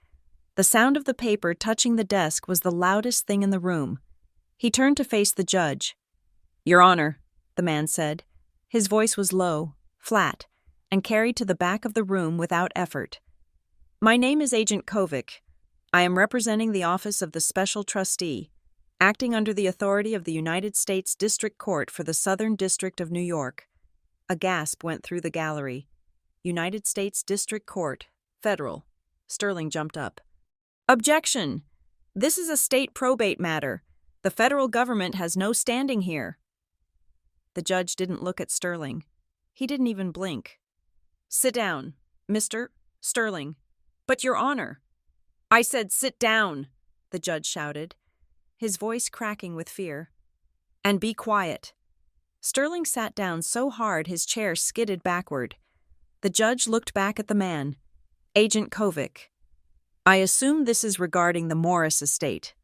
Speaker 1: The sound of the paper touching the desk was the loudest thing in the room. He turned to face the judge. "Your Honor," the man said. His voice was low, flat, and carried to the back of the room without effort. "My name is Agent Kovic. I am representing the Office of the Special Trustee, acting under the authority of the United States District Court for the Southern District of New York." A gasp went through the gallery. "United States District Court, Federal." Sterling jumped up. "Objection! This is a state probate matter. The federal government has no standing here." The judge didn't look at Sterling. He didn't even blink. "Sit down, Mr. Sterling." "But, Your Honor." "I said sit down," the judge shouted, his voice cracking with fear. "And be quiet." Sterling sat down so hard his chair skidded backward. The judge looked back at the man. "Agent Kovic." "I assume this is regarding the Morris estate,"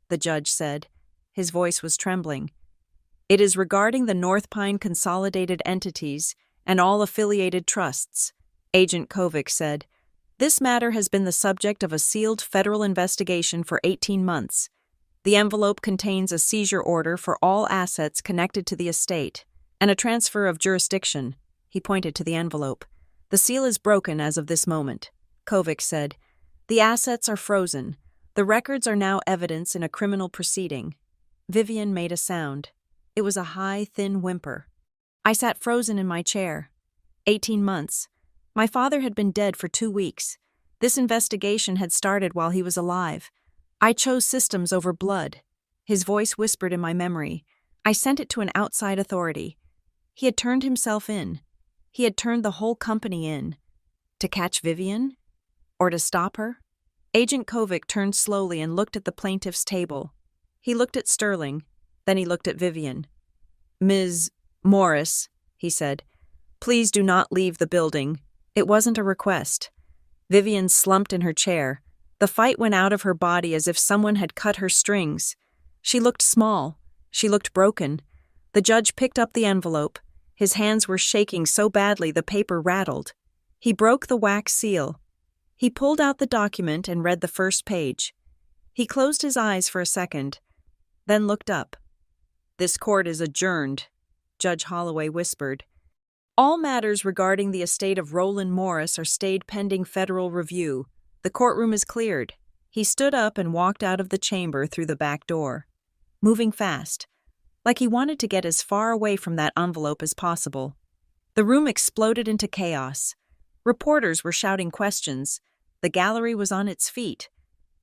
Speaker 1: the judge said. His voice was trembling. "It is regarding the North Pine Consolidated Entities and all affiliated trusts," Agent Kovic said. "This matter has been the subject of a sealed federal investigation for 18 months. The envelope contains a seizure order for all assets connected to the estate and a transfer of jurisdiction." He pointed to the envelope. "The seal is broken as of this moment," Kovic said. "The assets are frozen. The records are now evidence in a criminal proceeding." Vivian made a sound. It was a high, thin whimper. I sat frozen in my chair. 18 months. My father had been dead for 2 weeks. This investigation had started while he was alive. I chose systems over blood. His voice whispered in my memory. I sent it to an outside authority. He had turned himself in. He had turned the whole company in. To catch Vivian? Or to stop her? Agent Kovic turned slowly and looked at the plaintiff's table. He looked at Sterling, then he looked at Vivian. "Ms. Morris," he said, "please do not leave the building." It wasn't a request. Vivian slumped in her chair. The fight went out of her body as if someone had cut her strings. She looked small. She looked broken. The judge picked up the envelope. His hands were shaking so badly the paper rattled. He broke the wax seal. He pulled out the document and read the first page. He closed his eyes for a second, then looked up. "This court is adjourned," Judge Holloway whispered. "All matters regarding the estate of Roland Morris are stayed pending federal review. The courtroom is cleared." He stood up and walked out of the chamber through the back door, moving fast, like he wanted to get as far away from that envelope as possible. The room exploded into chaos. Reporters were shouting questions. The gallery was on its feet.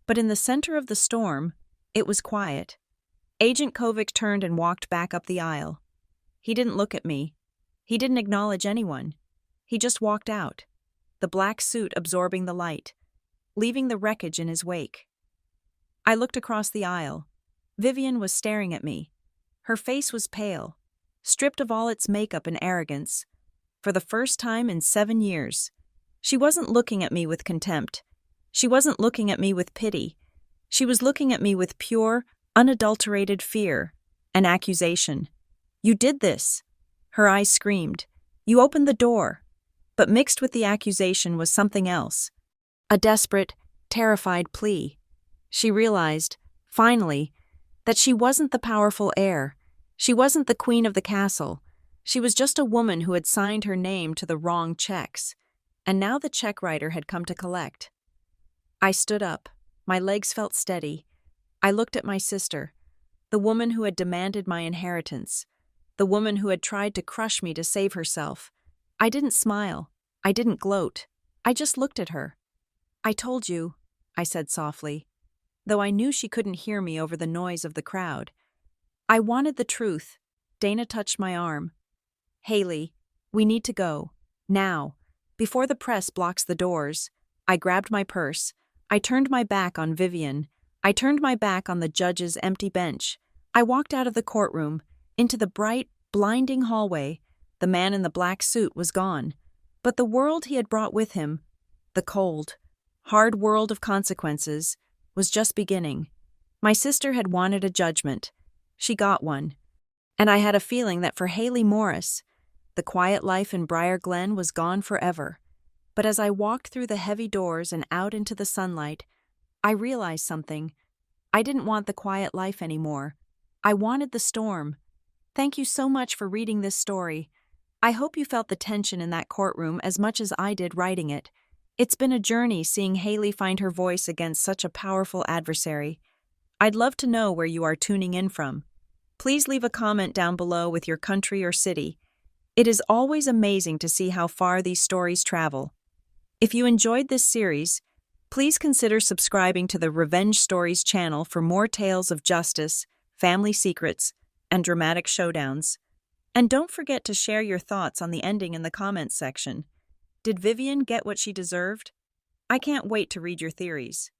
Speaker 1: But in the center of the storm, it was quiet. Agent Kovic turned and walked back up the aisle. He didn't look at me. He didn't acknowledge anyone. He just walked out, the black suit absorbing the light, leaving the wreckage in his wake. I looked across the aisle. Vivian was staring at me. Her face was pale, stripped of all its makeup and arrogance. For the first time in 7 years, she wasn't looking at me with contempt. She wasn't looking at me with pity. She was looking at me with pure, unadulterated fear and accusation. "You did this," her eyes screamed. "You opened the door." But mixed with the accusation was something else. A desperate, terrified plea. She realized, finally, that she wasn't the powerful heir. She wasn't the queen of the castle. She was just a woman who had signed her name to the wrong checks. And now the check writer had come to collect. I stood up. My legs felt steady. I looked at my sister, the woman who had demanded my inheritance, the woman who had tried to crush me to save herself. I didn't smile. I didn't gloat. I just looked at her. "I told you," I said softly, though I knew she couldn't hear me over the noise of the crowd. "I wanted the truth." Dana touched my arm. "Haley, we need to go. Now. Before the press blocks the doors." I grabbed my purse. I turned my back on Vivian. I turned my back on the judge's empty bench. I walked out of the courtroom, into the bright, blinding hallway. The man in the black suit was gone. But the world he had brought with him, the cold, hard world of consequences, was just beginning. My sister had wanted a judgment. She got one. And I had a feeling that for Haley Morris, the quiet life in Briar Glen was gone forever. But as I walked through the heavy doors and out into the sunlight, I realized something. I didn't want the quiet life anymore. I wanted the storm. Thank you so much for reading this story. I hope you felt the tension in that courtroom as much as I did writing it. It's been a journey seeing Haley find her voice against such a powerful adversary. I'd love to know where you are tuning in from. Please leave a comment down below with your country or city. It is always amazing to see how far these stories travel. If you enjoyed this series, please consider subscribing to the Revenge Stories channel for more tales of justice, family secrets, and dramatic showdowns. And don't forget to share your thoughts on the ending in the comments section. Did Vivian get what she deserved? I can't wait to read your theories.